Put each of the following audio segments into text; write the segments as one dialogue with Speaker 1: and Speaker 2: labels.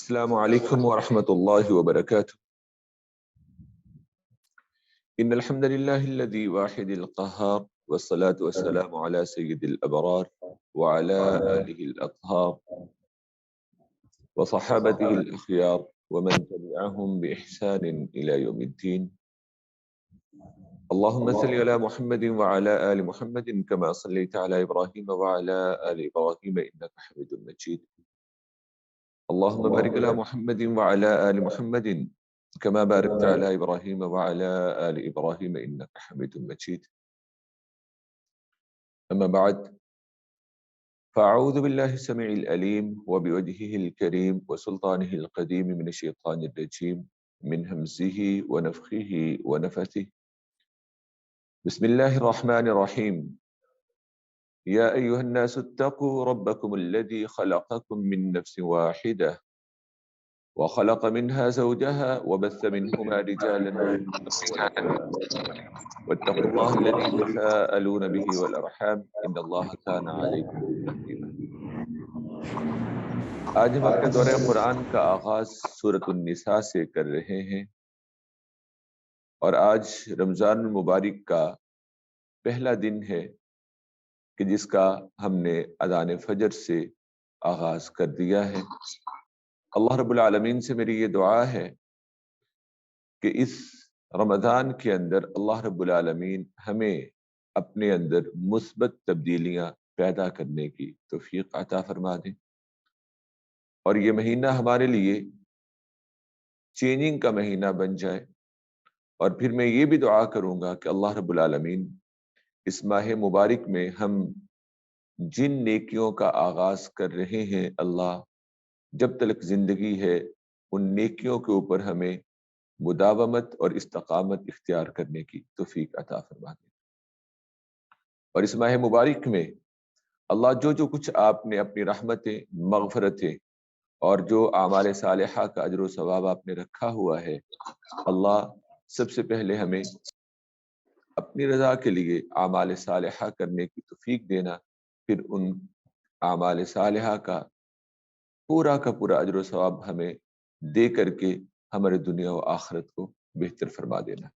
Speaker 1: السلام علیکم ورحمۃ اللہ وبرکاتہ ان الحمد للہ الذی واحد القہار والصلاة والسلام علی سید الابرار وعلى آلہ الاطہار وصحابته الاخیار ومن تبعهم بإحسان الى یوم الدین اللهم صل علی محمد وعلى آل محمد كما صلیت علی ابراہیم وعلى آل ابراہیم انک حمید مجید اللهم بارك على محمد وعلى آل محمد كما باركت على إبراهيم وعلى آل إبراهيم إنك حميد مجيد أما بعد فأعوذ بالله السميع الأليم وبوجهه الكريم وسلطانه القديم من الشيطان الرجيم من همزه ونفخه ونفثه بسم الله الرحمن الرحيم يا أيها الناس اتقوا ربكم الذي خلقكم من نفس واحدة وخلق منها زوجها وبث منهما رجالا واتقوا الله الذي تساءلون به والأرحام إن الله كان عليكم رقيبا۔ آج ہم اپنے دورہ قرآن کا آغاز سورۃ النساء سے کر رہے ہیں، اور آج رمضان المبارک کا پہلا دن ہے کہ جس کا ہم نے اذان فجر سے آغاز کر دیا ہے۔ اللہ رب العالمین سے میری یہ دعا ہے کہ اس رمضان کے اندر اللہ رب العالمین ہمیں اپنے اندر مثبت تبدیلیاں پیدا کرنے کی توفیق عطا فرما دیں، اور یہ مہینہ ہمارے لیے چینجنگ کا مہینہ بن جائے۔ اور پھر میں یہ بھی دعا کروں گا کہ اللہ رب العالمین اس ماہ مبارک میں ہم جن نیکیوں کا آغاز کر رہے ہیں، اللہ جب تک زندگی ہے ان نیکیوں کے اوپر ہمیں مداومت اور استقامت اختیار کرنے کی توفیق عطا فرما دے۔ اور اس ماہ مبارک میں اللہ جو کچھ آپ نے اپنی رحمتیں، مغفرتیں اور جو اعمال صالحہ کا اجر و ثواب آپ نے رکھا ہوا ہے، اللہ سب سے پہلے ہمیں اپنی رضا کے لیے اعمال صالحہ کرنے کی توفیق دینا، پھر ان اعمال صالحہ کا پورا اجر و ثواب ہمیں دے کر کے ہمارے دنیا و آخرت کو بہتر فرما دینا۔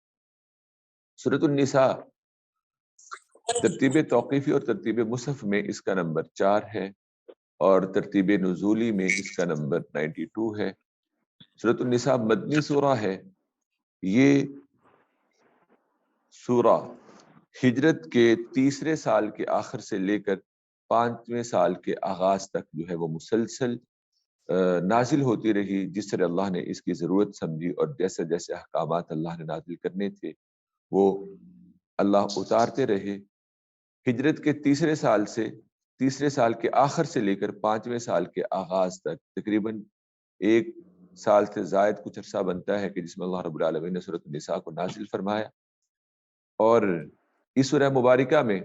Speaker 1: سورۃ النساء ترتیب توقیفی اور ترتیب مصحف میں اس کا نمبر 4 ہے، اور ترتیب نزولی میں اس کا نمبر 92 ہے۔ سورۃ النساء مدنی سورہ ہے۔ یہ سورہ ہجرت کے تیسرے سال کے آخر سے لے کر 5ویں سال کے آغاز تک جو ہے وہ مسلسل نازل ہوتی رہی، جس طرح اللہ نے اس کی ضرورت سمجھی، اور جیسے جیسے احکامات اللہ نے نازل کرنے تھے وہ اللہ اتارتے رہے۔ ہجرت کے تیسرے سال کے آخر سے لے کر 5ویں سال کے آغاز تک تقریباً 1 سال سے زائد کچھ عرصہ بنتا ہے کہ جس میں اللہ رب العالمین نے سورۃ النساء کو نازل فرمایا۔ اور اس سورہ مبارکہ میں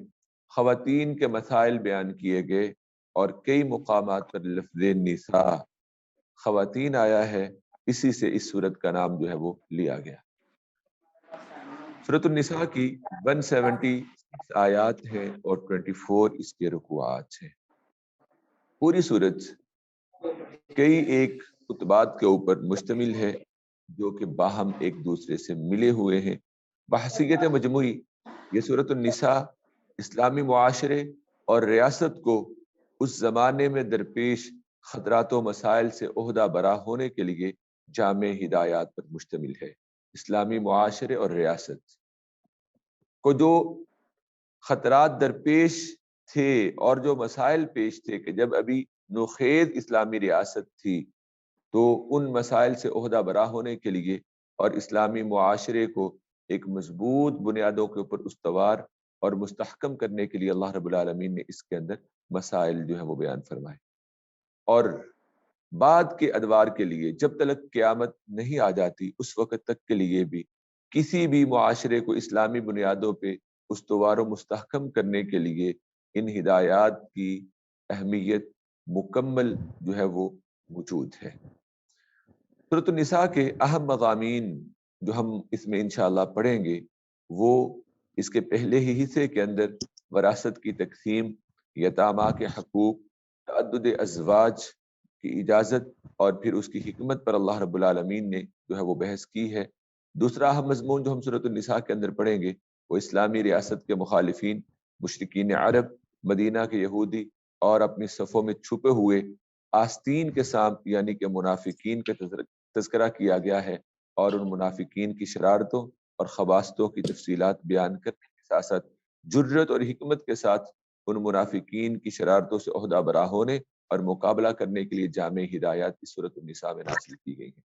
Speaker 1: خواتین کے مسائل بیان کیے گئے، اور کئی مقامات پر لفظ نساء خواتین آیا ہے، اسی سے اس سورت کا نام جو ہے وہ لیا گیا۔ سورۃ النساء کی 170 آیات ہیں اور 24 اس کے رکوعات ہیں۔ پوری سورت کئی ایک خطبات کے اوپر مشتمل ہے جو کہ باہم ایک دوسرے سے ملے ہوئے ہیں۔ بحثیت مجموعی یہ سورۃ النساء اسلامی معاشرے اور ریاست کو اس زمانے میں درپیش خطرات و مسائل سے عہدہ برا ہونے کے لیے جامع ہدایات پر مشتمل ہے۔ اسلامی معاشرے اور ریاست کو جو خطرات درپیش تھے اور جو مسائل پیش تھے کہ جب ابھی نوخیز اسلامی ریاست تھی، تو ان مسائل سے عہدہ برا ہونے کے لیے اور اسلامی معاشرے کو ایک مضبوط بنیادوں کے اوپر استوار اور مستحکم کرنے کے لیے اللہ رب العالمین نے اس کے اندر مسائل جو ہے وہ بیان فرمائے۔ اور بعد کے ادوار کے لیے جب تک قیامت نہیں آ جاتی اس وقت تک کے لیے بھی کسی بھی معاشرے کو اسلامی بنیادوں پہ استوار و مستحکم کرنے کے لیے ان ہدایات کی اہمیت مکمل جو ہے وہ موجود ہے۔ سورۃ النساء کے اہم مضامین جو ہم اس میں انشاءاللہ پڑھیں گے، وہ اس کے پہلے ہی حصے کے اندر وراثت کی تقسیم، یتامہ کے حقوق، تعدد ازواج کی اجازت اور پھر اس کی حکمت پر اللہ رب العالمین نے جو ہے وہ بحث کی ہے۔ دوسرا اہم مضمون جو ہم سورۃ النساء کے اندر پڑھیں گے وہ اسلامی ریاست کے مخالفین، مشرکین عرب، مدینہ کے یہودی اور اپنی صفوں میں چھپے ہوئے آستین کے سانپ یعنی کہ منافقین کا تذکرہ کیا گیا ہے، اور ان منافقین کی شرارتوں اور خباثتوں کی تفصیلات بیان کرنے کے ساتھ ساتھ جرت اور حکمت کے ساتھ ان منافقین کی شرارتوں سے عہدہ برا ہونے اور مقابلہ کرنے کے لیے جامع ہدایات اس سورۃ النساء میں نازل کی گئی ہیں۔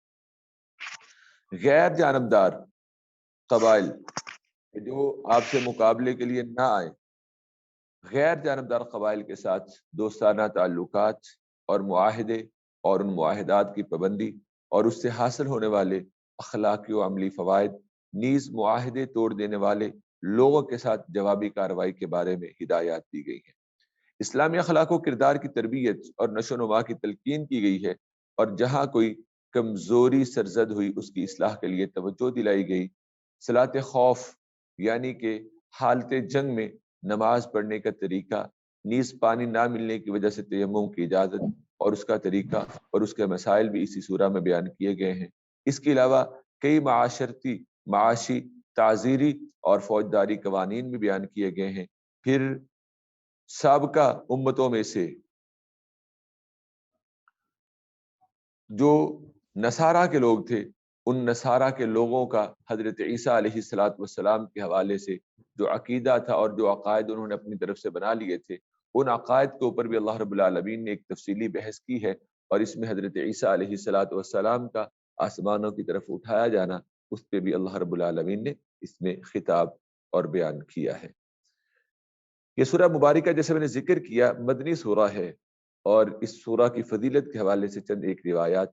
Speaker 1: غیر جانبدار قبائل جو آپ سے مقابلے کے لیے نہ آئے، غیر جانبدار قبائل کے ساتھ دوستانہ تعلقات اور معاہدے اور ان معاہدات کی پابندی اور اس سے حاصل ہونے والے اخلاقی و عملی فوائد، نیز معاہدے توڑ دینے والے لوگوں کے ساتھ جوابی کارروائی کے بارے میں ہدایات دی گئی ہیں۔ اسلامی اخلاق و کردار کی تربیت اور نشو و نما کی تلقین کی گئی ہے، اور جہاں کوئی کمزوری سرزد ہوئی اس کی اصلاح کے لیے توجہ دلائی گئی۔ صلاۃ خوف یعنی کہ حالت جنگ میں نماز پڑھنے کا طریقہ، نیز پانی نہ ملنے کی وجہ سے تیمم کی اجازت اور اس کا طریقہ اور اس کے مسائل بھی اسی سورہ میں بیان کیے گئے ہیں۔ اس کے علاوہ کئی معاشرتی، معاشی، تعزیری اور فوجداری قوانین بھی بیان کیے گئے ہیں۔ پھر سابقہ امتوں میں سے جو نصارہ کے لوگ تھے، ان نصارہ کے لوگوں کا حضرت عیسیٰ علیہ السلام کے حوالے سے جو عقیدہ تھا اور جو عقائد انہوں نے اپنی طرف سے بنا لیے تھے، ان عقائد کے اوپر بھی اللہ رب العالمین نے ایک تفصیلی بحث کی ہے، اور اس میں حضرت عیسیٰ علیہ السلام کا آسمانوں کی طرف اٹھایا جانا، اس پہ بھی اللہ رب العالمین نے اس میں خطاب اور بیان کیا ہے۔ یہ سورہ مبارکہ جیسے میں نے ذکر کیا مدنی سورہ ہے، اور اس سورہ کی فضیلت کے حوالے سے چند ایک روایات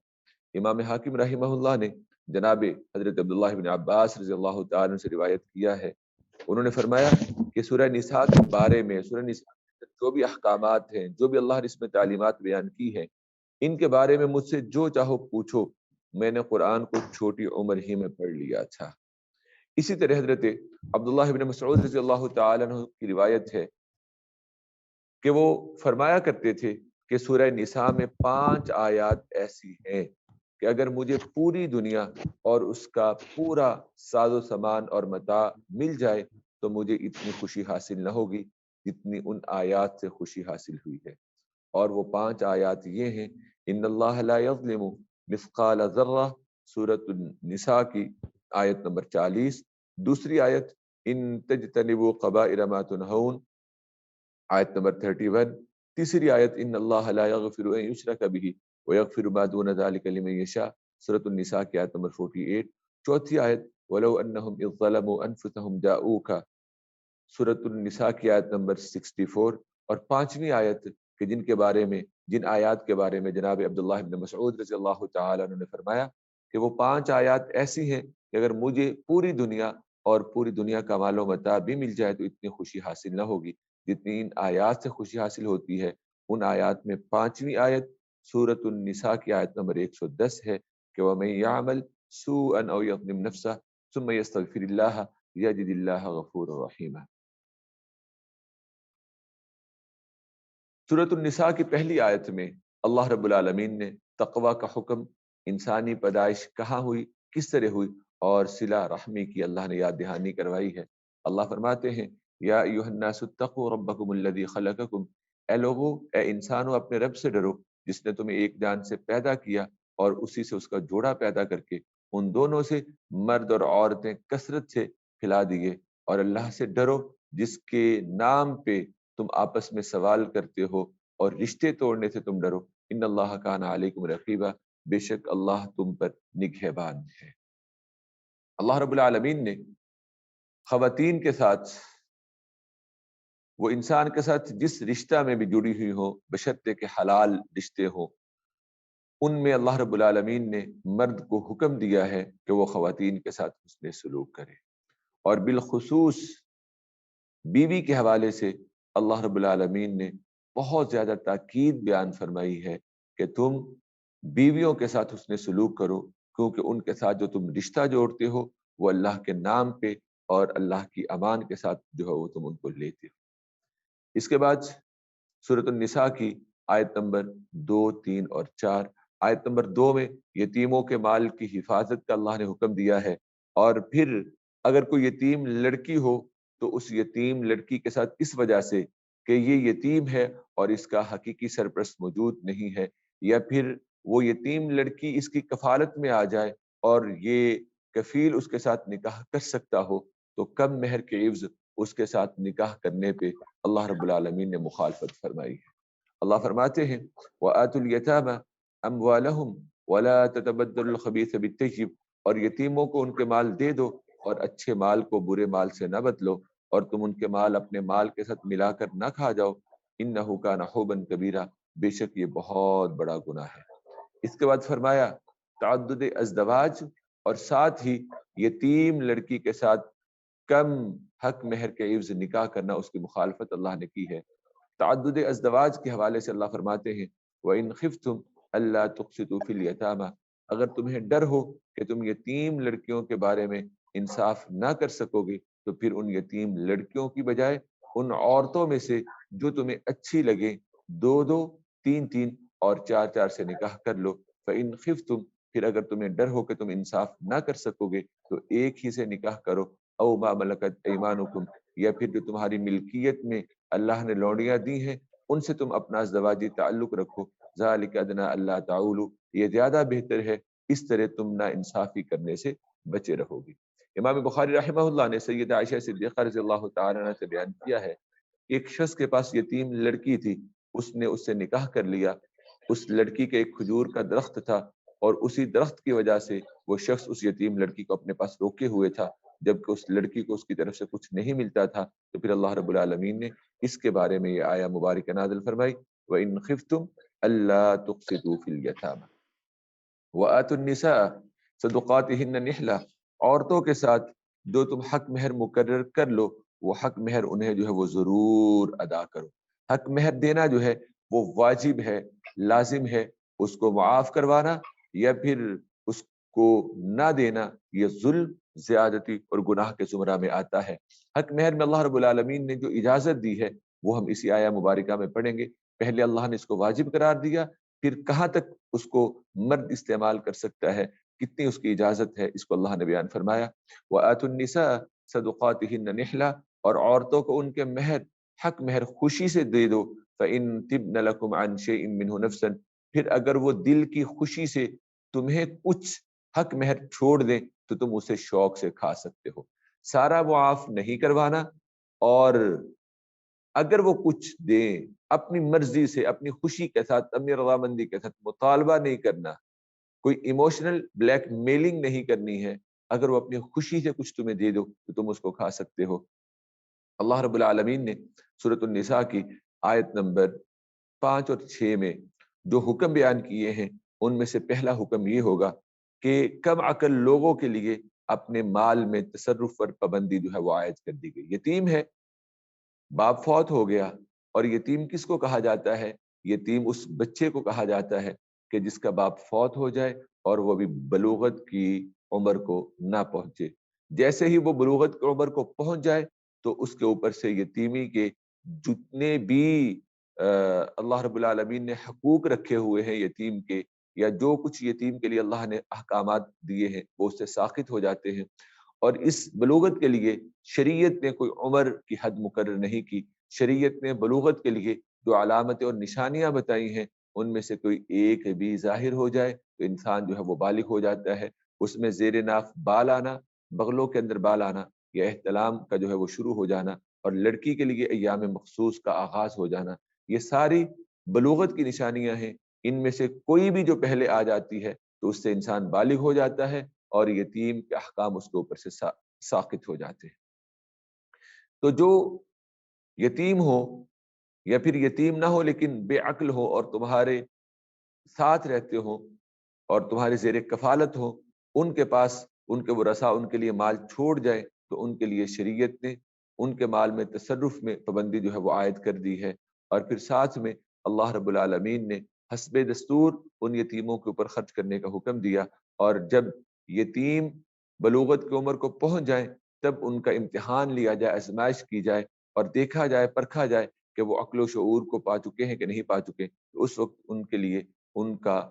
Speaker 1: امام حاکم رحمہ اللہ نے جناب حضرت عبداللہ بن عباس رضی اللہ تعالیٰ عنہ سے روایت کیا ہے۔ انہوں نے فرمایا کہ سورہ نساء کے بارے میں، سورہ نساء کے جو بھی احکامات ہیں، جو بھی اللہ نے اس میں تعلیمات بیان کی ہیں، ان کے بارے میں مجھ سے جو چاہو پوچھو، میں نے قرآن کو چھوٹی عمر ہی میں پڑھ لیا تھا۔ اسی طرح حضرت عبداللہ بن مسعود رضی اللہ تعالیٰ عنہ کی روایت ہے کہ وہ فرمایا کرتے تھے کہ سورہ نساء میں 5 آیات ایسی ہیں کہ اگر مجھے پوری دنیا اور اس کا پورا ساز و سامان اور متاع مل جائے تو مجھے اتنی خوشی حاصل نہ ہوگی جتنی ان آیات سے خوشی حاصل ہوئی ہے۔ اور وہ 5 آیات یہ ہیں: ان اللہ لا یظلم مثقال ذرہ، سورۃ النساء کی آیت نمبر 40، دوسری آیت ان تجتنبوا قبائر ما تنہون، آیت نمبر 31، تیسری آیت ان اللہ لا یغفر ان یشرک بہ ویغفر ما دون ذلک لمن یشاء، سورۃ النساء کی آیت نمبر 48، چوتھی آیت ولو انہم اذ ظلموا انفسہم جاؤک، سورۃ النساء کی آیت نمبر 64، اور پانچویں آیت کہ جن آیات کے بارے میں جناب عبداللہ بن مسعود رضی اللہ تعالیٰ عنہ نے فرمایا کہ وہ 5 آیات ایسی ہیں کہ اگر مجھے پوری دنیا اور پوری دنیا کا مال و متاع بھی مل جائے تو اتنی خوشی حاصل نہ ہوگی جتنی ان آیات سے خوشی حاصل ہوتی ہے۔ ان آیات میں پانچویں آیت سورۃ النساء کی آیت نمبر 110 ہے کہ وَمَن يَعْمَلْ سُوءًا أَوْ يَظْلِمْ نَفْسَهُ ثُمَّ يَسْتَغْفِرِ اللَّهَ يَجِدِ اللَّهَ غَفُورًا رَحِيمًا۔ سورۃ النساء کی پہلی آیت میں اللہ رب العالمین نے تقوی کا حکم، انسانی پیدائش کہاں ہوئی، کس طرح ہوئی، اور صلہ رحمی کی اللہ نے یاد دہانی کروائی ہے۔ اللہ فرماتے ہیں یا ایھا الناس اتقوا ربکم الذی خلقکم، اے لوگو، اے انسانو، اپنے رب سے ڈرو جس نے تمہیں ایک جان سے پیدا کیا اور اسی سے اس کا جوڑا پیدا کر کے ان دونوں سے مرد اور عورتیں کثرت سے کھلا دیے، اور اللہ سے ڈرو جس کے نام پہ تم آپس میں سوال کرتے ہو، اور رشتے توڑنے سے تم ڈرو، ان اللہ کان علیکم رقیبا، بے شک اللہ تم پر نگہبان ہے۔ اللہ رب العالمین نے خواتین کے ساتھ، وہ انسان کے ساتھ جس رشتہ میں بھی جڑی ہوئی ہو بشرطے کہ حلال رشتے ہوں، ان میں اللہ رب العالمین نے مرد کو حکم دیا ہے کہ وہ خواتین کے ساتھ حسن سلوک کرے، اور بالخصوص بیوی کے حوالے سے اللہ رب العالمین نے بہت زیادہ تاکید بیان فرمائی ہے کہ تم بیویوں کے ساتھ حسن سلوک کرو، کیونکہ ان کے ساتھ جو تم رشتہ جوڑتے ہو وہ اللہ کے نام پہ اور اللہ کی امان کے ساتھ جو ہے وہ تم ان کو لیتے ہو۔ اس کے بعد سورۃ النساء کی آیت نمبر 2، 3 اور 4۔ آیت نمبر 2 میں یتیموں کے مال کی حفاظت کا اللہ نے حکم دیا ہے، اور پھر اگر کوئی یتیم لڑکی ہو تو اس یتیم لڑکی کے ساتھ اس وجہ سے کہ یہ یتیم ہے اور اس کا حقیقی سرپرست موجود نہیں ہے، یا پھر وہ یتیم لڑکی اس کی کفالت میں آ جائے اور یہ کفیل اس کے ساتھ نکاح کر سکتا ہو، تو کم مہر کے عوض اس کے ساتھ نکاح کرنے پہ اللہ رب العالمین نے مخالفت فرمائی ہے۔ اللہ فرماتے ہیں وَآتُوا الْيَتَامَى أَمْوَالَهُمْ وَلَا تَتَبَدَّلُوا الْخَبِيثَ بِالطَّيِّبِ، اور یتیموں کو ان کے مال دے دو اور اچھے مال کو برے مال سے نہ بدلو، اور تم ان کے مال اپنے مال کے ساتھ ملا کر نہ کھا جاؤ، إِنَّهُ كَانَ حُوبًا كَبِيرًا، بے شک یہ بہت بڑا گناہ ہے۔ اس کے بعد فرمایا تعدد ازدواج، اور ساتھ ہی یتیم لڑکی کے ساتھ کم حق مہر کے عوض نکاح کرنا، اس کی مخالفت اللہ نے کی ہے۔ تعدد ازدواج کے حوالے سے اللہ فرماتے ہیں وَإِنْ خِفْتُمْ أَلَّا تُقْسِطُوا فِي الْيَتَامَى، اگر تمہیں ڈر ہو کہ تم یتیم لڑکیوں کے بارے میں انصاف نہ کر سکو گے، تو پھر ان یتیم لڑکیوں کی بجائے ان عورتوں میں سے جو تمہیں اچھی لگے، 2 3 اور 4 سے نکاح کر لو۔ فَإِنْ خِفْتُمْ، پھر اگر تمہیں ڈر ہو کہ تم انصاف نہ کر سکو گے تو ایک ہی سے نکاح کرو، او ما ملکت ایمانکم، یا پھر جو تمہاری ملکیت میں اللہ نے لونڈیاں دی ہیں ان سے تم اپنا ازدواجی تعلق رکھو، ذالک ادنی اللہ تعولوا، یہ زیادہ بہتر ہے، اس طرح تم نا انصافی کرنے سے بچے رہو گی۔ امام بخاری رحمہ اللہ نے سیدہ عائشہ صدیقہ رضی اللہ تعالی عنہ سے بیان کیا ہے، ایک شخص کے پاس یتیم لڑکی تھی، اس نے اس سے نکاح کر لیا۔ اس لڑکی کے ایک کھجور کا درخت تھا، اور اسی درخت کی وجہ سے وہ شخص اس یتیم لڑکی کو اپنے پاس روکے ہوئے تھا، جبکہ اس لڑکی کو اس کی طرف سے کچھ نہیں ملتا تھا۔ تو پھر اللہ رب العالمین نے اس کے بارے میں یہ آیہ مبارکہ نازل فرمائی وَإِنْ خِفْتُمْ أَلَّا تُقْسِطُوا فِي الْيَتَامَى وَآتُوا النِّسَاءَ صَدُقَاتِهِنَّ نِحْلَةً، عورتوں کے ساتھ جو تم حق مہر مقرر کر لو، وہ حق مہر انہیں جو ہے وہ ضرور ادا کرو۔ حق مہر دینا جو ہے وہ واجب ہے، لازم ہے، اس کو معاف کروانا یا پھر اس کو نہ دینا یہ ظلم، زیادتی اور گناہ کے زمرہ میں آتا ہے۔ حق مہر میں اللہ رب العالمین نے جو اجازت دی ہے وہ ہم اسی آیہ مبارکہ میں پڑھیں گے۔ پہلے اللہ نے اس کو واجب قرار دیا، پھر کہاں تک اس کو مرد استعمال کر سکتا ہے، کتنی اس کی اجازت ہے، اس کو اللہ نے بیان فرمایا۔ وَآتُوا النِّسَاءَ صَدُقَاتِهِنَّ نِحْلَةً، اور عورتوں کو ان کے مہر حق مہر خوشی سے دے دو۔ فَإِن تِبْنَ لَكُمْ عَنْ شَيْءٍ مِّنْهُ نَفْسًا، پھر اگر وہ دل کی خوشی سے تمہیں کچھ حق مہر چھوڑ دیں تو تم اسے شوق سے کھا سکتے ہو۔ سارا معاف نہیں کروانا، اور اگر وہ کچھ دیں اپنی مرضی سے، اپنی خوشی کے ساتھ، اپنی رضامندی کے ساتھ، مطالبہ نہیں کرنا، کوئی ایموشنل بلیک میلنگ نہیں کرنی ہے، اگر وہ اپنی خوشی سے کچھ تمہیں دے دو تو تم اس کو کھا سکتے ہو۔ اللہ رب العالمین نے سورۃ النساء کی آیت نمبر 5 اور 6 میں جو حکم بیان کیے ہیں ان میں سے پہلا حکم یہ ہوگا کہ کم عقل لوگوں کے لیے اپنے مال میں تصرف پر پابندی جو ہے وہ عائد کر دی گئی۔ یتیم ہے، باپ فوت ہو گیا، اور یتیم کس کو کہا جاتا ہے؟ یتیم اس بچے کو کہا جاتا ہے کہ جس کا باپ فوت ہو جائے اور وہ بھی بلوغت کی عمر کو نہ پہنچے۔ جیسے ہی وہ بلوغت کی عمر کو پہنچ جائے تو اس کے اوپر سے یتیمی کے جتنے بھی اللہ رب العالمین نے حقوق رکھے ہوئے ہیں یتیم کے، یا جو کچھ یتیم کے لیے اللہ نے احکامات دیے ہیں وہ اس سے ساقط ہو جاتے ہیں۔ اور اس بلوغت کے لیے شریعت نے کوئی عمر کی حد مقرر نہیں کی۔ شریعت نے بلوغت کے لیے جو علامتیں اور نشانیاں بتائی ہیں ان میں سے کوئی ایک بھی ظاہر ہو جائے تو انسان جو ہے وہ بالغ ہو جاتا ہے۔ اس میں زیر ناف بال آنا، بغلوں کے اندر بال آنا، یا احتلام کا جو ہے وہ شروع ہو جانا، اور لڑکی کے لیے ایام مخصوص کا آغاز ہو جانا، یہ ساری بلوغت کی نشانیاں ہیں۔ ان میں سے کوئی بھی جو پہلے آ جاتی ہے تو اس سے انسان بالغ ہو جاتا ہے اور یتیم کے احکام اس کے اوپر سے ساقط ہو جاتے ہیں۔ تو جو یتیم ہو یا پھر یتیم نہ ہو لیکن بے عقل ہو اور تمہارے ساتھ رہتے ہو اور تمہارے زیر کفالت ہو، ان کے پاس ان کے ورثاء ان کے لیے مال چھوڑ جائیں تو ان کے لیے شریعت نے ان کے مال میں تصرف میں پابندی جو ہے وہ عائد کر دی ہے۔ اور پھر ساتھ میں اللہ رب العالمین نے حسب دستور ان یتیموں کے اوپر خرچ کرنے کا حکم دیا، اور جب یتیم بلوغت کی عمر کو پہنچ جائیں تب ان کا امتحان لیا جائے، آزمائش کی جائے اور دیکھا جائے، پرکھا جائے کہ وہ عقل و شعور کو پا چکے ہیں کہ نہیں پا چکے۔ تو اس وقت ان کے لیے ان کا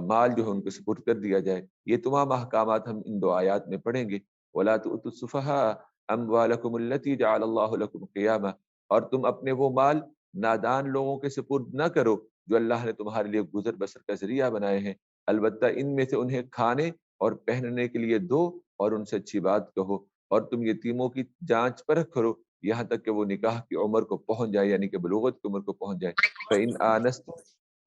Speaker 1: مال جو ہے ان کو سپرد کر دیا جائے۔ یہ تمام احکامات ہم ان 2 آیات میں پڑھیں گے۔ وَلَا تُؤْتُوا السُّفَهَاءَ أَمْوَالَكُمُ الَّتِي جَعَلَ اللَّهُ لَكُمْ قِيَامًا، اور تم اپنے وہ مال نادان لوگوں کے سپرد نہ کرو جو اللہ نے تمہارے لیے گزر بسر کا ذریعہ بنائے ہیں، البتہ ان میں سے انہیں کھانے اور پہننے کے لیے دو اور ان سے اچھی بات کہو، اور تم یتیموں کی جانچ پرکھ کرو یہاں تک کہ وہ نکاح کی عمر کو پہنچ جائے، یعنی کہ بلوغت کی عمر کو پہنچ جائے۔ فَإِنْ آنَسْتُم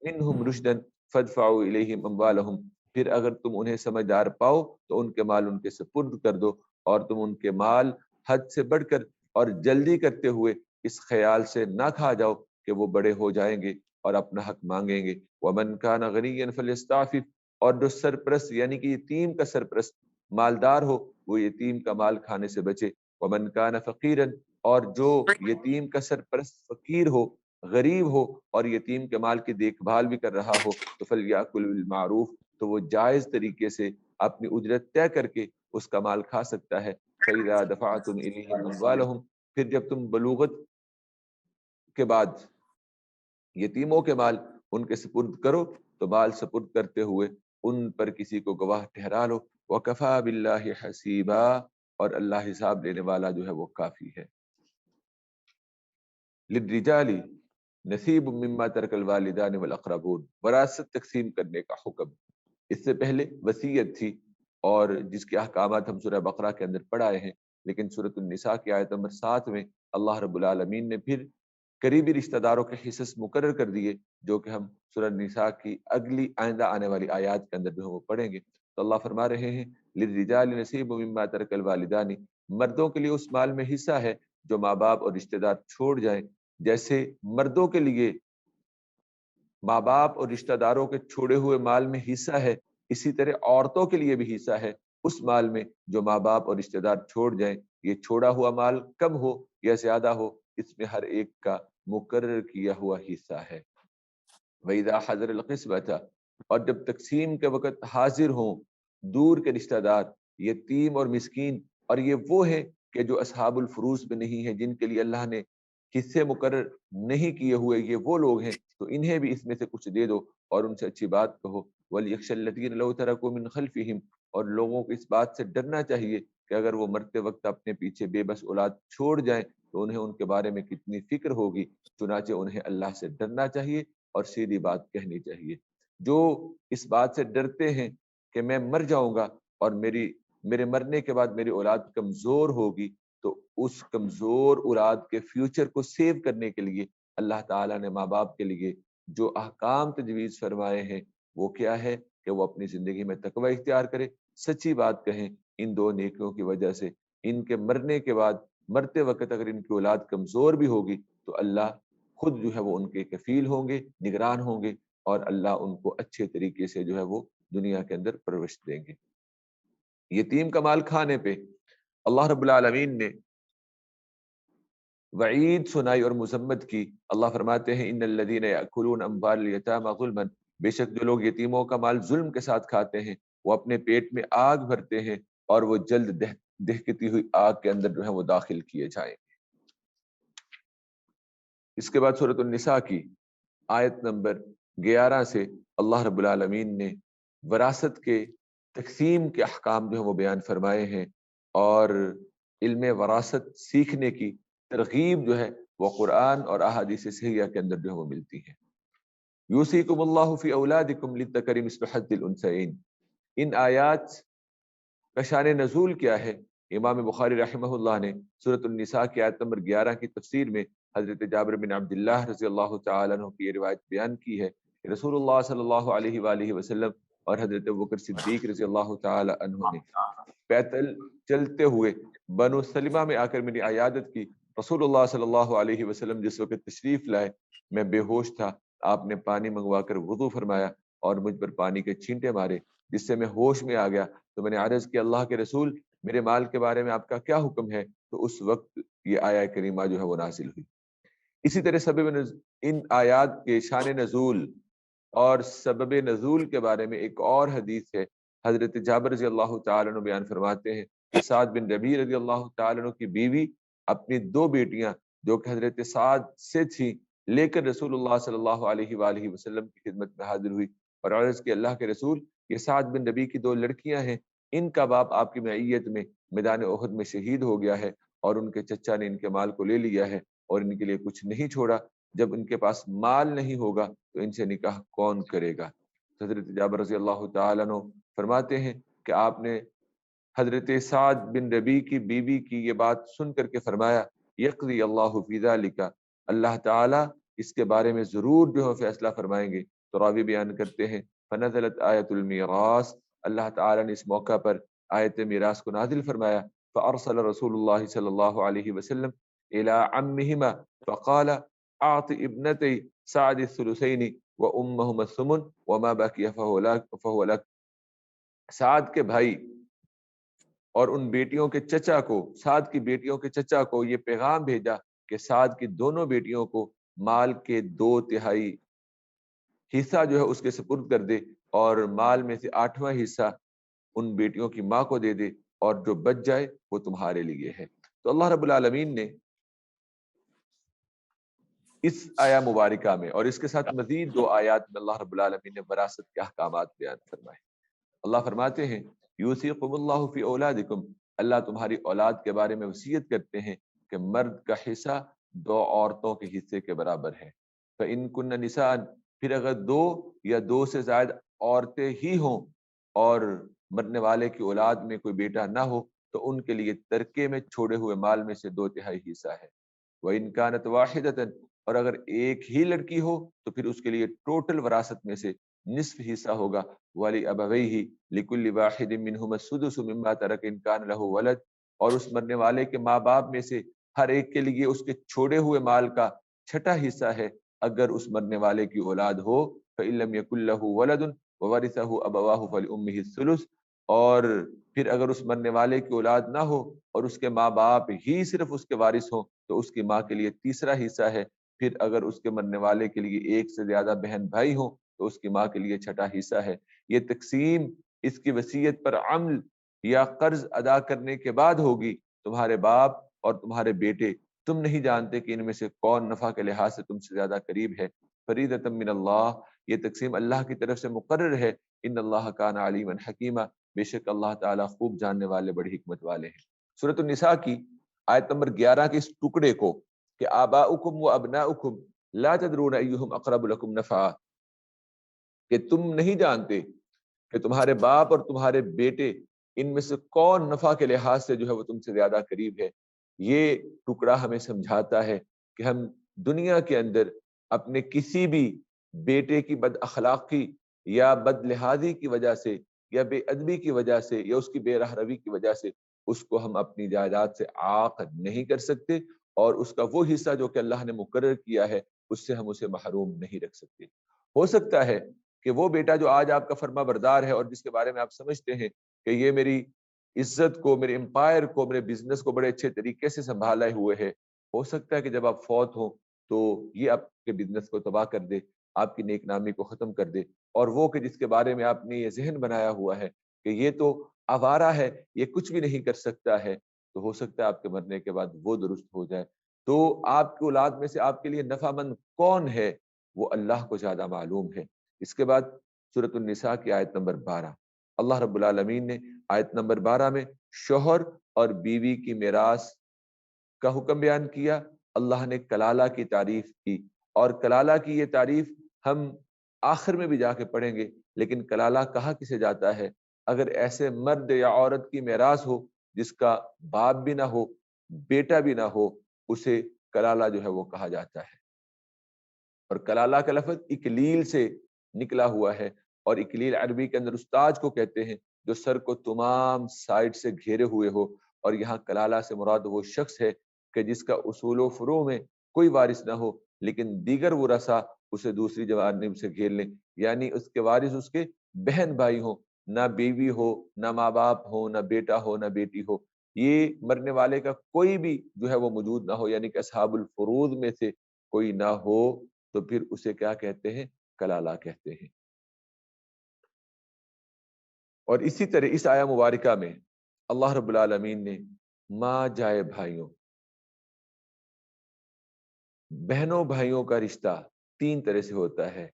Speaker 1: مِّنْهُمْ رُشْدًا فَادْفَعُوا إِلَيْهِمْ أَمْوَالَهُمْ، پھر اگر تم انہیں سمجھدار پاؤ تو ان کے مال ان کے سپرد کر دو، اور تم ان کے مال حد سے بڑھ کر اور جلدی کرتے ہوئے اس خیال سے نہ کھا جاؤ کہ وہ بڑے ہو جائیں گے اور اپنا حق مانگیں گے۔ وَمَنْ كَانَ غَنِيًّا فَلْيَسْتَعْفِفْ، اور جو سرپرست یعنی کہ یتیم کا سرپرست مالدار ہو وہ یتیم کا مال کھانے سے بچے۔ وَمَنْ كَانَ فَقِيرًا، اور جو یتیم کا سرپرست فقیر ہو، غریب ہو اور یتیم کے مال کی دیکھ بھال بھی کر رہا ہو تو فَلْيَأْكُلْ بِالْمَعْرُوفِ، تو وہ جائز طریقے سے اپنی اجرت طے کر کے اس کا مال کھا سکتا ہے۔ فَإِذَا دَفَعْتُمْ إِلَيْهِمْ أَمْوَالَهُمْ، پھر جب تم بلوغت کے بعد یتیموں کے مال ان کے سپرد کرو تو مال سپرد کرتے ہوئے ان پر کسی کو گواہ ٹھہرا لو۔ وَكَفَى بِاللَّهِ حَسِيبًا، اور اللہ حساب لینے والا جو ہے وہ کافی ہے۔ لِلرِّجَالِ نَصِيبٌ مِّمَّا تَرَكَ الْوَالِدَانِ وَالْأَقْرَبُونَ، وراثت تقسیم کرنے کا حکم۔ اس سے پہلے وصیت تھی، اور جس کے احکامات ہم سورہ بقرہ کے اندر پڑھ آئے ہیں، لیکن سورۃ النساء کی آیت نمبر 7 میں اللہ رب العالمین نے پھر قریبی رشتہ داروں کے حصص مقرر کر دیے، جو کہ ہم سورہ النساء کی اگلی آئندہ آنے والی آیات کے اندر جو ہے وہ پڑھیں گے۔ تو اللہ فرما رہے ہیں للرجال نصیب مما ترک الوالدان، مردوں کے لیے اس مال میں حصہ ہے جو ماں باپ اور رشتہ دار چھوڑ جائیں۔ جیسے مردوں کے لیے ماں باپ اور رشتہ داروں کے چھوڑے ہوئے مال میں حصہ ہے، اسی طرح عورتوں کے لیے بھی حصہ ہے اس مال میں جو ماں باپ اور رشتہ دار چھوڑ جائیں۔ یہ چھوڑا ہوا مال کم ہو یا زیادہ ہو، اس میں ہر ایک کا مقرر کیا ہوا حصہ ہے۔ وَإِذَا حَضَرَ الْقِسْمَةَ، اور جب تقسیم کے وقت حاضر ہوں دور کے رشتہ دار، یتیم اور مسکین، اور یہ وہ ہیں کہ جو اصحاب الفروض میں نہیں ہیں، جن کے لیے اللہ نے حصے مقرر نہیں کیے ہوئے، یہ وہ لوگ ہیں، تو انہیں بھی اس میں سے کچھ دے دو اور ان سے اچھی بات کہو۔ وَلْيَخْشَ الَّذِينَ لَوْ تَرَكُوا مِنْ خَلْفِهِمْ، اور لوگوں کو اس بات سے ڈرنا چاہیے کہ اگر وہ مرتے وقت اپنے پیچھے بے بس اولاد چھوڑ جائیں تو انہیں ان کے بارے میں کتنی فکر ہوگی، چنانچہ انہیں اللہ سے ڈرنا چاہیے اور سیدھی بات کہنی چاہیے۔ جو اس بات سے ڈرتے ہیں کہ میں مر جاؤں گا اور میرے مرنے کے بعد میری اولاد کمزور ہوگی، تو اس کمزور اولاد کے فیوچر کو سیو کرنے کے لیے اللہ تعالیٰ نے ماں باپ کے لیے جو احکام تجویز فرمائے ہیں وہ کیا ہے کہ وہ اپنی زندگی میں تقوی اختیار کرے، سچی بات کہیں۔ ان 2 نیکیوں کی وجہ سے ان کے مرنے کے بعد، مرتے وقت اگر ان کی اولاد کمزور بھی ہوگی تو اللہ خود جو ہے وہ ان کے کفیل ہوں گے، نگران ہوں گے، اور اللہ ان کو اچھے طریقے سے جو ہے وہ دنیا کے اندر پرورش دیں گے۔ یتیم کا مال کھانے پہ اللہ رب العالمین نے وعید سنائی اور مذمت کی۔ اللہ فرماتے ہیں ان الذین یأکلون اموال الیتامی ظلما، بے شک جو لوگ یتیموں کا مال ظلم کے ساتھ کھاتے ہیں وہ اپنے پیٹ میں آگ بھرتے ہیں اور وہ جلد دہکتی ہوئی آگ کے اندر جو ہے وہ داخل کیے جائیں۔ اس کے بعد سورۃ النساء کی آیت نمبر 11 سے اللہ رب العالمین نے وراثت کے تقسیم کے احکام جو ہے وہ بیان فرمائے ہیں، اور علم وراثت سیکھنے کی ترغیب جو ہے وہ قرآن اور احادیث صحیحہ کے اندر جو ہے وہ ملتی ہے۔ یوصیکم اللہ فی اولادکم للذکر مثل حظ الانثیین، ان آیات کا شان نزول کیا ہے؟ امام بخاری رحمہ اللہ نے سورۃ النساء کی آیت نمبر 11 کی تفسیر میں حضرت جابر بن عبداللہ رضی اللہ تعالیٰ عنہ کی یہ روایت بیان کی ہے کہ رسول اللہ صلی اللہ علیہ وآلہ وسلم اور حضرت ابوبکر صدیق رضی اللہ تعالیٰ عنہ نے پیدل چلتے ہوئے بنو سلمہ میں آ کر میری عیادت کی۔ رسول اللہ صلی اللہ علیہ وسلم جس وقت تشریف لائے میں بے ہوش تھا، آپ نے پانی منگوا کر وضو فرمایا اور مجھ پر پانی کے چھینٹے مارے، جس سے میں ہوش میں آ گیا۔ تو میں نے عرض کیا اللہ کے رسول، میرے مال کے بارے میں آپ کا کیا حکم ہے؟ تو اس وقت یہ آیہ کریمہ جو ہے وہ نازل ہوئی۔ اسی طرح ان آیات کے شان نزول اور سبب نزول کے بارے میں ایک اور حدیث ہے۔ حضرت جابر رضی اللہ تعالیٰ عنہ بیان فرماتے ہیں کہ سعد بن ربیع رضی اللہ تعالیٰ عنہ کی بیوی اپنی 2 بیٹیاں جو کہ حضرت سعد سے تھیں لیکن رسول اللہ صلی اللہ علیہ وآلہ وسلم کی خدمت میں حاضر ہوئی اور عرض کہ اللہ کے رسول، یہ سعد بن ربیع کی 2 لڑکیاں ہیں، ان کا باپ آپ کی معیت میں میدان احد میں شہید ہو گیا ہے اور ان کے چچا نے ان کے مال کو لے لیا ہے اور ان کے لیے کچھ نہیں چھوڑا، جب ان کے پاس مال نہیں ہوگا تو ان سے نکاح کون کرے گا؟ حضرت جابر رضی اللہ تعالیٰ عنہ فرماتے ہیں کہ آپ نے حضرت سعد بن ربیع کی بیوی کی یہ بات سن کر کے فرمایا، یقضی اللہ فی ذالک، اللہ تعالیٰ اس کے بارے میں ضرور جو ہے فیصلہ فرمائیں گے۔ تو راوی بیان کرتے ہیں فنزلت آیت المیراث، اللہ تعالیٰ نے اس موقع پر آیت میراث کو نازل فرمایا، فارسل رسول اللہ صلی اللہ علیہ وسلم الی عمہما فقال اعط ابنتی سعد الثلثین وامہما الثمن وما بقی فهو لک۔ سعد کے بھائی اور ان بیٹیوں کے چچا کو، سعد کی بیٹیوں کے چچا کو یہ پیغام بھیجا کہ سعد کی دونوں بیٹیوں کو مال کے 2/3 حصہ جو ہے اس کے سپرد کر دے اور مال میں سے 8واں حصہ ان بیٹیوں کی ماں کو دے دے اور جو بچ جائے وہ تمہارے لیے ہے۔ تو اللہ رب العالمین نے اس آیا مبارکہ میں اور اس کے ساتھ مزید 2 آیات میں اللہ رب العالمین نے وراثت کے احکامات بیان فرمائے۔ اللہ فرماتے ہیں یوصیکم اللہ فی اولادکم، اللہ تمہاری اولاد کے بارے میں وصیت کرتے ہیں کہ مرد کا حصہ 2 عورتوں کے حصے کے برابر ہے۔ فإن کن نساء، پھر اگر 2 یا 2 سے زائد عورتیں ہی ہوں اور مرنے والے کی اولاد میں کوئی بیٹا نہ ہو تو ان کے لیے ترکے میں چھوڑے ہوئے مال میں سے 2/3 حصہ ہے۔ وإن كانت واحدة، اور اگر ایک ہی لڑکی ہو تو پھر اس کے لیے ٹوٹل وراثت میں سے نصف حصہ ہوگا۔ وَلِأَبَوَيْهِ لِكُلِّ وَاحِدٍ مِّنْهُمَا السُّدُسُ مِمَّا تَرَكَ إِن كَانَ لَهُ وَلَدٌ، اور اس مرنے والے کے ماں باپ میں سے ہر ایک کے لیے اس کے چھوڑے ہوئے مال کا 6واں حصہ ہے اگر اس مرنے والے کی اولاد ہو۔ فَإِن لَّمْ يَكُن لَّهُ وَلَدٌ وَوَرِثَهُ أَبَوَاهُ فَلِأُمِّهِ الثُّلُثُ، اور پھر اگر اس مرنے والے کی اولاد نہ ہو اور اس کے ماں باپ ہی صرف اس کے وارث ہوں تو اس کی ماں کے لیے تیسرا حصہ ہے۔ پھر اگر اس کے مرنے والے کے لیے ایک سے زیادہ بہن بھائی ہوں تو اس کی ماں کے لیے 6واں حصہ ہے۔ یہ تقسیم اس کی وصیت پر عمل یا قرض ادا کرنے کے بعد ہوگی۔ تمہارے باپ اور تمہارے بیٹے، تم نہیں جانتے کہ ان میں سے کون نفع کے لحاظ سے تم سے زیادہ قریب ہے۔ فریضۃ من اللہ، یہ تقسیم اللہ کی طرف سے مقرر ہے۔ ان اللہ کان علیما حکیما، بے شک اللہ تعالیٰ خوب جاننے والے، بڑی حکمت والے ہیں۔ سورۃ النساء کی آیت نمبر 11 کے اس ٹکڑے کو کہ آباؤکم و ابناؤکم لا تدرون ایہم اقرب لکم نفعا، کہ تم نہیں جانتے کہ تمہارے باپ اور تمہارے بیٹے ان میں سے کون نفع کے لحاظ سے جو ہے وہ تم سے زیادہ قریب ہے۔ یہ ٹکڑا ہمیں سمجھاتا ہے کہ ہم دنیا کے اندر اپنے کسی بھی بیٹے کی بد اخلاقی یا بد لحاظی کی وجہ سے یا بے ادبی کی وجہ سے یا اس کی بے راہ روی کی وجہ سے اس کو ہم اپنی جائیداد سے عاق نہیں کر سکتے، اور اس کا وہ حصہ جو کہ اللہ نے مقرر کیا ہے اس سے ہم اسے محروم نہیں رکھ سکتے۔ ہو سکتا ہے کہ وہ بیٹا جو آج آپ کا فرما بردار ہے اور جس کے بارے میں آپ سمجھتے ہیں کہ یہ میری عزت کو، میرے امپائر کو، میرے بزنس کو بڑے اچھے طریقے سے سنبھالے ہوئے ہے، ہو سکتا ہے کہ جب آپ فوت ہوں تو یہ آپ کے بزنس کو تباہ کر دے، آپ کی نیک نامی کو ختم کر دے، اور وہ کہ جس کے بارے میں آپ نے یہ ذہن بنایا ہوا ہے کہ یہ تو آوارہ ہے، یہ کچھ بھی نہیں کر سکتا ہے، تو ہو سکتا ہے آپ کے مرنے کے بعد وہ درست ہو جائے۔ تو آپ کی اولاد میں سے آپ کے لیے نفع مند کون ہے وہ اللہ کو زیادہ معلوم ہے۔ اس کے بعد سورۃ النساء کی آیت نمبر 12، اللہ رب العالمین نے آیت نمبر 12 میں شوہر اور بیوی کی میراث کا حکم بیان کیا۔ اللہ نے کلالہ کی تعریف کی، اور کلالہ کی یہ تعریف ہم آخر میں بھی جا کے پڑھیں گے، لیکن کلالہ کہا کسے جاتا ہے؟ اگر ایسے مرد یا عورت کی میراث ہو جس کا باپ بھی نہ ہو، بیٹا بھی نہ ہو، اسے کلالہ جو ہے وہ کہا جاتا ہے۔ اور کلالہ کا لفظ اکلیل سے نکلا ہوا ہے، اور اکلیل عربی کے اندر استاذ کو کہتے ہیں جو سر کو تمام سائڈ سے گھیرے ہوئے ہو، اور یہاں کلالہ سے مراد وہ شخص ہے کہ جس کا اصول و فروع میں کوئی وارث نہ ہو لیکن دیگر ورثاء اسے دوسری جانب سے گھیر لیں، یعنی اس کے وارث اس کے بہن بھائی ہوں، نہ بیوی ہو، نہ ماں باپ ہو، نہ بیٹا ہو، نہ بیٹی ہو، یہ مرنے والے کا کوئی بھی جو ہے وہ موجود نہ ہو، یعنی کہ اصحاب الفروض میں سے کوئی نہ ہو، تو پھر اسے کیا کہتے ہیں؟ کلالہ کہتے ہیں۔ اور اسی طرح اس آیہ مبارکہ میں اللہ رب العالمین نے ماں جائے بھائیوں، بہنوں بھائیوں کا رشتہ تین طرح سے ہوتا ہے۔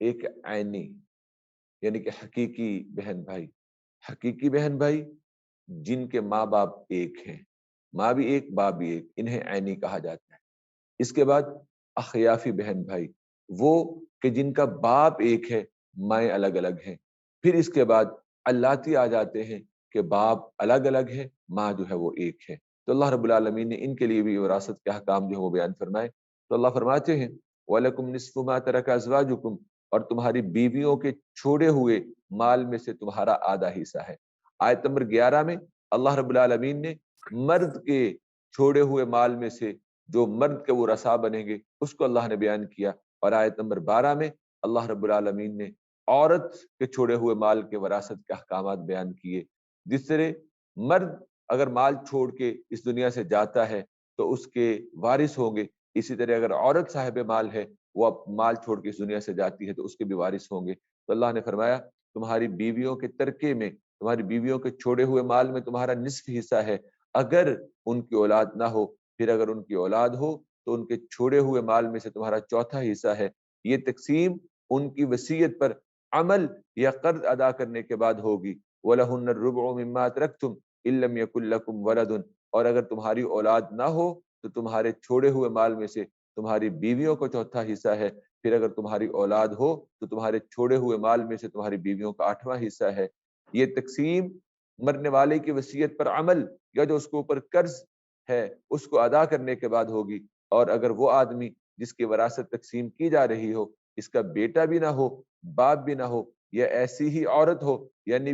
Speaker 1: ایک عینی، یعنی کہ حقیقی بہن بھائی، حقیقی بہن بھائی جن کے ماں باپ ایک ہیں، ماں بھی ایک باپ بھی ایک، انہیں عینی کہا جاتا ہے۔ اس کے بعد اخیافی بہن بھائی، وہ کہ جن کا باپ ایک ہے، مائیں الگ الگ ہیں۔ پھر اس کے بعد اللاتی آ جاتے ہیں کہ باپ الگ الگ ہے، ماں جو ہے وہ ایک ہے۔ تو اللہ رب العالمین نے ان کے لیے بھی وراثت کے احکام جو ہے وہ بیان فرمائے۔ تو اللہ فرماتے ہیں وَلَكُمْ نِصْفُ مَا تَرَكَ أَزْوَاجُكُمْ، اور تمہاری بیویوں کے چھوڑے ہوئے مال میں سے تمہارا آدھا حصہ ہے۔ آیت نمبر 11 میں اللہ رب العالمین نے مرد کے چھوڑے ہوئے مال میں سے جو مرد کے وہ رسا بنیں گے اس کو اللہ نے بیان کیا، اور آیت نمبر 12 میں اللہ رب العالمین نے عورت کے چھوڑے ہوئے مال کے وراثت کے احکامات بیان کیے۔ جس طرح مرد اگر مال چھوڑ کے اس دنیا سے جاتا ہے تو اس کے وارث ہوں گے، اسی طرح اگر عورت صاحب مال ہے، وہ مال چھوڑ کے اس دنیا سے جاتی ہے تو اس کے بھی وارث ہوں گے۔ تو اللہ نے فرمایا تمہاری بیویوں کے ترکے میں، تمہاری بیویوں کے چھوڑے ہوئے مال میں تمہارا نصف حصہ ہے اگر ان کی اولاد نہ ہو، پھر اگر ان کی اولاد ہو تو ان کے چھوڑے ہوئے مال میں سے تمہارا چوتھا حصہ ہے۔ یہ تقسیم ان کی وصیت پر عمل یا قرض ادا کرنے کے بعد ہوگی۔ وَلَهُنَّ الرُّبُعُ مِمَّا تَرَكْتُمْ إِن لَّمْ يَكُن لَّكُمْ وَلَدٌ، اور اگر تمہاری اولاد نہ ہو تو تمہارے چھوڑے ہوئے مال میں سے تمہاری بیویوں کو چوتھا حصہ ہے، پھر اگر تمہاری اولاد ہو تو تمہارے چھوڑے ہوئے مال میں سے تمہاری بیویوں کا آٹھواں حصہ ہے۔ یہ تقسیم مرنے والے کی وصیت پر عمل یا جو اس کے اوپر قرض ہے اس کو ادا کرنے کے بعد ہوگی۔ اور اگر وہ آدمی جس کی وراثت تقسیم کی جا رہی ہو، اس کا بیٹا بھی نہ ہو، باپ بھی نہ ہو، یا ایسی ہی عورت ہو یعنی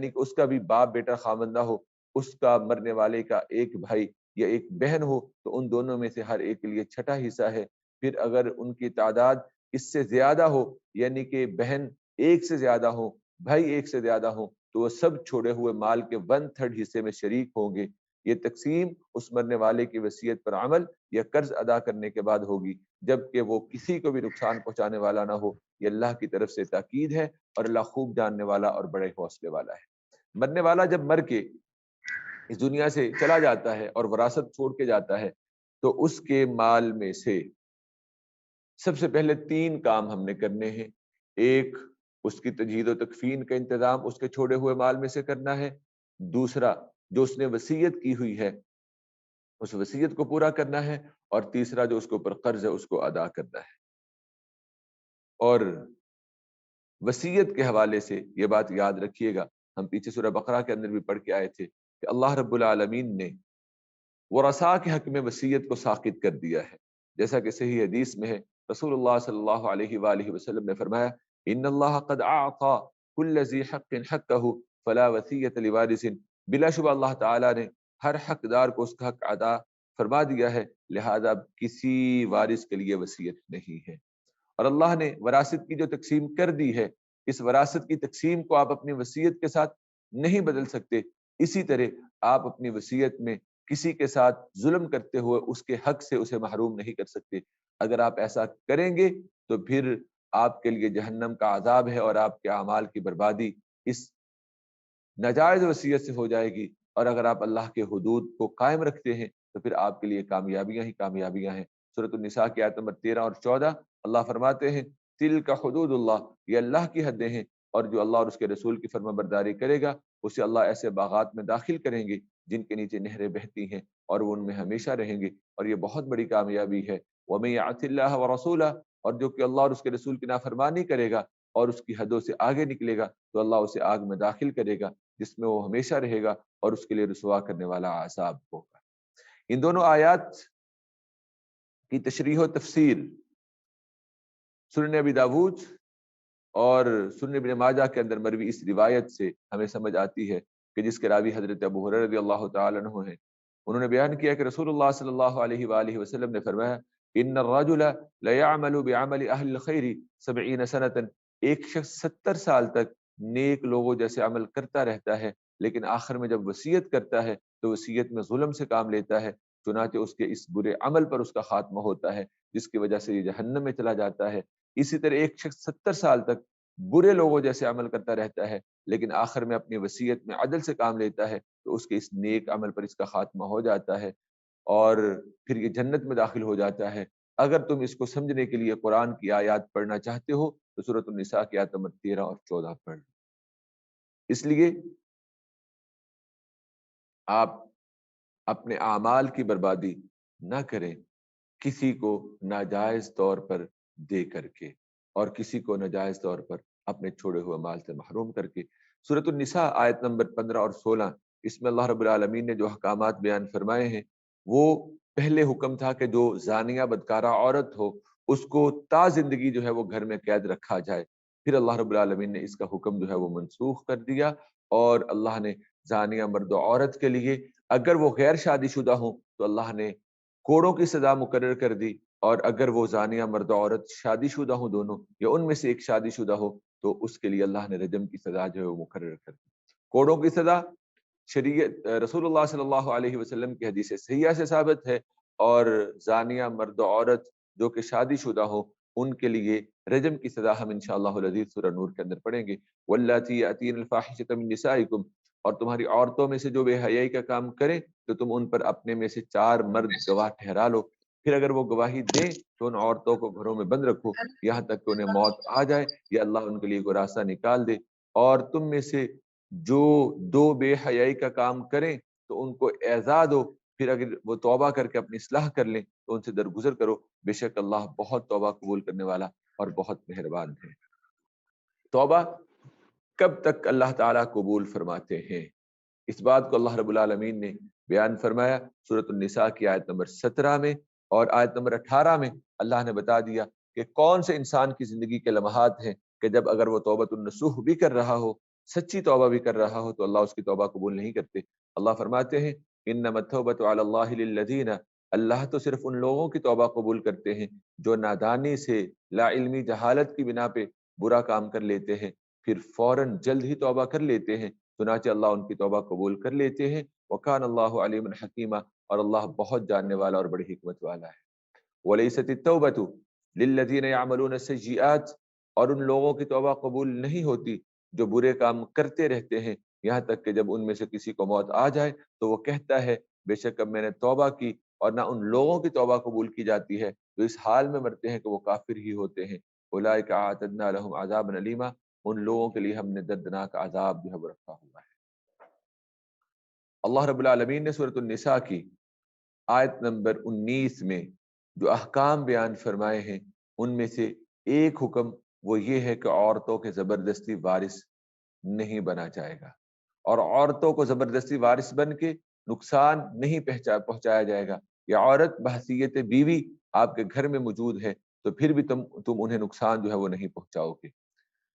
Speaker 1: کہ اس کا بھی باپ بیٹا خامد نہ ہو، اس کا مرنے والے کا ایک بھائی یا ایک بہن ہو، تو ان دونوں میں سے ہر ایک کے لیے چھٹا حصہ ہے۔ پھر اگر ان کی تعداد اس سے زیادہ ہو، یعنی کہ بہن ایک سے زیادہ ہو، بھائی ایک سے زیادہ ہو، تو وہ سب چھوڑے ہوئے مال کے 1/3 حصے میں شریک ہوں گے۔ یہ تقسیم اس مرنے والے کی وصیت پر عمل یا قرض ادا کرنے کے بعد ہوگی، جبکہ وہ کسی کو بھی نقصان پہنچانے والا نہ ہو۔ یہ اللہ کی طرف سے تاکید ہے، اور اللہ خوب جاننے والا اور بڑے حوصلے والا ہے۔ مرنے والا جب مر کے اس دنیا سے چلا جاتا ہے اور وراثت چھوڑ کے جاتا ہے تو اس کے مال میں سے سب سے پہلے 3 کام ہم نے کرنے ہیں۔ ایک، اس کی تجہیز و تکفین کا انتظام اس کے چھوڑے ہوئے مال میں سے کرنا ہے۔ دوسرا، جو اس نے وصیت کی ہوئی ہے اس وصیت کو پورا کرنا ہے۔ اور تیسرا، جو اس کے اوپر قرض ہے اس کو ادا کرنا ہے۔ اور وصیت کے حوالے سے یہ بات یاد رکھیے گا، ہم پیچھے سورہ بقرہ کے اندر بھی پڑھ کے آئے تھے کہ اللہ رب العالمین نے ورثاء کے حق میں وصیت کو ساقط کر دیا ہے۔ جیسا کہ صحیح حدیث میں ہے، رسول اللہ صلی اللہ علیہ وآلہ وسلم نے فرمایا ان اللہ قد اعطى كل ذی حق حقه فلا وصیۃ لوارث، بلا شبہ اللہ تعالی نے ہر حقدار کو اس کا حق ادا فرما دیا ہے، لہذا کسی وارث کے لیے وصیت نہیں ہے۔ اور اللہ نے وراثت کی جو تقسیم کر دی ہے، اس وراثت کی تقسیم کو آپ اپنی وصیت کے ساتھ نہیں بدل سکتے۔ اسی طرح آپ اپنی وصیت میں کسی کے ساتھ ظلم کرتے ہوئے اس کے حق سے اسے محروم نہیں کر سکتے۔ اگر آپ ایسا کریں گے تو پھر آپ کے لیے جہنم کا عذاب ہے، اور آپ کے اعمال کی بربادی اس ناجائز وصیت سے ہو جائے گی۔ اور اگر آپ اللہ کے حدود کو قائم رکھتے ہیں تو پھر آپ کے لیے کامیابیاں ہی کامیابیاں ہیں۔ سورۃ النساء کی آیت نمبر 13 اور 14 اللہ فرماتے ہیں تلک حدود اللہ، یہ اللہ کی حدیں ہیں، اور جو اللہ اور اس کے رسول کی فرما برداری کرے گا اسے اللہ ایسے باغات میں داخل کریں گے جن کے نیچے نہریں بہتی ہیں، اور وہ ان میں ہمیشہ رہیں گے، اور یہ بہت بڑی کامیابی ہے۔ وَمَن يَعْصِ اللَّهَ وَرَسُولَهُ، اور جو کہ اللہ اور اس کے رسول کی نافرمانی کرے گا اور اس کی حدوں سے آگے نکلے گا تو اللہ اسے آگ میں داخل کرے گا جس میں وہ ہمیشہ رہے گا، اور اس کے لیے رسوا کرنے والا عذاب ہوگا۔ ان دونوں آیات کی تشریح و تفسیر سنن ابی داود اور سنن ابن ماجہ کے اندر مروی اس روایت سے ہمیں سمجھ آتی ہے کہ جس کے راوی حضرت ابو ہریرہ رضی اللہ تعالی عنہ ہیں۔ انہوں نے بیان کیا کہ رسول اللہ صلی اللہ علیہ وآلہ وسلم نے فرمایا ان الرجل لیعمل بعمل اہل الخیر 70 سنۃ، ایک شخص 70 سال تک نیک لوگوں جیسے عمل کرتا رہتا ہے، لیکن آخر میں جب وصیت کرتا ہے تو وصیت میں ظلم سے کام لیتا ہے، چنانچہ اس کے اس برے عمل پر اس کا خاتمہ ہوتا ہے جس کی وجہ سے یہ جہنم میں چلا جاتا ہے۔ اسی طرح ایک شخص 70 سال تک برے لوگوں jیسے عمل کرتا رہتا ہے، لیکن آخر میں اپنی وصیت میں عدل سے کام لیتا ہے تو اس کے اس نیک عمل پر اس کا خاتمہ ہو جاتا ہے، اور پھر یہ جنت میں داخل ہو جاتا ہے۔ اگر تم اس کو سمجھنے کے لیے قرآن کی آیات پڑھنا چاہتے ہو تو سورۃ النساء کی آیت نمبر 13 اور 14 پڑھ لو۔ اس لیے آپ اپنے اعمال کی بربادی نہ کریں کسی کو ناجائز طور پر دے کر کے، اور کسی کو ناجائز طور پر اپنے چھوڑے ہوئے مال سے محروم کر کے۔ سورۃ النساء آیت نمبر 15 اور 16، اس میں اللہ رب العالمین نے جو احکامات بیان فرمائے ہیں، وہ پہلے حکم تھا کہ جو زانیہ بدکارہ عورت ہو اس کو تا زندگی جو ہے وہ گھر میں قید رکھا جائے۔ پھر اللہ رب العالمین نے اس کا حکم جو ہے وہ منسوخ کر دیا، اور اللہ نے زانیہ مرد و عورت کے لیے اگر وہ غیر شادی شدہ ہوں تو اللہ نے کوڑوں کی سزا مقرر کر دی، اور اگر وہ زانیہ مرد و عورت شادی شدہ ہوں دونوں، یا ان میں سے ایک شادی شدہ ہو، تو اس کے لیے اللہ نے رجم کی سزا جو ہے وہ مقرر کر دی۔ کوڑوں کی سزا شریعت رسول اللہ صلی اللہ علیہ وسلم کی حدیث صحیحہ سے ثابت ہے، اور زانیہ مرد و عورت جو کہ شادی شدہ ہو ان کے لیے رجم کی سزا ہم انشاءاللہ العزیز سورہ نور کے اندر پڑھیں گے۔ واللاتی یاتین الفاحشۃ من نسائکم، اور تمہاری عورتوں میں سے جو بے حیائی کا کام کریں تو تم ان پر اپنے میں سے 4 مرد گواہ ٹھہرا لو، پھر اگر وہ گواہی دیں تو ان عورتوں کو گھروں میں بند رکھو یہاں تک کہ انہیں موت آ جائے یا اللہ ان کے لیے کوئی راستہ نکال دے، اور تم میں سے جو 2 بے حیائی کا کام کریں تو ان کو ایذا دو، پھر اگر وہ توبہ کر کے اپنی اصلاح کر لیں تو ان سے درگزر کرو، بے شک اللہ بہت توبہ قبول کرنے والا اور بہت مہربان ہے۔ توبہ کب تک اللہ تعالیٰ قبول فرماتے ہیں؟ اس بات کو اللہ رب العالمین نے بیان فرمایا سورۃ النساء کی آیت نمبر 17 میں، اور آیت نمبر 18 میں اللہ نے بتا دیا کہ کون سے انسان کی زندگی کے لمحات ہیں کہ جب اگر وہ توبۃ النصوح بھی کر رہا ہو، سچی توبہ بھی کر رہا ہو، تو اللہ اس کی توبہ قبول نہیں کرتے۔ اللہ فرماتے ہیں انما التوبۃ علی اللہ للذین، اللہ تو صرف ان لوگوں کی توبہ قبول کرتے ہیں جو نادانی سے، لا علمی جہالت کی بنا پہ برا کام کر لیتے ہیں، پھر فوراً جلد ہی توبہ کر لیتے ہیں، چنانچہ اللہ ان کی توبہ قبول کر لیتے ہیں۔ وکان اللہ علیم حکیمہ، اور اللہ بہت جاننے والا اور بڑی حکمت والا ہے۔ ولیست التوبۃ للذین یعملون السیئات، اور ان لوگوں کی توبہ قبول نہیں ہوتی جو برے کام کرتے رہتے ہیں یہاں تک کہ جب ان میں سے کسی کو موت آ جائے تو وہ کہتا ہے بے شک اب میں نے توبہ کی، اور نہ ان لوگوں کی توبہ قبول کی جاتی ہے جو اس حال میں مرتے ہیں کہ وہ کافر ہی ہوتے ہیں۔ اولئک اعتدنا لهم عذابا الیما، ان لوگوں کے لیے ہم نے دردناک عذاب جو ہے وہ رکھا ہوا ہے۔ اللہ رب العالمین نے سورۃ النساء کی آیت نمبر 19 میں جو احکام بیان فرمائے ہیں ان میں سے ایک حکم وہ یہ ہے کہ عورتوں کے زبردستی وارث نہیں بنا جائے گا، اور عورتوں کو زبردستی وارث بن کے نقصان نہیں پہنچایا جائے گا۔ یا عورت بحیثیت بیوی آپ کے گھر میں موجود ہے تو پھر بھی تم انہیں نقصان جو ہے وہ نہیں پہنچاؤ گے۔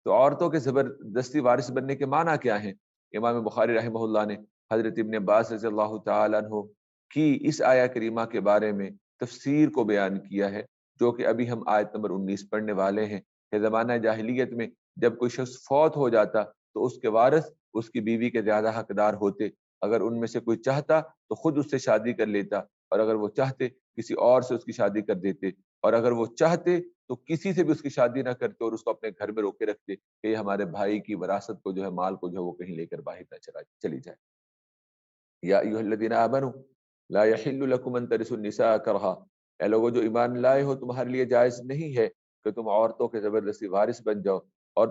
Speaker 1: تو عورتوں کے زبردستی وارث بننے کے معنی کیا ہیں؟ امام بخاری رحمہ اللہ نے حضرت ابن عباس رضی اللہ تعالیٰ عنہ کی اس آیہ کریمہ کے بارے میں تفسیر کو بیان کیا ہے، جو کہ ابھی ہم آیت نمبر 19 پڑھنے والے ہیں، کہ زمانہ جاہلیت میں جب کوئی شخص فوت ہو جاتا تو اس کے وارث اس کی بیوی کے زیادہ حقدار ہوتے، اگر ان میں سے کوئی چاہتا تو خود اس سے شادی کر لیتا، اور اگر وہ چاہتے کسی اور سے اس کی شادی کر دیتے، اور اگر وہ چاہتے تو کسی سے بھی اس کی شادی نہ کرتے اور اس کو اپنے گھر میں روکے رکھتے کہ یہ ہمارے بھائی کی وراثت کو جو ہے، مال کو جو ہے وہ کہیں لے کر باہر نہ چلی جائے۔ یا ایھا الذین آمنوا لا یحل لکم ان ترثوا النساء کرہا، اے لوگوں جو ایمان لائے ہو تمہارے لیے جائز نہیں ہے کہ تم عورتوں کے زبردستی وارث بن جاؤ، اور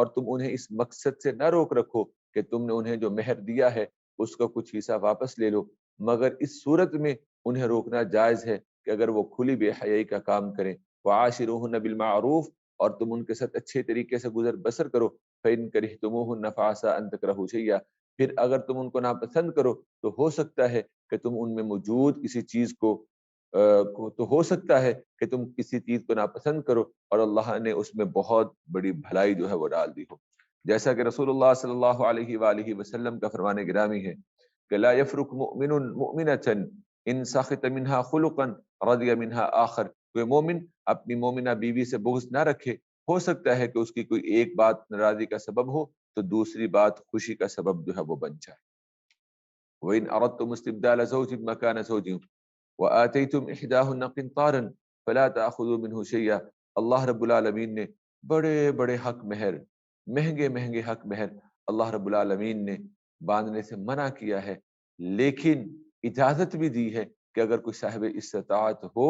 Speaker 1: تم انہیں اس مقصد سے نہ روک رکھو کہ تم نے انہیں جو مہر دیا ہے اس کا کچھ حصہ واپس لے لو، مگر اس صورت میں انہیں روکنا جائز ہے کہ اگر وہ کھلی بے حیائی کا کام کریں۔ وعاشروہن بالمعروف، اور تم ان کے ساتھ اچھے طریقے سے گزر بسر کرو۔ فإن کرہتموہن فعسى ان تکرہوا شیئا، پھر اگر تم ان کو ناپسند کرو تو ہو سکتا ہے کہ تم ان میں موجود کسی چیز کو ناپسند کرو، اور اللہ نے اس میں بہت بڑی بھلائی جو ہے وہ ڈال دی ہو۔ جیسا کہ رسول اللہ صلی اللہ علیہ وآلہ وسلم کا فرمان گرامی ہے کہ لا یفرق مؤمن مؤمنۃ ان سخط منها خلقا رضی منها آخر، کوئی مومن اپنی مومنہ بیوی سے بغض نہ رکھے، ہو سکتا ہے کہ اس کی کوئی ایک بات ناراضی کا سبب ہو تو دوسری بات خوشی کا سبب جو ہے وہ بن جائے۔ وَإِنْ أَرَدْتُمُ اسْتِبْدَالَ زَوْجٍ مَكَانَ زَوْجٍ وَآتَيْتُمْ إِحْدَاهُنَّ قِنْطَارًا فَلَا تَأْخُذُوا مِنْهُ شَيْئًا، اللہ رب العالمین نے بڑے بڑے حق مہر، مہنگے مہنگے حق مہر اللہ رب العالمین نے باندھنے سے منع کیا ہے، لیکن اجازت بھی دی ہے کہ اگر کوئی صاحب استطاعت ہو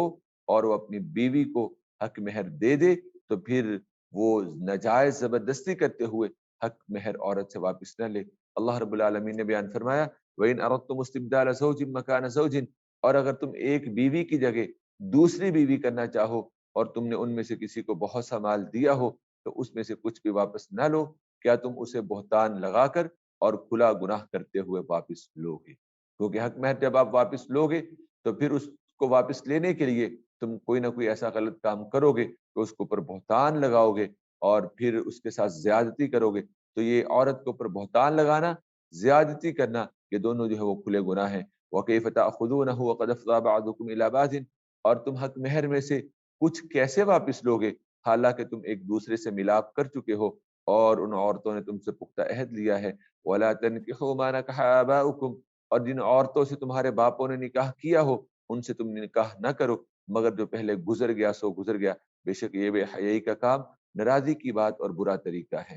Speaker 1: اور وہ اپنی بیوی کو حق مہر دے دے تو پھر وہ ناجائز زبردستی کرتے ہوئے حق مہر عورت سے واپس نہ لے۔ اللہ رب العالمین نے بیان فرمایا وَإِنْ أَرَدْتُمُ اسْتِبْدَالَ زَوْجٍ مَكَانَ زَوْجٍ، اور اگر تم ایک بیوی کی جگہ دوسری بیوی کرنا چاہو اور تم نے ان میں سے کسی کو بہت سا مال دیا ہو تو اس میں سے کچھ بھی واپس نہ لو، کیا تم اسے بہتان لگا کر اور کھلا گناہ کرتے ہوئے واپس لو گے؟ کیونکہ حق مہر جب آپ واپس لو گے تو پھر اس کو واپس لینے کے لیے تم کوئی نہ کوئی ایسا غلط کام کرو گے کہ اس کے اوپر بہتان لگاؤ گے اور پھر اس کے ساتھ زیادتی کرو گے۔ تو یہ عورت کے اوپر بہتان لگانا، زیادتی کرنا، یہ دونوں جو ہے وہ کھلے گناہ ہیں۔ وَكَيْفَ تَأْخُذُونَهُ وَقَدْ أَفْضَىٰ بَعْضُكُمْ إِلَىٰ بَعْضٍ، اور تم حق مہر میں سے کچھ کیسے واپس لوگے حالانکہ تم ایک دوسرے سے ملاپ کر چکے ہو اور ان عورتوں نے تم سے پختہ عہد لیا ہے۔ وَلَا تَنكِحُوا مَا نَكَحَ آبَاؤُكُمْ، اور جن عورتوں سے تمہارے باپوں نے نکاح کیا ہو ان سے تم نکاح نہ کرو مگر جو پہلے گزر گیا سو گزر گیا، بے شک یہ بے حیائی کا کام ناراضی کی بات اور برا طریقہ ہے۔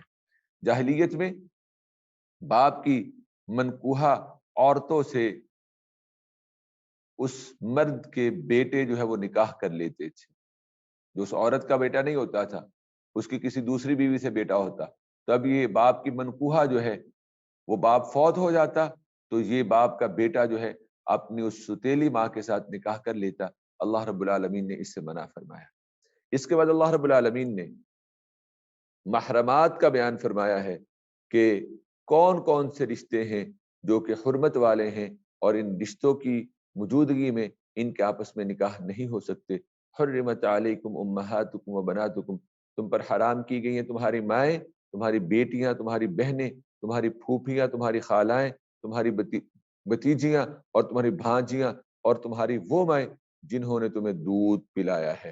Speaker 1: جاہلیت میں باپ کی منکوحہ عورتوں سے اس مرد کے بیٹے جو ہے وہ نکاح کر لیتے تھے، جو اس عورت کا بیٹا نہیں ہوتا تھا، اس کی کسی دوسری بیوی سے بیٹا ہوتا، تب یہ باپ کی منکوحہ جو ہے وہ باپ فوت ہو جاتا تو یہ باپ کا بیٹا جو ہے اپنی اس ستیلی ماں کے ساتھ نکاح کر لیتا۔ اللہ رب العالمین نے اس سے منع فرمایا۔ اس کے بعد اللہ رب العالمین نے محرمات کا بیان فرمایا ہے کہ کون کون سے رشتے ہیں جو کہ حرمت والے ہیں اور ان رشتوں کی موجودگی میں ان کے آپس میں نکاح نہیں ہو سکتے۔ حرمت علیکم امہاتکم و بناتکم، تم پر حرام کی گئی ہیں تمہاری مائیں، تمہاری بیٹیاں، تمہاری بہنیں، تمہاری پھوپھیاں، تمہاری خالائیں، تمہاری بتیجیاں اور تمہاری بھانجیاں اور تمہاری وہ مائیں جنہوں نے تمہیں دودھ پلایا ہے،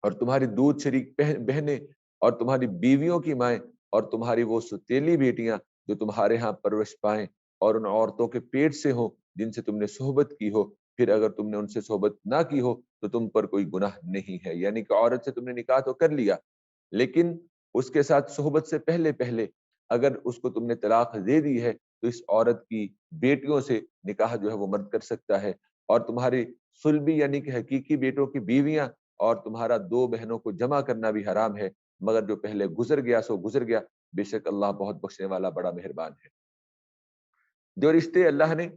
Speaker 1: اور تمہاری دودھ شریک بہنیں اور تمہاری بیویوں کی مائیں اور تمہاری وہ ستیلی بیٹیاں جو تمہارے ہاں پرورش پائیں اور ان عورتوں کے پیٹ سے ہوں جن سے تم نے صحبت کی ہو، پھر اگر تم نے ان سے صحبت نہ کی ہو تو تم پر کوئی گناہ نہیں ہے۔ یعنی کہ عورت سے تم نے نکاح تو کر لیا لیکن اس کے ساتھ صحبت سے پہلے پہلے اگر اس کو تم نے طلاق دے دی ہے تو اس عورت کی بیٹیوں سے نکاح جو ہے وہ مرد کر سکتا ہے، اور تمہاری صلبی یعنی کہ حقیقی بیٹوں کی بیویاں اور تمہارا دو بہنوں کو جمع کرنا بھی حرام ہے، مگر جو پہلے گزر گیا سو گزر گیا، بے شک اللہ بہت بخشنے والا بڑا مہربان ہے۔ جو رشتے اللہ نے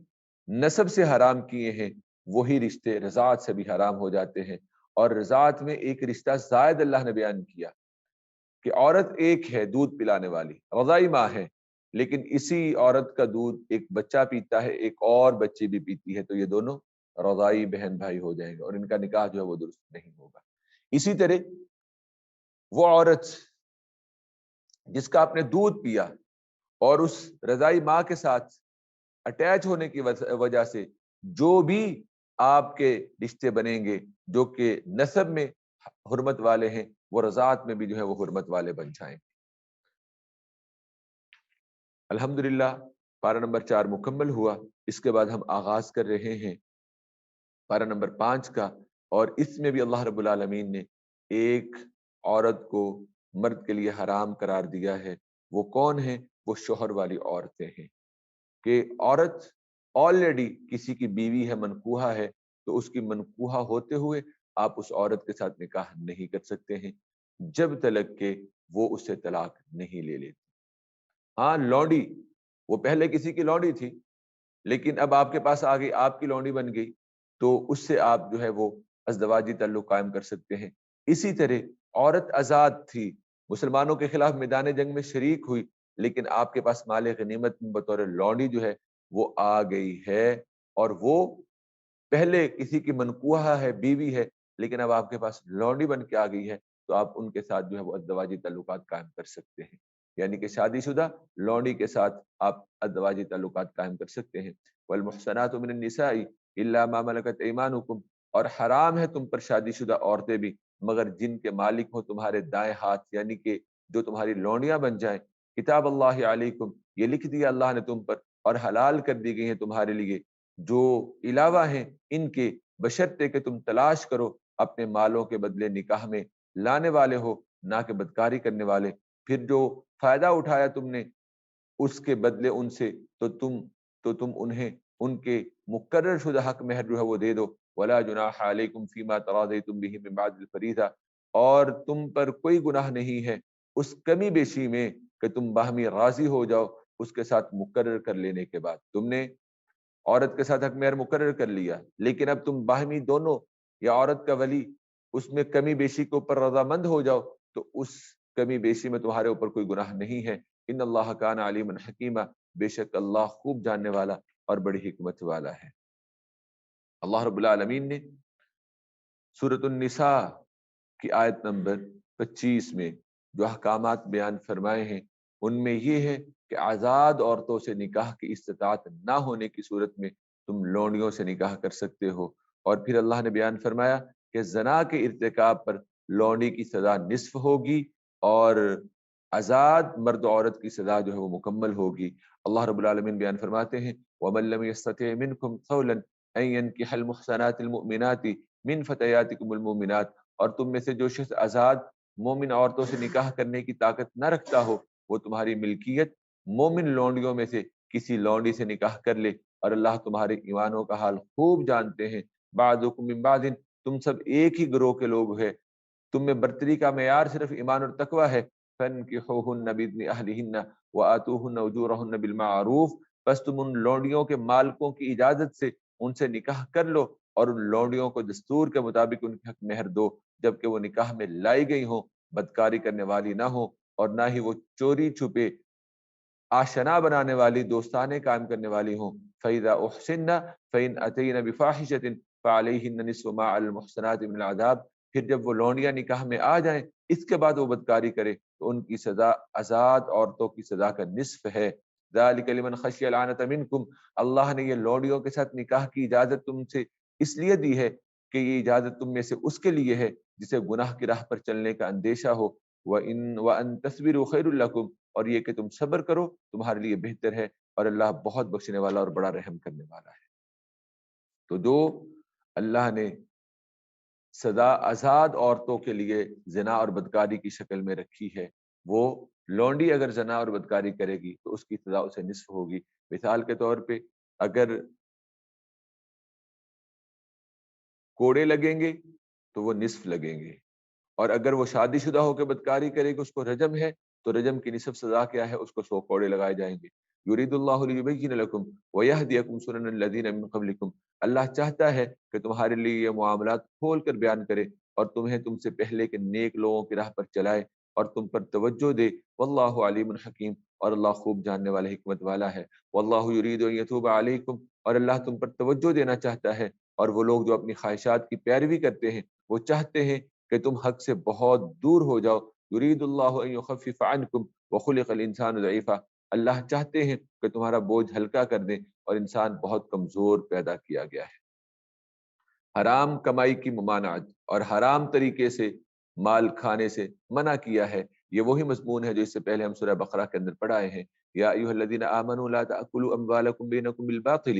Speaker 1: نسب سے حرام کیے ہیں وہی رشتے رضاعت سے بھی حرام ہو جاتے ہیں، اور رضاعت میں ایک رشتہ زائد اللہ نے بیان کیا کہ عورت ایک ہے دودھ پلانے والی، رضائی ماں ہے، لیکن اسی عورت کا دودھ ایک بچہ پیتا ہے، ایک اور بچی بھی پیتی ہے، تو یہ دونوں رضائی بہن بھائی ہو جائیں گے اور ان کا نکاح جو ہے وہ درست نہیں ہوگا۔ اسی طرح وہ عورت جس کا آپ نے دودھ پیا اور اس رضائی ماں کے ساتھ اٹیچ ہونے کی وجہ سے جو بھی آپ کے رشتے بنیں گے جو کہ نسب میں حرمت والے ہیں وہ رضاعت میں بھی جو ہے وہ حرمت والے بن جائیں۔ الحمدللہ پارہ نمبر 4 مکمل ہوا۔ اس کے بعد ہم آغاز کر رہے ہیں پارہ نمبر 5 کا، اور اس میں بھی اللہ رب العالمین نے ایک عورت کو مرد کے لیے حرام قرار دیا ہے۔ وہ کون ہیں؟ وہ شوہر والی عورتیں ہیں کہ عورت آلریڈی کسی کی بیوی ہے، منکوحہ ہے، تو اس کی منکوحہ ہوتے ہوئے آپ اس عورت کے ساتھ نکاح نہیں کر سکتے ہیں جب تلک کہ وہ اس سے طلاق نہیں لے لیتی۔ ہاں لونڈی، وہ پہلے کسی کی لونڈی تھی لیکن اب آپ کے پاس آ گئی، آپ کی لونڈی بن گئی، تو اس سے آپ جو ہے وہ ازدواجی تعلق قائم کر سکتے ہیں۔ اسی طرح عورت آزاد تھی، مسلمانوں کے خلاف میدان جنگ میں شریک ہوئی، لیکن آپ کے پاس مال غنیمت میں بطور لونڈی جو ہے وہ آ گئی ہے، اور وہ پہلے کسی کی منکوحہ ہے، بیوی ہے، لیکن اب آپ کے پاس لونڈی بن کے آ گئی ہے، تو آپ ان کے ساتھ جو ہے وہ ازدواجی تعلقات قائم کر سکتے ہیں۔ یعنی کہ شادی شدہ لونڈی کے ساتھ آپ ازدواجی تعلقات قائم کر سکتے ہیں۔ والمحصنات من النساء الا ما ملكت ايمانكم، اور حرام ہے تم پر شادی شدہ عورتیں بھی مگر جن کے مالک ہو تمہارے دائیں ہاتھ، یعنی کہ جو تمہاری لونڈیاں بن جائیں۔ کتاب اللہ علیکم، یہ لکھ دیا اللہ نے تم پر اور حلال کر دی گئی ہیں تمہارے لیے جو علاوہ ہیں ان کے، بشرطے کہ تم تلاش کرو اپنے مالوں کے بدلے نکاح میں لانے والے ہو، نہ کہ بدکاری کرنے والے۔ پھر جو فائدہ اٹھایا تم نے اس کے بدلے ان سے، تو تم انہیں ان کے مقرر شدہ حق مہر جو ہے وہ دے دو۔ ولا جناح علیکم فیما تراضیتم بہ من بعد الفریضہ، اور تم پر کوئی گناہ نہیں ہے اس کمی بیشی میں کہ تم باہمی راضی ہو جاؤ اس کے ساتھ مقرر کر لینے کے بعد۔ تم نے عورت کے ساتھ حق مہر مقرر کر لیا، لیکن اب تم باہمی دونوں یا عورت کا ولی اس میں کمی بیشی کے اوپر رضامند ہو جاؤ تو اس کمی بیشی میں تمہارے اوپر کوئی گناہ نہیں ہے۔ ان اللہ کان علیما حکیما، بے شک اللہ خوب جاننے والا اور بڑی حکمت والا ہے۔ اللہ رب العالمین نے سورۃ النساء کی آیت نمبر 25 میں جو احکامات بیان فرمائے ہیں ان میں یہ ہے کہ آزاد عورتوں سے نکاح کی استطاعت نہ ہونے کی صورت میں تم لونڈیوں سے نکاح کر سکتے ہو، اور پھر اللہ نے بیان فرمایا کہ زنا کے ارتکاب پر لونڈی کی سزا نصف ہوگی اور آزاد مرد و عورت کی سزا جو ہے وہ مکمل ہوگی۔ اللہ رب العالمین بیان فرماتے ہیں وَمَن لَّمْ يَسْتَطِعْ مِنكُمْ طَوْلًا أَن يَنكِحَ الْمُحْصَنَاتِ الْمُؤْمِنَاتِ مِن فَتَيَاتِكُمُ الْمُؤْمِنَاتِ، اور تم میں سے جو شخص آزاد مومن عورتوں سے نکاح کرنے کی طاقت نہ رکھتا ہو وہ تمہاری ملکیت مومن لونڈیوں میں سے کسی لونڈی سے نکاح کر لے، اور اللہ تمہارے ایمانوں کا حال خوب جانتے ہیں۔ بعضکم من بعض، تم سب ایک ہی گروہ کے لوگ ہیں، تم میں برتری کا معیار صرف ایمان اور تقوی ہے۔ فَانكِحُوهُنَّ بِإِذْنِ أَهْلِهِنَّ وَآتُوهُنَّ أُجُورَهُنَّ بِالْمَعْرُوفِ، بس تم ان لونڈیوں کے مالکوں کی اجازت سے ان سے نکاح کر لو اور ان لونڈیوں کو دستور کے مطابق ان کے حق مہر دو، جبکہ وہ نکاح میں لائی گئی ہوں، بدکاری کرنے والی نہ ہو اور نہ ہی وہ چوری چھپے آشنا بنانے والی دوستانے قائم کرنے والی ہوں۔ فَإِذَا أُحْسِنَّ فَإِنْ أَتَيْنَ بِفَاحِشَةٍ فَعَلَيْهِنَّ نِصْفُ مَا عَلَى الْمُحْصَنَاتِ مِنَ الْعَذَابِ، پھر جب وہ لونڈیاں نکاح میں آ جائیں اس کے بعد وہ بدکاری کرے تو ان کی سزا آزاد عورتوں کی سزا کا نصف ہے۔ ذَلِكَ لِمَنْ خَشِيَ الْعَانَةَ مِنْكُمْ، اللہ نے یہ لونڈیوں کے ساتھ نکاح کی اجازت تم سے اس لیے دی ہے کہ یہ اجازت تم میں سے اس کے لیے ہے جسے گناہ کی راہ پر چلنے کا اندیشہ ہو۔ وَأَن تَصْبِرُوا خَيْرٌ لَكُمْ، اور یہ کہ تم صبر کرو تمہارے لیے بہتر ہے، اور اللہ بہت بخشنے والا اور بڑا رحم کرنے والا ہے۔ تو جو اللہ نے سزا آزاد عورتوں کے لیے زنا اور بدکاری کی شکل میں رکھی ہے، وہ لونڈی اگر زنا اور بدکاری کرے گی تو اس کی سزا اسے نصف ہوگی۔ مثال کے طور پہ اگر کوڑے لگیں گے تو وہ نصف لگیں گے، اور اگر وہ شادی شدہ ہو کے بدکاری کرے گی اس کو رجم ہے تو رجم کی نصف سزا کیا ہے؟ اس کو 100 کوڑے لگائے جائیں گے۔ یرید اللہ لیبین لکم ویہدیکم سنن الذین من قبلکم، اللہ چاہتا ہے کہ تمہارے لیے یہ معاملات کھول کر بیان کرے اور تمہیں تم سے پہلے کے نیک لوگوں کی راہ پر چلائے اور تم پر توجہ دے۔ واللہ علیم حکیم، اور اللہ خوب جاننے والا حکمت والا ہے۔ واللہ یرید ان یتوب علیکم، اور اللہ تم پر توجہ دینا چاہتا ہے، اور وہ لوگ جو اپنی خواہشات کی پیروی کرتے ہیں وہ چاہتے ہیں کہ تم حق سے بہت دور ہو جاؤ۔ یرید اللہ ان یخفف عنکم وخلق الانسان ضعیفا، اللہ چاہتے ہیں کہ تمہارا بوجھ ہلکا کر دیں، اور انسان بہت کمزور پیدا کیا گیا ہے۔ حرام کمائی کی ممانعت اور حرام طریقے سے مال کھانے سے منع کیا ہے، یہ وہی مضمون ہے جو اس سے پہلے ہم سورہ بقرہ کے اندر پڑھائے ہیں۔ یا ایھا الذین آمنوا لا تأکلوا اموالکم بینکم بالباطل،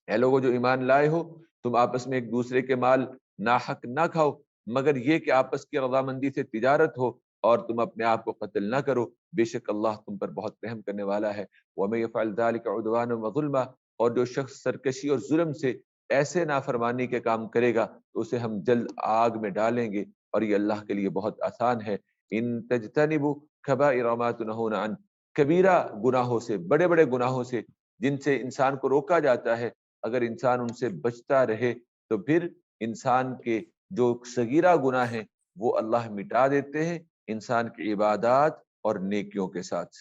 Speaker 1: اے لوگوں جو ایمان لائے ہو تم آپس میں ایک دوسرے کے مال ناحق نہ کھاؤ مگر یہ کہ آپس کی رضامندی سے تجارت ہو، اور تم اپنے آپ کو قتل نہ کرو، بے شک اللہ تم پر بہت رحم کرنے والا ہے۔ وَمَن يَفْعَلْ ذَلِكَ عُدْوَانًا وَظُلْمًا، اور جو شخص سرکشی اور ظلم سے ایسے نافرمانی کے کام کرے گا تو اسے ہم جلد آگ میں ڈالیں گے، اور یہ اللہ کے لیے بہت آسان ہے۔ ان تجتنبوا کبائر ما تنہون عنہ، کبیرہ گناہوں سے، بڑے بڑے گناہوں سے جن سے انسان کو روکا جاتا ہے، اگر انسان ان سے بچتا رہے تو پھر انسان کے جو صغیرہ گناہ ہیں وہ اللہ مٹا دیتے ہیں انسان کی عبادات اور نیکیوں کے ساتھ،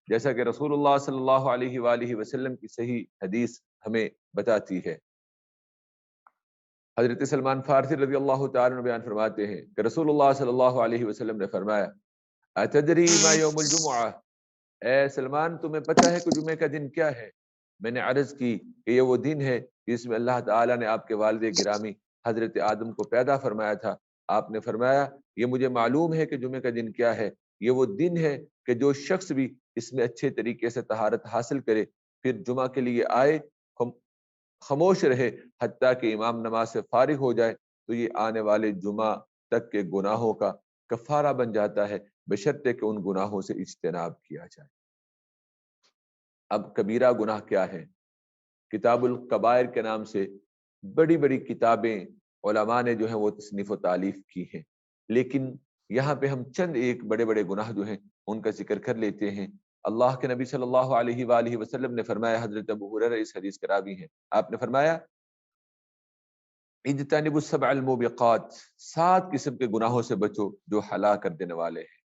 Speaker 1: جیسا کہ رسول اللہ صلی اللہ علیہ وآلہ وسلم کی صحیح حدیث ہمیں بتاتی ہے۔ حضرت سلمان فارسی رضی اللہ تعالیٰ عنہ بیان فرماتے ہیں کہ رسول اللہ صلی اللہ علیہ وسلم نے فرمایا اتدری ما یوم الجمعہ، اے سلمان تمہیں پتہ ہے کہ جمعے کا دن کیا ہے؟ میں نے عرض کی کہ یہ وہ دن ہے جس میں اللہ تعالیٰ نے آپ کے والد گرامی حضرت آدم کو پیدا فرمایا تھا۔ آپ نے فرمایا یہ مجھے معلوم ہے کہ جمعے کا دن کیا ہے، یہ وہ دن ہے کہ جو شخص بھی اس میں اچھے طریقے سے طہارت حاصل کرے پھر جمعہ کے لیے آئے، خاموش رہے حتیٰ کہ امام نماز سے فارغ ہو جائے، تو یہ آنے والے جمعہ تک کے گناہوں کا کفارہ بن جاتا ہے، بشرطے کہ ان گناہوں سے اجتناب کیا جائے۔ اب کبیرہ گناہ کیا ہے؟ کتاب الکبائر کے نام سے بڑی بڑی کتابیں علماء نے جو ہے وہ تصنیف و تعلیف کی ہیں، لیکن یہاں پہ ہم چند ایک بڑے بڑے گناہ جو ہیں ان کا ذکر کر لیتے ہیں۔ اللہ کے نبی صلی اللہ علیہ وآلہ وسلم نے فرمایا، حضرت ابو ہریرہ اس حدیث کے راوی ہیں، آپ نے فرمایا اجتنبوا السبع الموبقات، 7 قسم کے گناہوں سے بچو جو ہلاک کر دینے والے ہیں۔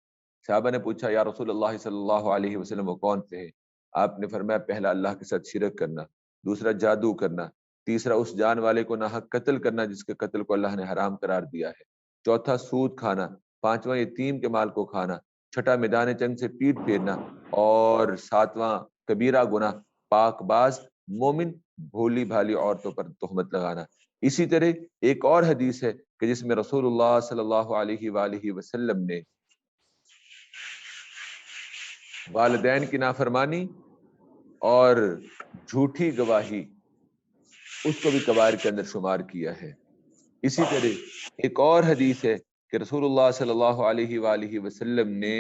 Speaker 1: صحابہ نے پوچھا یا رسول اللہ صلی اللہ علیہ وسلم وہ کون سے ہیں؟ آپ نے فرمایا پہلا اللہ کے ساتھ شرک کرنا، دوسرا جادو کرنا، تیسرا اس جان والے کو ناحق قتل کرنا جس کے قتل کو اللہ نے حرام قرار دیا ہے، چوتھا سود کھانا، پانچواں یتیم کے مال کو کھانا، چھٹا میدان جنگ سے پیٹ پھیرنا، اور ساتواں کبیرہ گناہ پاک باز مومن بھولی بھالی عورتوں پر تہمت لگانا۔ اسی طرح ایک اور حدیث ہے کہ جس میں رسول اللہ صلی اللہ علیہ وآلہ وسلم نے والدین کی نافرمانی اور جھوٹی گواہی اس کو بھی کبائر کے اندر شمار کیا ہے۔ اسی طرح ایک اور حدیث ہے کہ رسول اللہ صلی اللہ علیہ وآلہ وسلم نے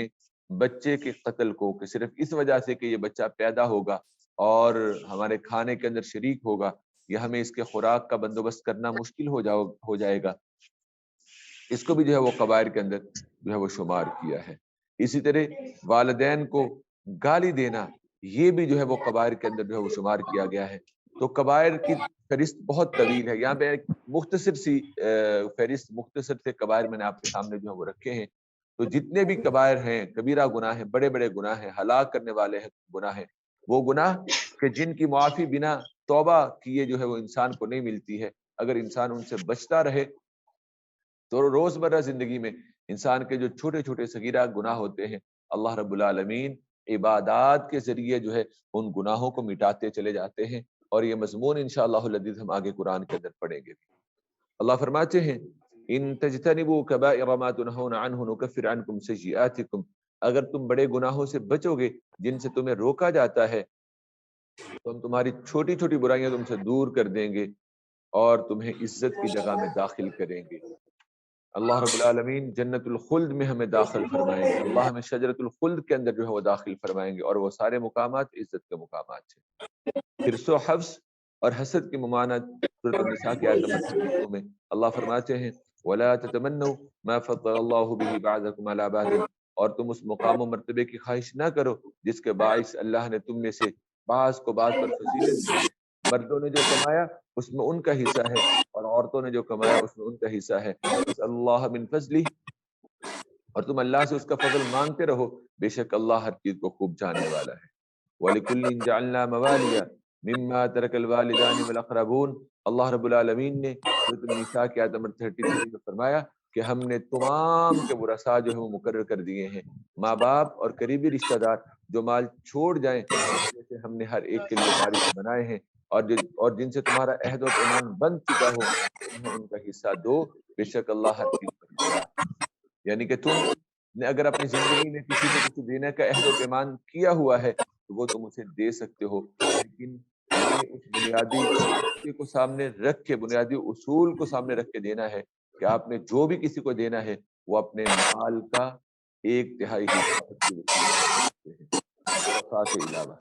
Speaker 1: بچے کے قتل کو کہ صرف اس وجہ سے کہ یہ بچہ پیدا ہوگا اور ہمارے کھانے کے اندر شریک ہوگا یا ہمیں اس کے خوراک کا بندوبست کرنا مشکل ہو جائے گا، اس کو بھی جو ہے وہ کبائر کے اندر جو ہے وہ شمار کیا ہے۔ اسی طرح والدین کو گالی دینا یہ بھی جو ہے وہ کبائر کے اندر جو ہے وہ شمار کیا گیا ہے۔ تو کبائر کی فہرست بہت طویل ہے، یہاں پہ ایک مختصر سی فہرست مختصر سے کبائر میں نے آپ کے سامنے جو ہے وہ رکھے ہیں۔ تو جتنے بھی کبائر ہیں، کبیرہ گناہ ہیں، بڑے بڑے گناہ ہیں، ہلاک کرنے والے گناہ ہیں، وہ گناہ کہ جن کی معافی بنا توبہ کیے جو ہے وہ انسان کو نہیں ملتی ہے۔ اگر انسان ان سے بچتا رہے تو روزمرہ زندگی میں انسان کے جو چھوٹے چھوٹے صغیرہ گناہ ہوتے ہیں، اللہ رب العالمین عبادات کے ذریعے جو ہے ان گناہوں کو مٹاتے چلے جاتے ہیں، اور یہ مضمون انشاءاللہ العزیز ہم آگے قرآن کے اندر پڑھیں گے۔ اللہ فرماتے ہیں ان تجتنبوا کبائر ما تنہون عنہ نکفر عنکم سیئاتکم، اگر تم بڑے گناہوں سے بچو گے جن سے تمہیں روکا جاتا ہے تو ہم تمہاری چھوٹی چھوٹی برائیاں تم سے دور کر دیں گے اور تمہیں عزت کی جگہ میں داخل کریں گے۔ اللہ رب العالمین جنت الخلد میں ہمیں داخل فرمائیں گے، اللہ ہمیں شجرت الخلد کے اندر جو ہے وہ داخل فرمائیں گے، اور وہ سارے مقامات عزت کے مقامات ہیں۔ حرص و حفظ اور حسد کی ممانعت سورۃ النساء کی آیت نمبر 32 میں اللہ فرماتے ہیں وَلَا تَتَمَنَّوْا مَا فَضَّلَ اللَّهُ بِهِ بَعْضَكُمْ عَلَى بَعْضٍ، اور تم اس مقام و مرتبے کی خواہش نہ کرو جس کے باعث اللہ نے تم میں سے بعض کو بعض پر فضیلت دی ہے۔ مردوں نے جو کمایا اس میں ان کا حصہ ہے، اور عورتوں نے جو کمایا اس میں ان کا حصہ ہے۔ وَاسْأَلُوا اللَّهَ مِن فَضْلِهِ، اور تم اللہ سے اس کا فضل مانگتے رہو، بے شک اللہ ہر چیز کو خوب جاننے والا ہے۔ وَلِكُلٍّ جَعَلْنَا مَوَالِيَ مِمَّا تَرَكَ الْوَالِدَانِ وَالْأَقْرَبُونَ، اللہ رب العالمین نے سورۃ النساء کی آیت نمبر 33 میں فرمایا کہ ہم نے تمام کے ورثاء جو ہے وہ مقرر کر دیے ہیں، ماں باپ اور قریبی رشتہ دار جو مال چھوڑ جائیں اس میں سے ہم نے ہر ایک کے لیے وارث بنائے ہیں، اور جن سے تمہارا عہد و پیمان بن چکا ہو انہیں ان کا حصہ دو، بے شک اللہ ہر چیز پر حصہ ہے۔ یعنی کہ تم نے اگر اپنی زندگی میں کسی کو کچھ دینے کا عہد و پیمان کیا ہوا ہے تو وہ تم اسے دے سکتے ہو، لیکن یہ اس بنیادی نقطے کو سامنے رکھ کے، بنیادی اصول کو سامنے رکھ کے دینا ہے کہ آپ نے جو بھی کسی کو دینا ہے وہ اپنے مال کا 1/3 حصہ اس کے وسیلے سے دے سکتے ہیں وفا کے علاوہ۔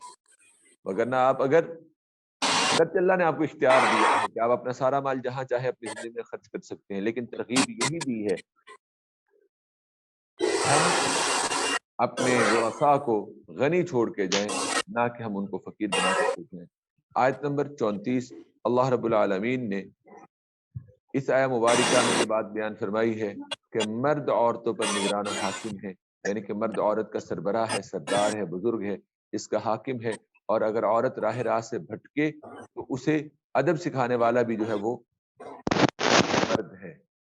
Speaker 1: وگرنہ آپ اگرچہ اللہ نے آپ کو اختیار دیا ہے کہ آپ اپنا سارا مال جہاں چاہے اپنی زندگی میں خرچ کر سکتے ہیں، لیکن ترغیب یہی دی ہے ہم اپنے ورثاء کو غنی چھوڑ کے جائیں، نہ کہ ہم ان کو فقیر بنا کے چھوڑیں۔ آیت نمبر 34 اللہ رب العالمین نے اس آیہ مبارکہ میں یہ بات بیان فرمائی ہے کہ مرد عورتوں پر نگران و حاکم ہے، یعنی کہ مرد عورت کا سربراہ ہے، سردار ہے، بزرگ ہے، اس کا حاکم ہے، اور اگر عورت راہ راست سے بھٹکے تو اسے ادب سکھانے والا بھی جو ہے وہ مرد ہے۔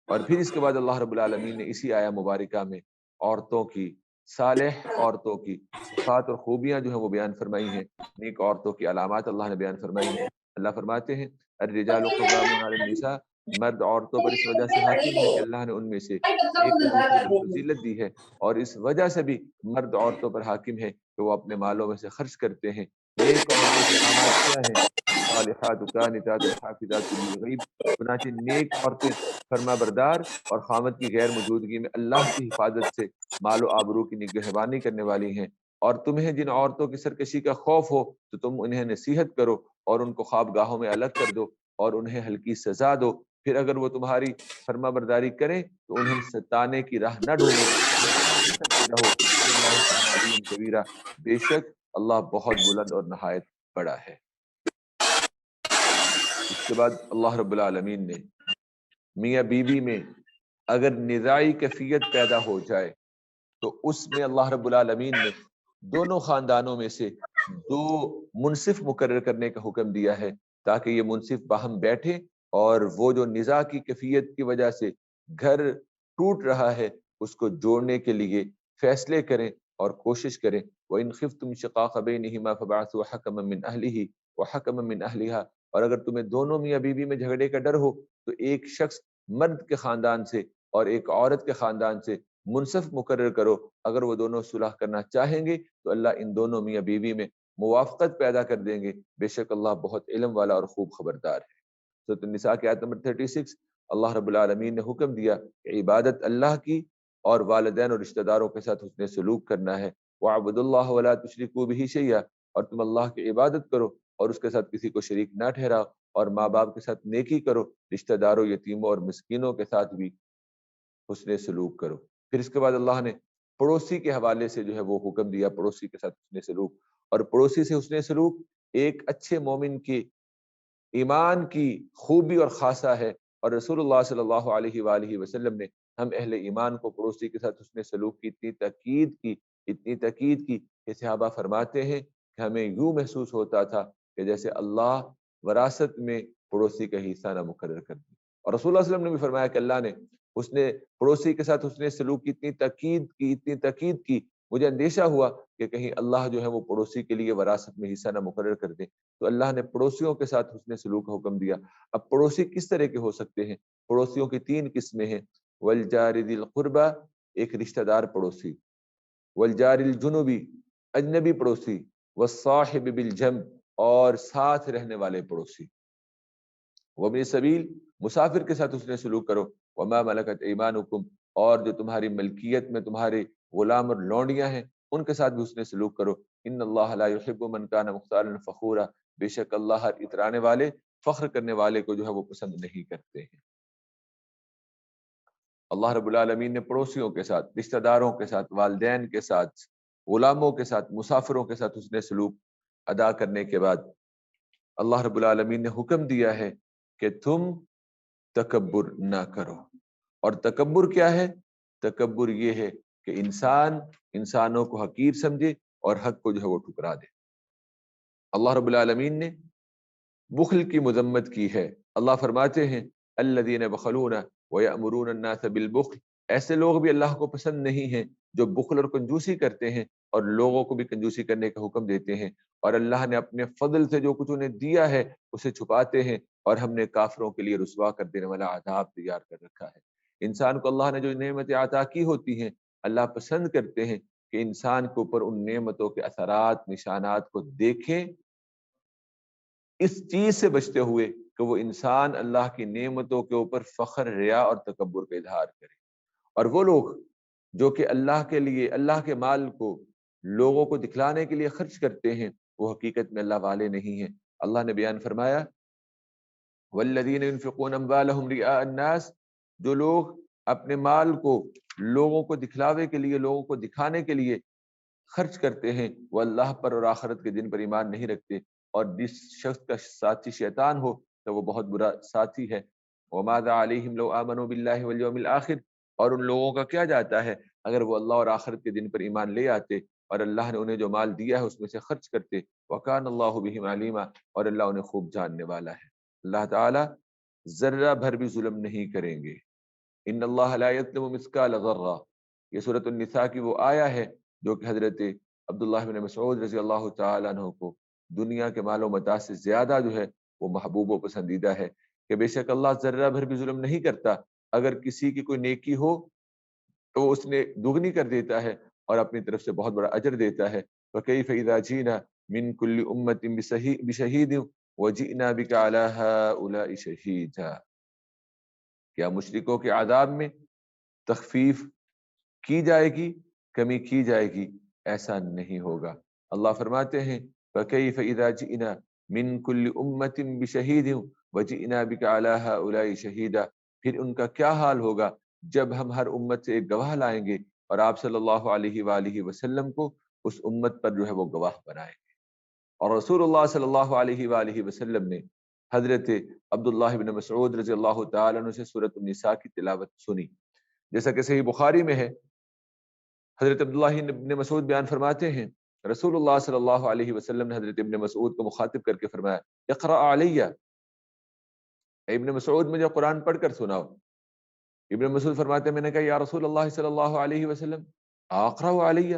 Speaker 1: اور پھر اس کے بعد اللہ رب العالمین نے اسی آیہ مبارکہ میں عورتوں کی، صالح عورتوں کی صفات اور خوبیاں جو ہیں وہ بیان فرمائی ہیں، نیک عورتوں کی علامات اللہ نے بیان فرمائی ہیں۔ اللہ فرماتے ہیں الرجال قوامون علی النساء، مرد عورتوں پر اس وجہ سے حاکم ہے کہ اللہ نے ان میں سے ایک کو دوسرے پر فضیلت دی ہے، اور اس وجہ سے بھی مرد عورتوں پر حاکم ہے کہ وہ اپنے مالوں میں سے خرچ کرتے ہیں۔ نیک عورتوں کی علامات کیا ہیں؟ صالحات قانتات حافظات للغیب، چنانچہ نیک عورتیں فرما بردار اور خامد کی غیر موجودگی میں اللہ کی حفاظت سے مال و آبرو کی نگہبانی کرنے والی ہیں۔ اور تمہیں جن عورتوں کی سرکشی کا خوف ہو تو تم انہیں نصیحت کرو اور ان کو خواب گاہوں میں الگ کر دو، اور انہیں ہلکی سزا دو، پھر اگر وہ تمہاری فرما برداری کریں تو انہیں ستانے کی راہ نہ ڈھونڈو، انہیں تنگ کرتے رہو، ان اللہ کان علیم کبیرہ، بے شک اللہ بہت بلند اور نہایت بڑا ہے۔ اس کے بعد اللہ رب العالمین نے میاں بیوی میں اگر نزاعی کیفیت پیدا ہو جائے تو اس میں اللہ رب العالمین نے دونوں خاندانوں میں سے دو منصف مقرر کرنے کا حکم دیا ہے، تاکہ یہ منصف باہم بیٹھے اور وہ جو نزاع کی کیفیت کی وجہ سے گھر ٹوٹ رہا ہے اس کو جوڑنے کے لیے فیصلے کریں اور کوشش کریں۔ وَإِنْ خِفْتُمْ شِقَاقَ بَيْنِهِمَا فَبَعَثُوا حَكَمًا مِّنْ أَهْلِهِ وَحَكَمًا مِّنْ أَهْلِهَا، اور اگر تمہیں دونوں میاں بیوی میں جھگڑے کا ڈر ہو تو ایک شخص مرد کے خاندان سے اور ایک عورت کے خاندان سے منصف مقرر کرو۔ اگر وہ دونوں صلح کرنا چاہیں گے تو اللہ ان دونوں میاں بیوی میں موافقت پیدا کر دیں گے، بے شک اللہ بہت علم والا اور خوب خبردار ہے۔ سورۃ النساء کی آیت نمبر 36 اللہ رب العالمین نے حکم دیا کہ عبادت اللہ کی اور والدین اور رشتہ داروں کے ساتھ حسن سلوک کرنا ہے۔ وَاعْبُدُوا اللَّهَ وَلَا تُشْرِكُوا بِهِ شَيْئًا، اور تم اللہ کی عبادت کرو اور اس کے ساتھ کسی کو شریک نہ ٹھہراؤ، اور ماں باپ کے ساتھ نیکی کرو، رشتہ داروں، یتیموں اور مسکینوں کے ساتھ بھی حسن سلوک کرو۔ پھر اس کے بعد اللہ نے پڑوسی کے حوالے سے جو ہے وہ حکم دیا پڑوسی کے ساتھ حسن سلوک، اور پڑوسی سے حسن سلوک ایک اچھے مومن کی ایمان کی خوبی اور خاصہ ہے، اور رسول اللہ صلی اللہ علیہ وآلہ وسلم نے ہم اہل ایمان کو پڑوسی کے ساتھ حسن سلوک کی اتنی تاکید کی کہ صحابہ فرماتے ہیں کہ ہمیں یوں محسوس ہوتا تھا کہ جیسے اللہ وراثت میں پڑوسی کا حصہ نہ مقرر کر دی۔ اور رسول اللہ صلی اللہ علیہ وسلم نے بھی فرمایا کہ اللہ نے اس نے پڑوسی کے ساتھ حسن سلوک کی اتنی تاکید کی، مجھے اندیشہ ہوا کہ کہیں اللہ جو ہے وہ پڑوسی کے لیے وراثت میں حصہ نہ مقرر کر دے، تو اللہ نے پڑوسیوں کے ساتھ حسن سلوک کا حکم دیا۔ اب پڑوسی کس طرح کے ہو سکتے ہیں؟ پڑوسیوں کی 3 قسمیں ہیں۔ والجار ذی القربہ، ایک رشتہ دار پڑوسی، والجار الجنبی، اجنبی پڑوسی، والصاحب بالجنب، اور ساتھ رہنے والے پڑوسی، وابن سبیل، مسافر کے ساتھ حسن سلوک کرو، وما ملکت ایمانکم، اور جو تمہاری ملکیت میں تمہارے غلام اور لونڈیاں ہیں ان کے ساتھ بھی حسن سلوک کرو۔ ان اللہ لا یحب من کان مختالا فخورا، بے شک اللہ ہر اترانے والے، فخر کرنے والے کو جو ہے وہ پسند نہیں کرتے ہیں۔ اللہ رب العالمین نے پڑوسیوں کے ساتھ، رشتہ داروں کے ساتھ، والدین کے ساتھ، غلاموں کے ساتھ، مسافروں کے ساتھ حسن سلوک ادا کرنے کے بعد اللہ رب العالمین نے حکم دیا ہے کہ تم تکبر نہ کرو۔ اور تکبر کیا ہے؟ تکبر یہ ہے کہ انسان انسانوں کو حقیر سمجھے اور حق کو جو ہے وہ ٹھکرا دے۔ اللہ رب العالمین نے بخل کی مذمت کی ہے۔ اللہ فرماتے ہیں الذین یبخلون ویأمرون الناس بالبخل، ایسے لوگ بھی اللہ کو پسند نہیں ہیں جو بخل اور کنجوسی کرتے ہیں اور لوگوں کو بھی کنجوسی کرنے کا حکم دیتے ہیں، اور اللہ نے اپنے فضل سے جو کچھ انہیں دیا ہے اسے چھپاتے ہیں، اور ہم نے کافروں کے لیے رسوا کر دینے والا عذاب تیار کر رکھا ہے۔ انسان کو اللہ نے جو نعمتیں عطا کی ہوتی ہیں، اللہ پسند کرتے ہیں کہ انسان کے اوپر ان نعمتوں کے اثرات، نشانات کو دیکھیں، اس چیز سے بچتے ہوئے کہ وہ انسان اللہ کی نعمتوں کے اوپر فخر، ریا اور تکبر کا اظہار کرے۔ اور وہ لوگ جو کہ اللہ کے لیے، اللہ کے مال کو لوگوں کو دکھلانے کے لیے خرچ کرتے ہیں، وہ حقیقت میں اللہ والے نہیں ہیں۔ اللہ نے بیان فرمایا والذین ينفقون اموالهم رئاء الناس، جو لوگ اپنے مال کو لوگوں کو دکھلاوے کے لیے، لوگوں کو دکھانے کے لیے خرچ کرتے ہیں، وہ اللہ پر اور آخرت کے دن پر ایمان نہیں رکھتے، اور جس شخص کا ساتھی شیطان ہو تو وہ بہت برا ساتھی ہے۔ وَمَاذَا عَلَيْهِمْ لَوْ آمَنُوا بِاللَّهِ وَالْيَوْمِ الْآخِرِ، اور ان لوگوں کا کیا جاتا ہے اگر وہ اللہ اور آخرت کے دن پر ایمان لے آتے اور اللہ نے انہیں جو مال دیا ہے اس میں سے خرچ کرتے۔ وَكَانَ اللَّهُ بِهِمْ عَلِيمًا، اور اللہ انہیں خوب جاننے والا ہے۔ اللہ تعالی ذرہ بھر بھی ظلم نہیں کریں گے۔ ان اللہ لا یظلم مثقال ذرہ، یہ سورۃ النساء کی وہ آیا ہے جو کہ حضرت عبداللہ بن مسعود رضی اللہ تعالیٰ عنہ کو دنیا کے مال و متاع سے زیادہ جو ہے وہ محبوب و پسندیدہ ہے، کہ بے شک اللہ ذرہ بھر بھی ظلم نہیں کرتا، اگر کسی کی کوئی نیکی ہو تو اس نے دگنی کر دیتا ہے اور اپنی طرف سے بہت بڑا اجر دیتا ہے۔ فَكَيْفَ إِذَا جِئْنَا مِن كُلِّ أُمَّةٍ بِشَهِيدٍ وَجِئْنَا بِكَ عَلَى هَؤُلَاءِ شَهِيدًا، کیا مشرکوں کے عذاب میں تخفیف کی جائے گی، کمی کی جائے گی؟ ایسا نہیں ہوگا۔ اللہ فرماتے ہیں فَكَيْفَ إِذَا جِئْنَا مِن كُلِّ أُمَّةٍ بِشَهِيدٍ، وجئنا بک علی ہؤلاء شہیدا، پھر ان کا کیا حال ہوگا جب ہم ہر امت سے ایک گواہ لائیں گے اور آپ صلی اللہ علیہ وآلہ وسلم کو اس امت پر جو ہے وہ گواہ بنائیں گے۔ اور رسول اللہ صلی اللہ علیہ وآلہ وسلم نے حضرت عبداللہ بن مسعود رضی اللہ تعالیٰ عنہ سے سورۃ النساء کی تلاوت سنی، جیسا کہ صحیح بخاری میں ہے۔ حضرت عبداللہ بن مسعود بیان فرماتے ہیں رسول اللہ صلی اللہ علیہ وسلم نے حضرت ابن مسعود کو مخاطب کر کے فرمایا اقرأ علیہ، ابن مسعود مجھے قرآن پڑھ کر سناؤ۔ ابن مسعود فرماتے ہیں میں نے کہا یا رسول اللہ صلی اللہ علیہ وسلم اقرأ علیہ،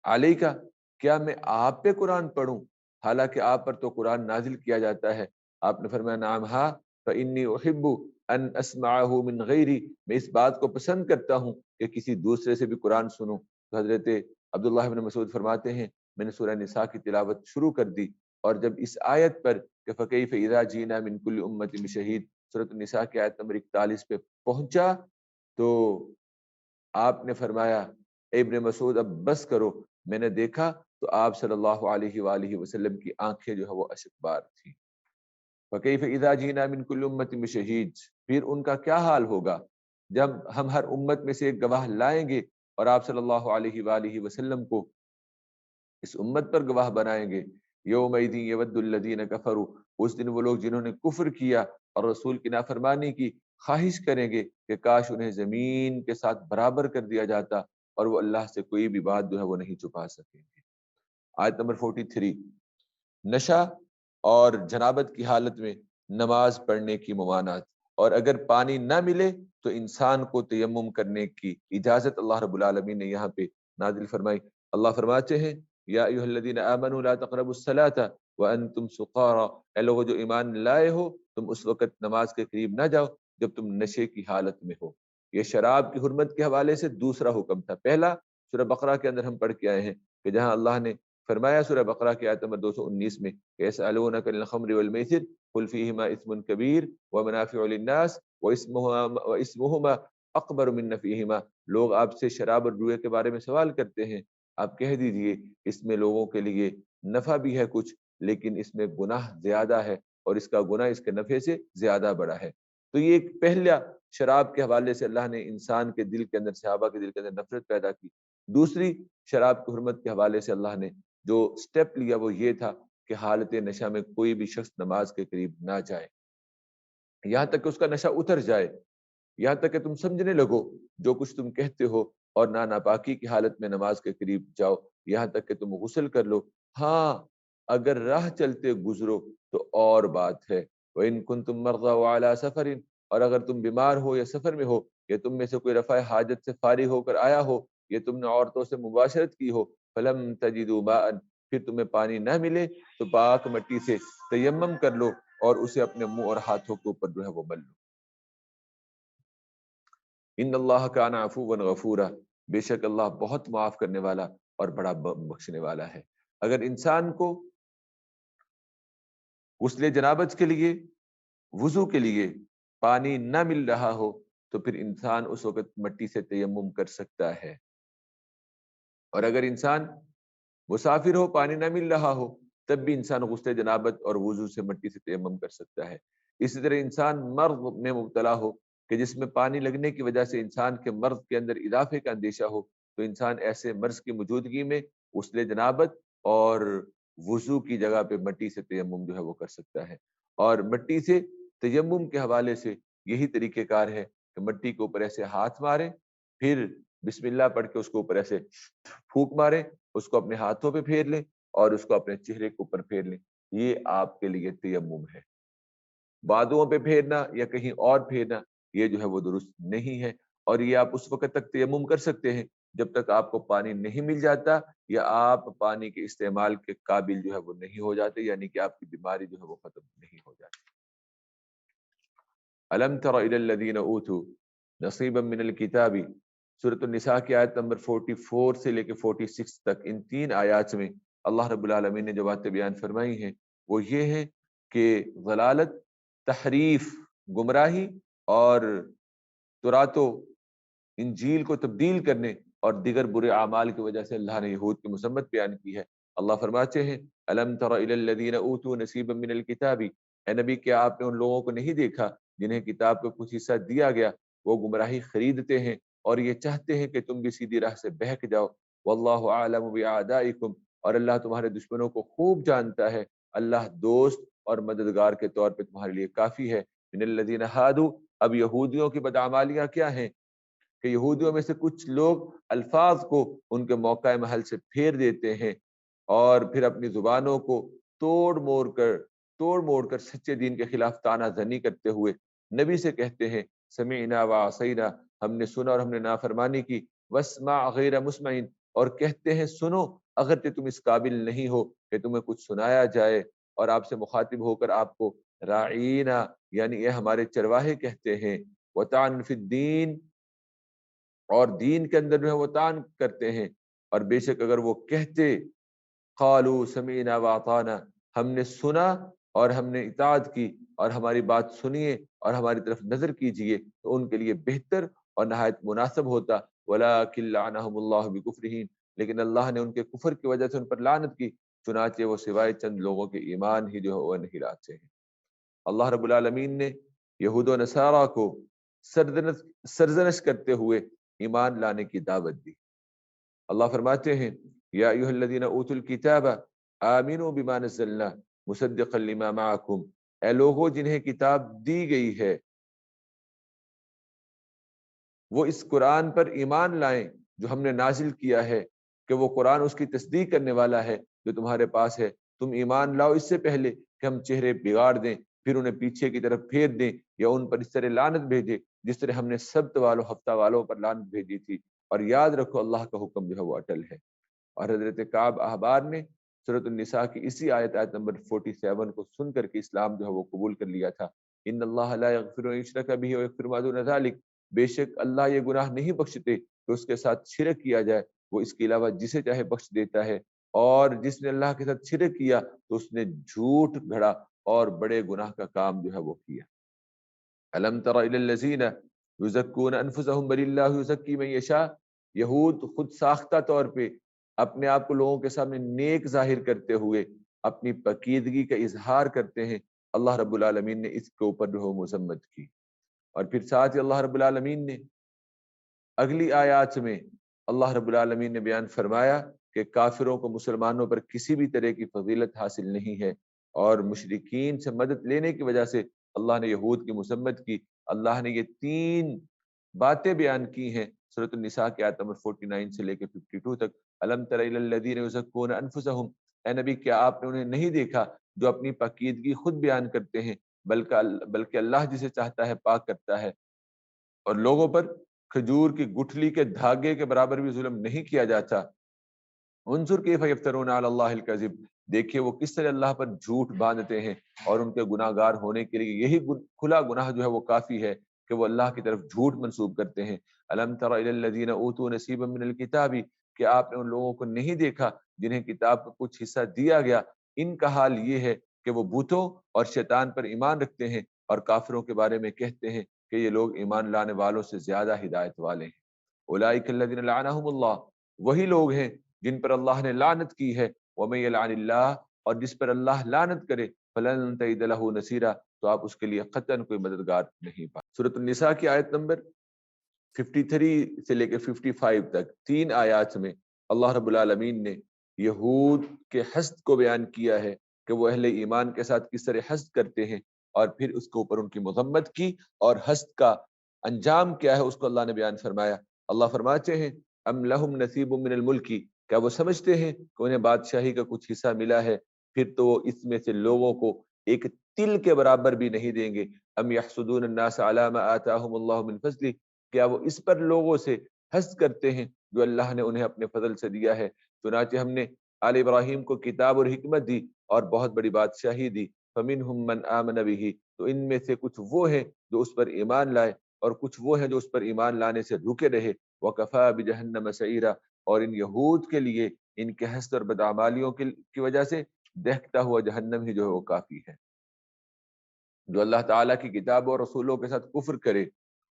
Speaker 1: علیہ کا کیا میں آپ پہ قرآن پڑھوں، حالانکہ آپ پر تو قرآن نازل کیا جاتا ہے۔ آپ نے فرمایا نعم ہاں، فإنی احب ان اسمعہ من غیری، میں اس بات کو پسند کرتا ہوں کہ کسی دوسرے سے بھی قرآن سنوں۔ تو حضرت عبداللہ بن مسعود فرماتے ہیں میں نے سورہ نساء کی تلاوت شروع کر دی، اور جب اس آیت پر کہ فکیف اذا جینا من کل امت بشہید، سورۃ النساء کی آیت نمبر 41 پہ پہنچا تو آپ نے فرمایا اے ابن مسعود اب بس کرو۔ میں نے دیکھا تو آپ صلی اللہ علیہ وآلہ وسلم کی آنکھیں جو ہے وہ اشکبار تھیں۔ فکیف اذا جینا من کل امت بشہید، پھر ان کا کیا حال ہوگا جب ہم ہر امت میں سے ایک گواہ لائیں گے اور آپ صلی اللہ علیہ وآلہ وسلم کو اس امت پر گواہ بنائیں گے۔ یومئذ یود الذین کفروا، اس دن وہ لوگ جنہوں نے کفر کیا اور رسول کی نافرمانی کی خواہش کریں گے کہ کاش انہیں زمین کے ساتھ برابر کر دیا جاتا، اور وہ اللہ سے کوئی بھی بات جو ہے وہ نہیں چھپا سکیں گے۔ آیت نمبر 43، نشہ اور جنابت کی حالت میں نماز پڑھنے کی ممانعت، اور اگر پانی نہ ملے تو انسان کو تیمم کرنے کی اجازت اللہ رب العالمین نے یہاں پہ نازل فرمائی۔ اللہ فرماتے ہیں یا ایھا الذین آمنوا لا تقربوا الصلاۃ وانتم سقارا، اے لوگو جو ایمان لائے ہو تم اس وقت نماز کے قریب نہ جاؤ جب تم نشے کی حالت میں ہو۔ یہ شراب کی حرمت کے حوالے سے دوسرا حکم تھا۔ پہلا سورہ بقرہ کے اندر ہم پڑھ کے آئے ہیں کہ جہاں اللہ نے فرمایا سورہ بقرہ کی آیت نمبر 219 میں یسألونک عن الخمر والمیسر قل فیہما اثم کبیر ومنافع للناس واسمہما اکبر من نفعہما، لوگ آپ سے شراب اور جوئے کے بارے میں سوال کرتے ہیں، آپ کہہ دیجئے اس میں لوگوں کے لیے نفع بھی ہے کچھ، لیکن اس میں گناہ زیادہ ہے، اور اس کا گناہ اس کے نفع سے زیادہ بڑا ہے۔ تو یہ ایک پہلا شراب کے حوالے سے اللہ نے انسان کے دل کے اندر، صحابہ کے دل کے اندر نفرت پیدا کی۔ دوسری شراب کی حرمت کے حوالے سے اللہ نے جو سٹیپ لیا وہ یہ تھا کہ حالت نشہ میں کوئی بھی شخص نماز کے قریب نہ جائے، یہاں تک کہ اس کا نشہ اتر جائے، یہاں تک کہ تم سمجھنے لگو جو کچھ تم کہتے ہو، اور ناپاکی کی حالت میں نماز کے قریب جاؤ، یہاں تک کہ تم غسل کر لو۔ ہاں اگر راہ چلتے گزرو تو اور بات ہے، وَإِن كُنتُم مَرْضَىٰ وَعَلَىٰ سَفَرٍ، اور اگر تم بیمار ہو یا سفر میں ہو، یا تم میں سے کوئی رفع حاجت سے فارغ ہو کر آیا ہو، یا تم نے عورتوں سے مباشرت کی ہو، فَلَمْ تَجِدُوا مَاءً، پھر تمہیں پانی نہ ملے تو پاک مٹی سے تیمم کر لو اور اسے اپنے منہ اور ہاتھوں کے اوپر جو ہے وہ مل لو۔ ان اللہ کان عفوا غفورا، بے شک اللہ بہت معاف کرنے والا اور بڑا بخشنے والا ہے۔ اگر انسان کو غسل جنابت کے لیے، وضو کے لیے پانی نہ مل رہا ہو تو پھر انسان اس وقت مٹی سے تیمم کر سکتا ہے، اور اگر انسان مسافر ہو، پانی نہ مل رہا ہو، تب بھی انسان غسل جنابت اور وضو سے مٹی سے تیمم کر سکتا ہے۔ اسی طرح انسان مرض میں مبتلا ہو کہ جس میں پانی لگنے کی وجہ سے انسان کے مرض کے اندر اضافے کا اندیشہ ہو، تو انسان ایسے مرض کی موجودگی میں غسل جنابت اور وضو کی جگہ پہ مٹی سے تیمم جو ہے وہ کر سکتا ہے۔ اور مٹی سے تیمم کے حوالے سے یہی طریقہ کار ہے کہ مٹی کے اوپر ایسے ہاتھ مارے، پھر بسم اللہ پڑھ کے اس کے اوپر ایسے پھونک مارے، اس کو اپنے ہاتھوں پہ پھیر لیں اور اس کو اپنے چہرے کے اوپر پھیر لیں، یہ آپ کے لیے تیمم ہے۔ بادوں پہ پھیرنا یا کہیں اور پھیرنا یہ جو ہے وہ درست نہیں ہے، اور یہ آپ اس وقت تک تیمم کر سکتے ہیں جب تک آپ کو پانی نہیں مل جاتا یا آپ پانی کے استعمال کے قابل جو ہے وہ نہیں ہو جاتے، یعنی کہ آپ کی بیماری جو ہے وہ ختم نہیں ہو جاتی۔ الم تر الی الذین اوتوا نصیبا من الکتاب، سورۃ النساء کی آیت نمبر 44 سے لے کے 46 تک، ان تین آیات میں اللہ رب العالمین نے جو باتیں بیان فرمائی ہیں وہ یہ ہے کہ ضلالت، تحریف، گمراہی اور ترات و انجیل کو تبدیل کرنے اور دیگر برے اعمال کی وجہ سے اللہ نے یہود کی مذمت بیان کی ہے۔ اللہ فرماتے ہیں الم تر الی الذین اوتوا نصیبا من الکتاب، اے نبی کیا آپ نے ان لوگوں کو نہیں دیکھا جنہیں کتاب کا کچھ حصہ دیا گیا، وہ گمراہی خریدتے ہیں اور یہ چاہتے ہیں کہ تم بھی سیدھی راہ سے بہک جاؤ۔ واللہ اعلم باعدائکم، اور اللہ تمہارے دشمنوں کو خوب جانتا ہے۔ اللہ دوست اور مددگار کے طور پہ تمہارے لیے کافی ہے۔ من الذین ہادوا، اب یہودیوں کی بدعمالیاں کیا ہیں کہ یہودیوں میں سے کچھ لوگ الفاظ کو ان کے موقع محل سے پھیر دیتے ہیں اور پھر اپنی زبانوں کو توڑ موڑ کر سچے دین کے خلاف تانا زنی کرتے ہوئے نبی سے کہتے ہیں سمعنا وعصینا، ہم نے سنا اور ہم نے نافرمانی کی، واسمع غیر مسمع، اور کہتے ہیں سنو اگرچہ تم اس قابل نہیں ہو کہ تمہیں کچھ سنایا جائے، اور آپ سے مخاطب ہو کر آپ کو راعینا یعنی یہ ہمارے چرواہے کہتے ہیں، وطعن فی الدین، اور دین کے اندر جو ہے وہ طعن کرتے ہیں، اور بے شک اگر وہ کہتے قالوا سمعنا واطعنا، ہم نے سنا اور ہم نے اطاعت کی اور ہماری بات سنیے اور ہماری طرف نظر کیجئے، تو ان کے لیے بہتر اور نہایت مناسب ہوتا، ولکن لعنہم اللہ بکفرہم، لیکن اللہ نے ان کے کفر کی وجہ سے ان پر لعنت کی، چنانچہ وہ سوائے چند لوگوں کے ایمان ہی جو ہے وہ نہیں لاتے ہیں۔ اللہ رب العالمین نے یہود و نصارہ کو سرزنش کرتے ہوئے ایمان لانے کی دعوت دی۔ اللہ فرماتے ہیں یا ایھا الذین اوتوا الکتاب آمنوا بما نزلنا مصدقا لما معکم، اے لوگوں جنہیں کتاب دی گئی ہے وہ اس قرآن پر ایمان لائیں جو ہم نے نازل کیا ہے، کہ وہ قرآن اس کی تصدیق کرنے والا ہے جو تمہارے پاس ہے، تم ایمان لاؤ اس سے پہلے کہ ہم چہرے بگاڑ دیں پھر انہیں پیچھے کی طرف پھیر دیں یا ان پر اس طرح لعنت بھیجے جس طرح ہم نے سبت والوں ہفتہ والوں پر لعنت بھیجی تھی، اور یاد رکھو اللہ کا حکم جو ہے وہ اٹل ہے۔ اور حضرت کعب احبار نے سورۃ النساء کی اسی آیت نمبر 47 کو سن کر کے اسلام جو ہے وہ قبول کر لیا تھا۔ ان اللہ لا یغفر ان یشرک بہ ویغفر ما دون ذلک، بے شک اللہ یہ گناہ نہیں بخشتے کہ اس کے ساتھ شرک کیا جائے، وہ اس کے علاوہ جسے چاہے بخش دیتا ہے، اور جس نے اللہ کے ساتھ شرک کیا تو اس نے جھوٹ گھڑا اور بڑے گناہ کا کام جو ہے وہ کیا۔ الم تر الی الذین یزکون انفسهم بل اللہ یزکی من یشاء، یہود خود ساختہ طور پہ اپنے آپ کو لوگوں کے سامنے نیک ظاہر کرتے ہوئے اپنی پاکیزگی کا اظہار کرتے ہیں، اللہ رب العالمین نے اس کے اوپر جو ہے مذمت کی۔ اور پھر ساتھ ہی اللہ رب العالمین نے اگلی آیات میں اللہ رب العالمین نے بیان فرمایا کہ کافروں کو مسلمانوں پر کسی بھی طرح کی فضیلت حاصل نہیں ہے، اور مشرکین سے مدد لینے کی وجہ سے اللہ نے یہود کی مذمت کی۔ اللہ نے یہ 3 باتیں بیان کی ہیں سورۃ النساء کی آیت نمبر 49 سے لے کے 52 تک۔ الم تر الی الذین یزکون انفسهم، اے نبی کیا آپ نے انہیں نہیں دیکھا جو اپنی پاکیزگی خود بیان کرتے ہیں، بلکہ اللہ جسے چاہتا ہے پاک کرتا ہے، اور لوگوں پر کھجور کی گٹھلی کے دھاگے کے برابر بھی ظلم نہیں کیا جاتا۔ انظر کیف یفترون علی اللہ الکذب، دیکھیے وہ کس طرح اللہ پر جھوٹ باندھتے ہیں، اور ان کے گناہ گار ہونے کے لیے یہی کھلا گناہ جو ہے وہ کافی ہے کہ وہ اللہ کی طرف جھوٹ منسوب کرتے ہیں۔ الم تر الی الذین اوتوا نصیبا من الکتاب، کہ آپ نے ان لوگوں کو نہیں دیکھا جنہیں کتاب کا کچھ حصہ دیا گیا، ان کا حال یہ ہے کہ وہ بتوں اور شیطان پر ایمان رکھتے ہیں، اور کافروں کے بارے میں کہتے ہیں کہ یہ لوگ ایمان لانے والوں سے زیادہ ہدایت والے ہیں۔ اولئک الذین لعنہم اللہ، وہی لوگ ہیں جن پر اللہ نے لعنت کی ہے، ومن یلعن اللہ، اور جس پر اللہ لعنت کرے فلن تجد له نصیرا، تو آپ اس کے لیے قطعاً کوئی مددگار نہیں پائے۔ سورۃ النساء کی آیت نمبر 53 سے لے کے 55 تک 3 آیات میں اللہ رب العالمین نے یہود کے حسد کو بیان کیا ہے کہ وہ اہل ایمان کے ساتھ کس طرح حسد کرتے ہیں، اور پھر اس کے اوپر ان کی مذمت کی، اور حسد کا انجام کیا ہے اس کو اللہ نے بیان فرمایا۔ اللہ فرماتے ہیں ام لہم نصیب من الملک، کیا وہ سمجھتے ہیں کہ انہیں بادشاہی کا کچھ حصہ ملا ہے، پھر تو وہ اس میں سے لوگوں کو ایک تل کے برابر بھی نہیں دیں گے۔ ام یحسدون الناس علی ما آتاہم اللہ من فضل، کیا وہ اس پر لوگوں سے حسد کرتے ہیں جو اللہ نے انہیں اپنے فضل سے دیا ہے۔ چنانچہ ہم نے آل ابراہیم کو کتاب اور حکمت دی اور بہت بڑی بادشاہی دی، فمنہم من آمن بہ، تو ان میں سے کچھ وہ ہیں جو اس پر ایمان لائے، اور کچھ وہ ہیں جو اس پر ایمان لانے سے رکے رہے۔ وکفی بجہنم سعیرا، اور ان یہود کے لیے ان کے حسد اور بدعمالیوں کی وجہ سے دہکتا ہوا جہنم ہی جو ہے وہ کافی ہے۔ جو اللہ تعالیٰ کی کتاب اور رسولوں کے ساتھ کفر کرے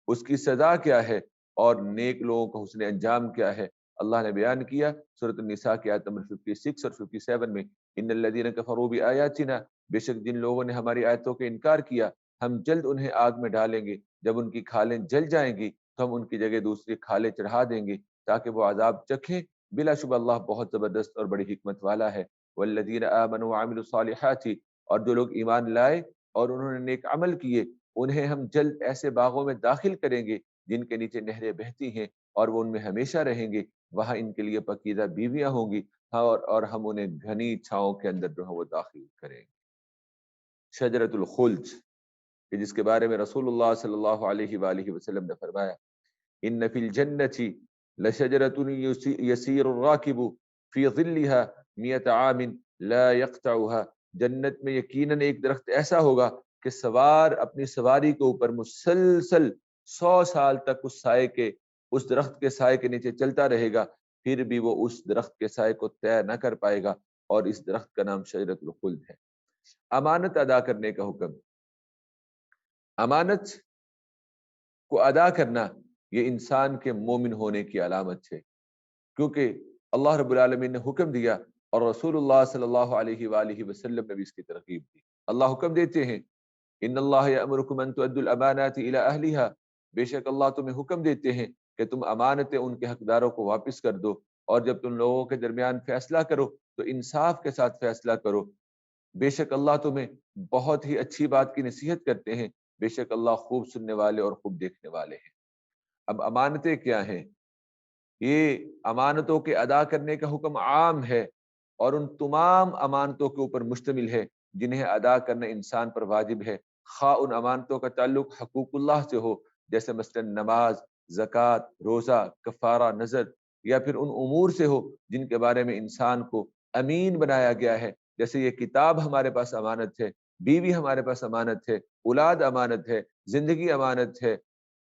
Speaker 1: اس کی سزا کیا ہے، اور نیک لوگوں کا حسن انجام کیا ہے، اللہ نے بیان کیا سورۃ النساء کی آیت نمبر 56 اور 57 میں۔ ان الذین کفروا بآیاتنا، بے شک جن لوگوں نے ہماری آیتوں کا انکار کیا ہم جلد انہیں آگ میں ڈالیں گے، جب ان کی کھالیں جل جائیں گی تو ہم ان کی جگہ دوسری کھالیں چڑھا دیں گے تاکہ وہ عذاب چکھیں۔ بلا شبہ اللہ بہت زبردست اور بڑی حکمت والا ہے۔ والذین آمنوا وعملوا الصالحات، اور جو لوگ ایمان لائے اور انہوں نے نیک عمل کیے انہیں ہم جلد ایسے باغوں میں داخل کریں گے جن کے نیچے نہریں بہتی ہیں اور وہ ان میں ہمیشہ رہیں گے، وہاں ان کے لیے پاکیزہ بیویاں ہوں گی، اور ہم انہیں گھنی چھاؤں کے اندر جو ہے وہ داخل کریں گے۔ شجرۃ الخلد، کہ جس کے بارے میں رسول اللہ صلی اللہ علیہ وآلہ وسلم نے فرمایا ان فی الجنۃ لشجرۃ یسیر الراکب فی ظلها 100 عام لا یقطعها، جنت میں یقیناً ایک درخت ایسا ہوگا کہ سوار اپنی سواری کے اوپر مسلسل 100 سال تک اس درخت کے سائے کے نیچے چلتا رہے گا، پھر بھی وہ اس درخت کے سائے کو طے نہ کر پائے گا، اور اس درخت کا نام شجرۃ الخلد ہے۔ امانت ادا کرنے کا حکم، امانت کو ادا کرنا یہ انسان کے مومن ہونے کی علامت ہے، کیونکہ اللہ رب العالمین نے حکم دیا اور رسول اللہ صلی اللہ علیہ وآلہ وسلم نے بھی اس کی ترغیب دی۔ اللہ حکم دیتے ہیں ان اللہ یأمرکم ان تؤدوا الامانات الی اہلھا، بے شک اللہ تمہیں حکم دیتے ہیں کہ تم امانتیں ان کے حقداروں کو واپس کر دو، اور جب تم لوگوں کے درمیان فیصلہ کرو تو انصاف کے ساتھ فیصلہ کرو، بے شک اللہ تمہیں بہت ہی اچھی بات کی نصیحت کرتے ہیں، بے شک اللہ خوب سننے والے اور خوب دیکھنے والے ہیں۔ اب امانتیں کیا ہیں؟ یہ امانتوں کے ادا کرنے کا حکم عام ہے اور ان تمام امانتوں کے اوپر مشتمل ہے جنہیں ادا کرنا انسان پر واجب ہے، خواہ ان امانتوں کا تعلق حقوق اللہ سے ہو، جیسے مثلا نماز، زکوٰۃ، روزہ، کفارہ، نذر، یا پھر ان امور سے ہو جن کے بارے میں انسان کو امین بنایا گیا ہے، جیسے یہ کتاب ہمارے پاس امانت ہے، بیوی ہمارے پاس امانت ہے، اولاد امانت ہے، زندگی امانت ہے،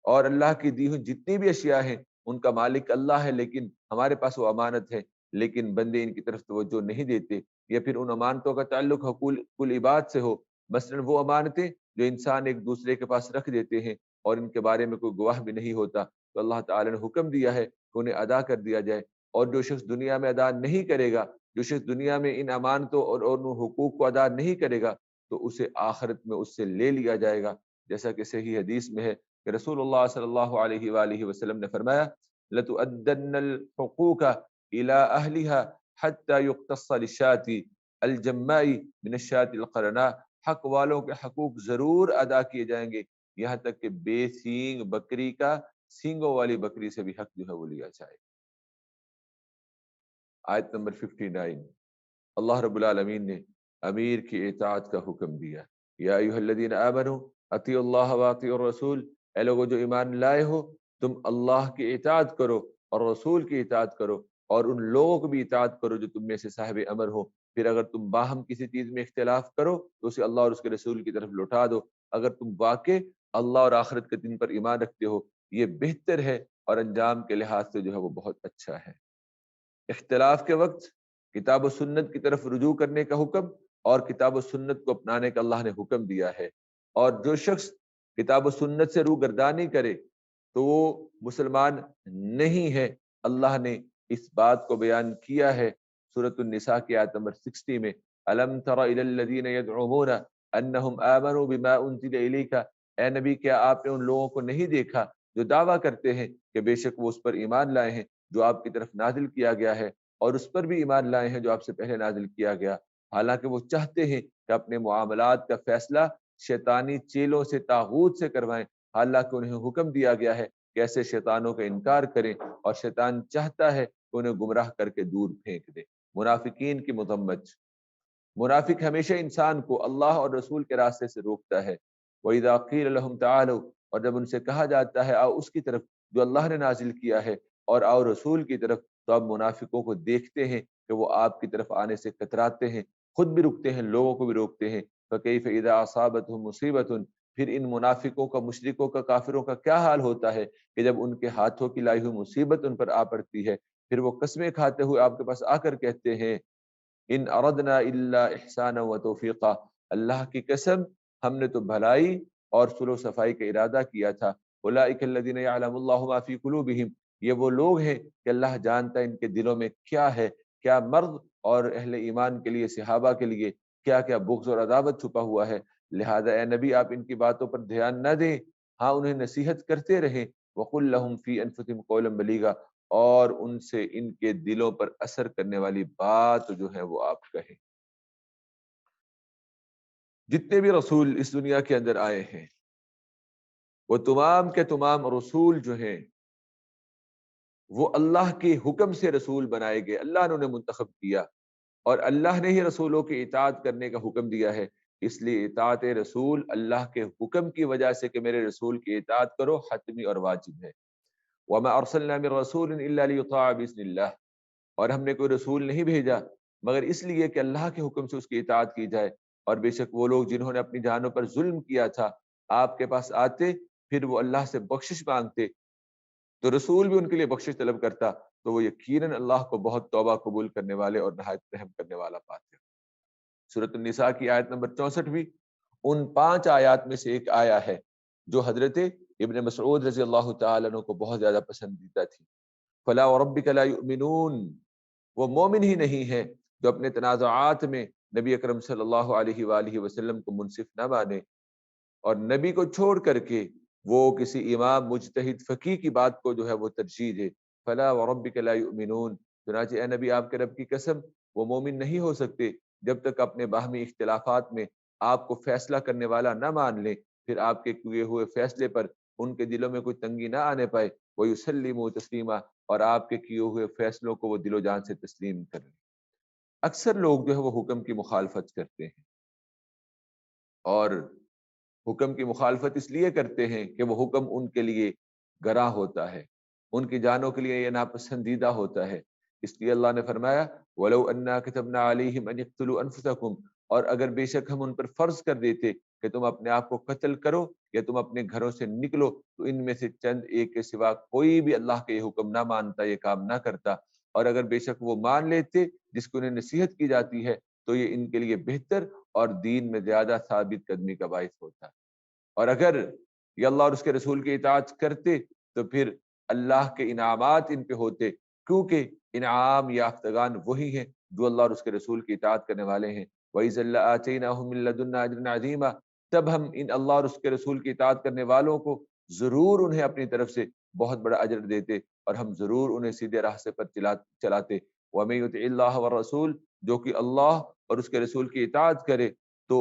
Speaker 1: اور اللہ کی دی ہوئی جتنی بھی اشیاء ہیں ان کا مالک اللہ ہے، لیکن ہمارے پاس وہ امانت ہے، لیکن بندے ان کی طرف توجہ نہیں دیتے، یا پھر ان امانتوں کا تعلق حقوق العباد سے ہو، مثلا وہ امانتیں جو انسان ایک دوسرے کے پاس رکھ دیتے ہیں اور ان کے بارے میں کوئی گواہ بھی نہیں ہوتا، تو اللہ تعالی نے حکم دیا ہے کہ انہیں ادا کر دیا جائے، اور جو شخص دنیا میں ادا نہیں کرے گا، جو شخص دنیا میں ان امانتوں اور ان حقوق کو ادا نہیں کرے گا تو اسے آخرت میں اس سے لے لیا جائے گا، جیسا کہ صحیح حدیث میں ہے کہ رسول اللہ صلی اللہ علیہ وآلہ وسلم نے فرمایا لَتُؤَدَّنَّ الْحُقُوقَ إِلَىٰ أَهْلِهَا حَتَّى يُقْتَصَّ لِلشَّاةِ الْجَمَّاءِ مِنَ الشَّاةِ الْقَرْنَاءِ، حق والوں کے حقوق ضرور ادا کیے جائیں گے، یہاں تک کہ بے سینگ بکری کا سینگوں والی بکری سے بھی حق جو ہے وہ لیا جائے۔ آیت نمبر 59، اللہ رب العالمین نے امیر کی اطاعت کا حکم دیا، یا ایھا الذین آمنوا اطیعوا اللہ واطیعوا الرسول، اے لوگوں جو ایمان لائے ہو تم اللہ کی اطاعت کرو اور رسول کی اطاعت کرو، اور ان لوگوں کو بھی اطاعت کرو جو تم میں سے صاحب امر ہو، پھر اگر تم باہم کسی چیز میں اختلاف کرو تو اسے اللہ اور اس کے رسول کی طرف لوٹا دو، اگر تم واقع اللہ اور آخرت کے دن پر ایمان رکھتے ہو یہ بہتر ہے اور انجام کے لحاظ سے جو ہے وہ بہت اچھا ہے۔ اختلاف کے وقت کتاب و سنت کی طرف رجوع کرنے کا حکم اور کتاب و سنت کو اپنانے کا اللہ نے حکم دیا ہے، اور جو شخص کتاب و سنت سے روگردانی کرے تو وہ مسلمان نہیں ہے۔ اللہ نے اس بات کو بیان کیا ہے سورۃ النساء کی آیت نمبر 60 میں، الم تر الی الذین یزعمون انہم آمنوا بما انزل الیک، اے نبی کیا آپ نے ان لوگوں کو نہیں دیکھا جو دعویٰ کرتے ہیں کہ بے شک وہ اس پر ایمان لائے ہیں جو آپ کی طرف نازل کیا گیا ہے، اور اس پر بھی ایمان لائے ہیں جو آپ سے پہلے نازل کیا گیا، حالانکہ وہ چاہتے ہیں کہ اپنے معاملات کا فیصلہ شیطانی چیلوں سے، طاغوت سے کروائیں، حالانکہ انہیں حکم دیا گیا ہے کہ ایسے شیطانوں کا انکار کریں، اور شیطان چاہتا ہے کہ انہیں گمراہ کر کے دور پھینک دے۔ منافقین کی مذمت، منافق ہمیشہ انسان کو اللہ اور رسول کے راستے سے روکتا ہے۔ وَإِذَا قِيلَ لَهُمْ تَعَالَوْا، اور جب ان سے کہا جاتا ہے آؤ اس کی طرف جو اللہ نے نازل کیا ہے اور آؤ رسول کی طرف، تو اب منافقوں کو دیکھتے ہیں کہ وہ آپ کی طرف آنے سے کتراتے ہیں، خود بھی رکتے ہیں، لوگوں کو بھی روکتے ہیں۔ فَكَيْفَ إِذَا أَصَابَتْهُم مُّصِيبَةٌ، پھر ان منافقوں کا، مشرکوں کا، کافروں کا کیا حال ہوتا ہے کہ جب ان کے ہاتھوں کی لائی ہوئی مصیبت ان پر آ پڑتی ہے، پھر وہ قسمیں کھاتے ہوئے آپ کے پاس آ کر کہتے ہیں ان اردنا الا احسانا و توفیقا، اللہ کی قسم ہم نے تو بھلائی اور صلح و صفائی کا ارادہ کیا تھا۔ اولئک الذین یعلم اللہ ما فی قلوبہم، یہ وہ لوگ ہیں کہ اللہ جانتا ہے ان کے دلوں میں کیا ہے، کیا مرد اور اہل ایمان کے لیے، صحابہ کے لیے کیا کیا بغض اور عداوت چھپا ہوا ہے۔ لہذا اے نبی آپ ان کی باتوں پر دھیان نہ دیں، ہاں انہیں نصیحت کرتے رہیں۔ وَقُلْ لَهُمْ فِي أَنفُسِهِمْ قَوْلًا بَلِيغًا، اور ان سے ان کے دلوں پر اثر کرنے والی بات جو ہے وہ آپ کہیں۔ جتنے بھی رسول اس دنیا کے اندر آئے ہیں وہ تمام کے تمام رسول جو ہیں وہ اللہ کے حکم سے رسول بنائے گئے، اللہ نے انہیں منتخب کیا، اور اللہ نے ہی رسولوں کی اطاعت کرنے کا حکم دیا ہے۔ اس لیے اطاعت رسول اللہ کے حکم کی وجہ سے کہ میرے رسول کی اطاعت کرو حتمی اور واجب ہے۔ وَمَا أَرْسَلْنَا مِن رَّسُولٍ إِلَّا لِيُطَاعَ بِإِذْنِ اللَّهِ، اور ہم نے کوئی رسول نہیں بھیجا مگر اس لیے کہ اللہ کے حکم سے اس کی اطاعت کی جائے۔ اور بے شک وہ لوگ جنہوں نے اپنی جانوں پر ظلم کیا تھا آپ کے پاس آتے، پھر وہ اللہ سے بخشش مانگتے تو رسول بھی ان کے لیے بخشش طلب کرتا، تو وہ یقیناً اللہ کو بہت توبہ قبول کرنے والے اور نہایت رحم کرنے والا پاتے۔ سورۃ النساء کی آیت نمبر 64 بھی ان 5 آیات میں سے ایک آیا ہے جو حضرت ابن مسعود رضی اللہ تعالیٰ عنہ کو بہت زیادہ پسندیدہ تھی۔ فلا وربک لا یؤمنون، وہ مومن ہی نہیں ہے جو اپنے تنازعات میں نبی اکرم صلی اللہ علیہ وآلہ وسلم کو منصف نہ مانے، اور نبی کو چھوڑ کر کے وہ کسی امام مجتہد فقیہ کی بات کو جو ہے وہ ترجیح دے۔ فلا وربک لا یؤمنون، چنانچہ اے نبی آپ کے رب کی قسم وہ مومن نہیں ہو سکتے جب تک اپنے باہمی اختلافات میں آپ کو فیصلہ کرنے والا نہ مان لیں، پھر آپ کے کیے ہوئے فیصلے پر ان کے دلوں میں کوئی تنگی نہ آنے پائے، وَيُسَلِّمُوا تسلیما، اور آپ کے کیے ہوئے فیصلوں کو وہ دل و جان سے تسلیم کر لیں۔ اکثر لوگ جو ہے وہ حکم کی مخالفت کرتے ہیں، اور حکم کی مخالفت اس لیے کرتے ہیں کہ وہ حکم ان کے لیے گراں ہوتا ہے، ان کی جانوں کے لیے یہ ناپسندیدہ ہوتا ہے۔ اس لیے اللہ نے فرمایا وَلَوْ أَنَّا كَتَبْنَا عَلَيْهِمْ أَنِ اقْتُلُوا أَنفُسَكُمْ، اور اگر بے شک ہم ان پر فرض کر دیتے کہ تم اپنے آپ کو قتل کرو یا تم اپنے گھروں سے نکلو، تو ان میں سے چند ایک کے سوا کوئی بھی اللہ کا یہ حکم نہ مانتا، یہ کام نہ کرتا، اور اگر بے شک وہ مان لیتے جس کو انہیں نصیحت کی جاتی ہے تو یہ ان کے لیے بہتر اور دین میں زیادہ ثابت قدمی کا باعث ہوتا۔ اور اگر یہ اللہ اور اس کے رسول کی اطاعت کرتے تو پھر اللہ کے انعامات ان پہ ہوتے، کیونکہ انعام یافتگان وہی ہیں جو اللہ اور اس کے رسول کی اطاعت کرنے والے ہیں۔ وَإِذًا لَآتَيْنَاهُم مِّن لَّدُنَّا أَجْرًا عَظِيمًا، تب ہم ان اللہ اور اس کے رسول کی اطاعت کرنے والوں کو ضرور انہیں اپنی طرف سے بہت بڑا اجر دیتے، اور ہم ضرور انہیں سیدھے راستے پر چلاتے۔ وَمَن يُطِعِ اللَّهَ وَالرَّسُولَ، جو کہ اللہ اور اس کے رسول کی اطاعت کرے تو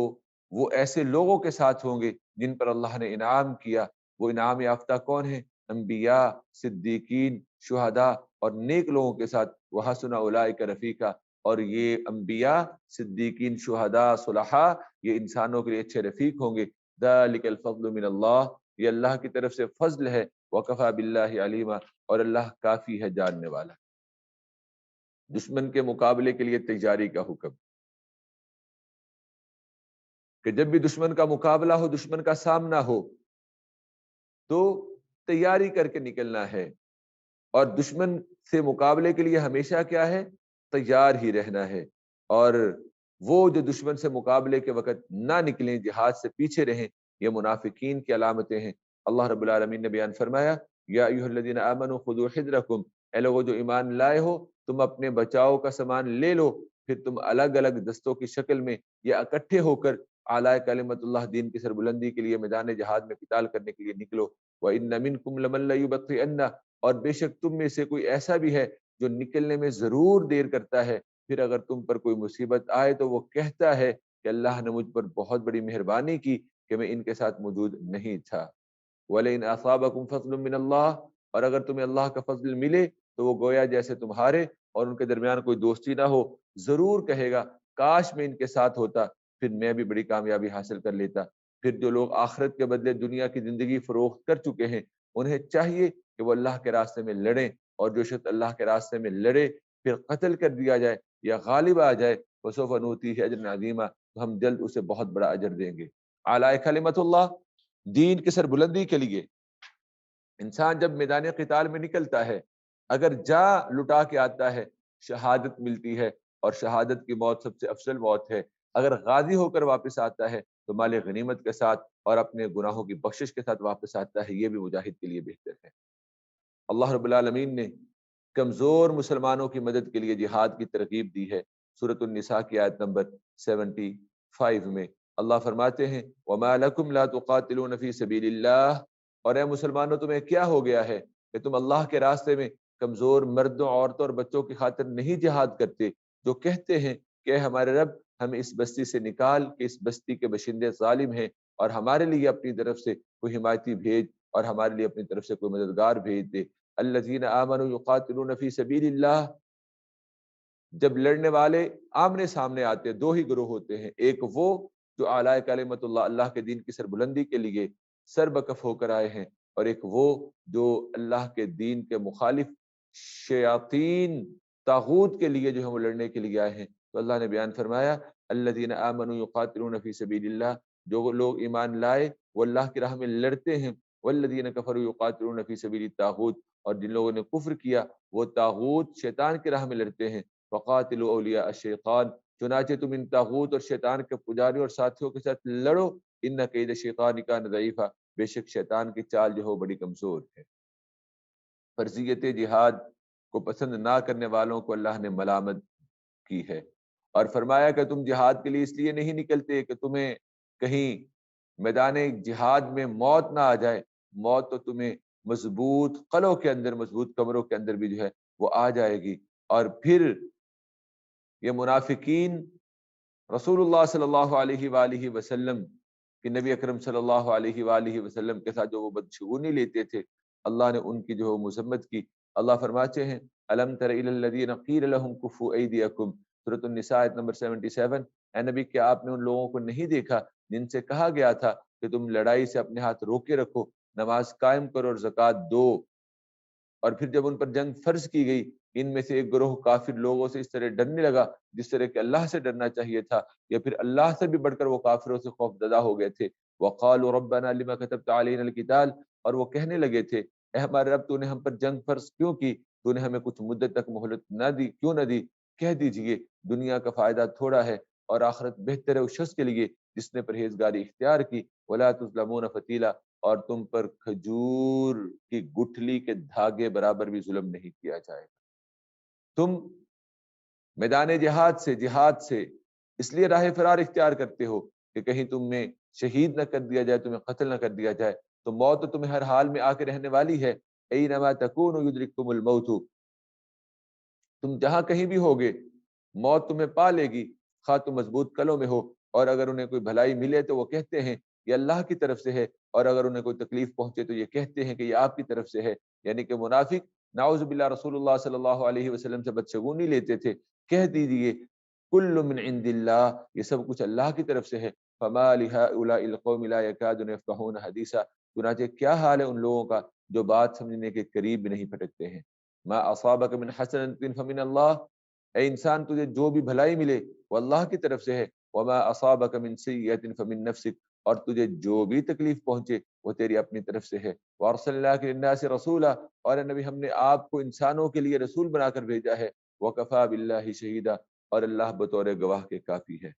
Speaker 1: وہ ایسے لوگوں کے ساتھ ہوں گے جن پر اللہ نے انعام کیا۔ وہ انعام یافتہ کون ہیں؟ انبیاء، صدیقین، شہداء اور نیک لوگوں کے ساتھ وحسن اولئک رفیقا، اور یہ انبیاء، صدیقین، شہداء، صلحاء یہ انسانوں کے لیے اچھے رفیق ہوں گے۔ ذالک الفضل من اللہ، یہ اللہ کی طرف سے فضل ہے۔ وکفی باللہ علیما، اور اللہ کافی ہے جاننے والا۔ دشمن کے مقابلے کے لیے تیاری کا حکم، کہ جب بھی دشمن کا مقابلہ ہو، دشمن کا سامنا ہو تو تیاری کر کے نکلنا ہے، اور دشمن سے مقابلے کے لیے ہمیشہ کیا ہے؟ تیار ہی رہنا ہے۔ اور وہ جو دشمن سے مقابلے کے وقت نہ نکلیں، جہاد سے پیچھے رہیں، یہ منافقین کی علامتیں ہیں۔ اللہ رب العالمین نے بیان فرمایا یا ایھا الذین آمنوا خذوا حذرکم، اے لوگو جو ایمان لائے ہو تم اپنے بچاؤ کا سامان لے لو، پھر تم الگ الگ دستوں کی شکل میں یا اکٹھے ہو کر اعلیٰ کلمت اللہ دین کی سربلندی کے لیے میدان جہاد میں قتال کرنے کے لیے نکلو۔ وَإِنَّ مِنْكُمْ لَمَن لَّيُبَطِّئَنَّ، اور بے شک تم میں سے کوئی ایسا بھی ہے جو نکلنے میں ضرور دیر کرتا ہے، پھر اگر تم پر کوئی مصیبت آئے تو وہ کہتا ہے کہ اللہ نے مجھ پر بہت بڑی مہربانی کی کہ میں ان کے ساتھ موجود نہیں تھا۔ وَلَئِنْ أَصَابَكُمْ فَضْلٌ مِّنَ اللَّهِ، اور اگر تمہیں اللہ کا فضل ملے تو وہ گویا جیسے تمہارے اور ان کے درمیان کوئی دوستی نہ ہو، ضرور کہے گا کاش میں ان کے ساتھ ہوتا، پھر میں بھی بڑی کامیابی حاصل کر لیتا۔ پھر جو لوگ آخرت کے بدلے دنیا کی زندگی فروخت کر چکے ہیں انہیں چاہیے کہ وہ اللہ کے راستے میں لڑیں، اور جو شخص اللہ کے راستے میں لڑے پھر قتل کر دیا جائے یا غالب آ جائے، وسوف نؤتیہ اجرا عظیما، تو ہم جلد اسے بہت بڑا اجر دیں گے۔ اعلیٰ کلمت اللہ، دین کی سربلندی کے لیے انسان جب میدان قتال میں نکلتا ہے، اگر جا لٹا کے آتا ہے شہادت ملتی ہے، اور شہادت کی موت سب سے افضل موت ہے۔ اگر غازی ہو کر واپس آتا ہے تو مال غنیمت کے ساتھ اور اپنے گناہوں کی بخشش کے ساتھ واپس آتا ہے، یہ بھی مجاہد کے لیے بہتر ہے۔ اللہ رب العالمین نے کمزور مسلمانوں کی مدد کے لیے جہاد کی ترغیب دی ہے۔ سورۃ النساء کی آیت نمبر 70 5 میں اللہ فرماتے ہیں وَمَا لَكُمْ لَا تُقَاتِلُونَ فِي سَبِيلِ اللَّهِ، اور اے مسلمانوں تمہیں کیا ہو گیا ہے کہ تم اللہ کے راستے میں کمزور مردوں، عورتوں اور بچوں کی خاطر نہیں جہاد کرتے، جو کہتے ہیں کہ ہمارے رب ہمیں اس بستی سے نکال کہ اس بستی کے باشندے ظالم ہیں، اور ہمارے لیے اپنی طرف سے کوئی حمایتی بھیج، اور ہمارے لیے اپنی طرف سے کوئی مددگار بھیج دے۔ الذین آمنوا یقاتلون فی سبیل اللہ، جب لڑنے والے آمنے سامنے آتے ہیں دو ہی گروہ ہوتے ہیں، ایک وہ جو اعلی کلمت اللہ، اللہ کے دین کی سربلندی کے لیے سر بکف ہو کر آئے ہیں، اور ایک وہ جو اللہ کے دین کے مخالف شیاطین طاغوت کے لیے جو ہے وہ لڑنے کے لیے آئے ہیں۔ تو اللہ نے بیان فرمایا الذین آمنوا یقاتلون فی سبیل اللہ، جو لوگ ایمان لائے وہ اللہ کی راہ میں لڑتے ہیں، والذین کفروا یقاتلون فی سبیل الطاغوت، اور جن لوگوں نے کفر کیا وہ طاغوت شیطان کی راہ میں لڑتے ہیں۔ وقاتلوا اولیاء الشیطان، چنانچہ تم ان طاغوت اور شیطان کے پجاریوں اور ساتھیوں کے ساتھ لڑو، ان کید الشیطان کان ضعیفا، بے شک شیطان کی چال جو ہو بڑی کمزور ہے۔ فرضیت جہاد کو پسند نہ کرنے والوں کو اللہ نے ملامت کی ہے، اور فرمایا کہ تم جہاد کے لیے اس لیے نہیں نکلتے کہ تمہیں کہیں میدان جہاد میں موت نہ آ جائے، موت تو تمہیں مضبوط قلعوں کے اندر، مضبوط کمروں کے اندر بھی جو ہے وہ آ جائے گی۔ اور پھر یہ منافقین رسول اللہ صلی اللہ علیہ وآلہ وسلم کہ نبی اکرم صلی اللہ علیہ وآلہ وسلم کے ساتھ جو وہ بدشگونی لیتے تھے، اللہ نے ان کی جو مذمت کی۔ اللہ فرماتے ہیں الم تر الی الذین قیل لهم کفوا ایدیکم، سورۃ النساء آیت نمبر 77، اے نبی کیا آپ نے ان لوگوں کو نہیں دیکھا جن سے کہا گیا تھا کہ تم لڑائی سے اپنے ہاتھ روکے رکھو، نماز قائم کرو اور زکوٰۃ دو، اور پھر جب ان پر جنگ فرض کی گئی ان میں سے ایک گروہ کافر لوگوں سے اس طرح ڈرنے لگا جس طرح کہ اللہ سے ڈرنا چاہیے تھا، یا پھر اللہ سے بھی بڑھ کر وہ کافروں سے خوف زدہ ہو گئے تھے۔ وقالوا ربنا لما كتبت علينا القتال، اور وہ کہنے لگے تھے اے ہمارے رب تو نے ہم پر جنگ فرض کیوں کی، تو نے ہمیں کچھ مدت تک مہلت نہ دی، کیوں نہ دی؟ کہہ دیجئے دنیا کا فائدہ تھوڑا ہے اور آخرت بہتر ہے اس شخص کے لیے جس نے پرہیزگاری اختیار کی۔ ولا تظلمون فتیلا، اور تم پر کھجور کی گٹھلی کے دھاگے برابر بھی ظلم نہیں کیا جائے گا۔ تم میدان جہاد سے اس لیے راہ فرار اختیار کرتے ہو کہ کہیں تم میں شہید نہ کر دیا جائے، تمہیں قتل نہ کر دیا جائے، تو موت تو تمہیں ہر حال میں آ کے رہنے والی ہے۔ اینما تکونوا یدرککم الموت، تم جہاں کہیں بھی ہوگے موت تمہیں پا لے گی، خواہ تم مضبوط قلعوں میں ہو، اور اگر انہیں کوئی بھلائی ملے تو وہ کہتے ہیں یہ اللہ کی طرف سے ہے، اور اگر انہیں کوئی تکلیف پہنچے تو یہ کہتے ہیں کہ یہ آپ کی طرف سے ہے۔ یعنی کہ منافق نعوذ باللہ رسول اللہ صلی اللہ علیہ وسلم سے بدشگونی لیتے تھے۔ کہہ دیجیے کل من عند اللہ، یہ سب کچھ اللہ کی طرف سے ہے۔ فما لہؤلاء القوم لا يكادون يفقهون حدیثا، چنانچہ کیا حال ہے ان لوگوں کا جو بات سمجھنے کے قریب بھی نہیں پھٹکتے ہیں۔ ما اصابک من حسنۃ فمن اللہ، اے انسان تجھے جو بھی بھلائی ملے وہ اللہ کی طرف سے ہے۔ وما اصابک من سیئۃ فمن نفسک، اور تجھے جو بھی تکلیف پہنچے وہ تیری اپنی طرف سے ہے۔ وارسلناک للناس رسولا، اور اے نبی ہم نے آپ کو انسانوں کے لیے رسول بنا کر بھیجا ہے۔ وکفی باللہ شہیدا، اور اللہ بطور گواہ کے کافی ہے۔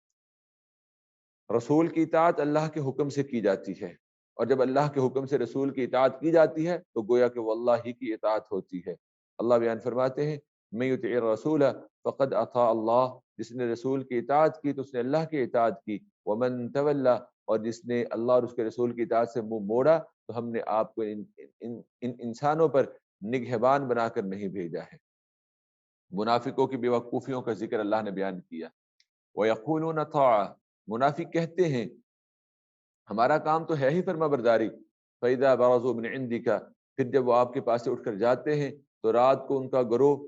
Speaker 1: رسول کی اطاعت اللہ کے حکم سے کی جاتی ہے، اور جب اللہ کے حکم سے رسول کی اطاعت کی جاتی ہے تو گویا کہ وہ اللہ ہی کی اطاعت ہوتی ہے۔ اللہ بیان فرماتے ہیں من یطع الرسول فقد اطاع اللہ، جس نے رسول کی اطاعت کی تو اس نے اللہ کی اطاعت کی۔ ومن تولی، اور جس نے اللہ اور اس کے رسول کی اطاعت سے منہ موڑا تو ہم نے آپ کو ان انسانوں پر نگہبان بنا کر نہیں بھیجا ہے۔ منافقوں کی بیوقوفیوں کا ذکر اللہ نے بیان کیا۔ وَيَقُولُونَ طَاعَةً، منافق کہتے ہیں ہمارا کام تو ہے ہی فرما برداری۔ فَإِذَا بَرَزُوا مِنْ عِنْدِكَ، پھر جب وہ آپ کے پاس سے اٹھ کر جاتے ہیں تو رات کو ان کا گروہ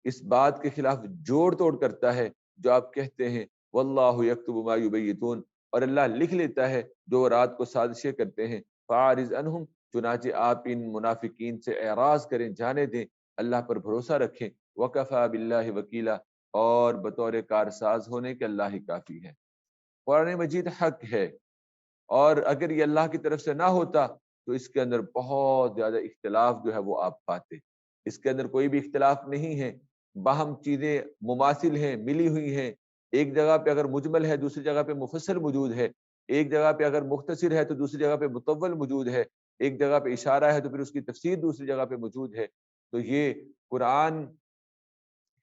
Speaker 1: اس بات کے خلاف جوڑ توڑ کرتا ہے جو آپ کہتے ہیں۔ وَاللَّهُ يَكْتُبُ مَا يُبَيِّتُونَ، اور اللہ لکھ لیتا ہے جو رات کو سازشیں کرتے ہیں۔ فَأَعْرِضْ عَنْهُمْ، چنانچہ آپ ان منافقین سے اعراض کریں، جانے دیں، اللہ پر بھروسہ رکھیں۔ وَكَفَى بِاللَّهِ وَكِيلًا، اور بطور کارساز ہونے کے اللہ ہی کافی ہے۔ قرآن مجید حق ہے، اور اگر یہ اللہ کی طرف سے نہ ہوتا تو اس کے اندر بہت زیادہ اختلاف جو ہے وہ آپ پاتے۔ اس کے اندر کوئی بھی اختلاف نہیں ہے، باہم چیزیں مماثل ہیں، ملی ہوئی ہیں۔ ایک جگہ پہ اگر مجمل ہے دوسری جگہ پہ مفصل موجود ہے، ایک جگہ پہ اگر مختصر ہے تو دوسری جگہ پہ مطول موجود ہے، ایک جگہ پہ اشارہ ہے تو پھر اس کی تفسیر دوسری جگہ پہ موجود ہے۔ تو یہ قرآن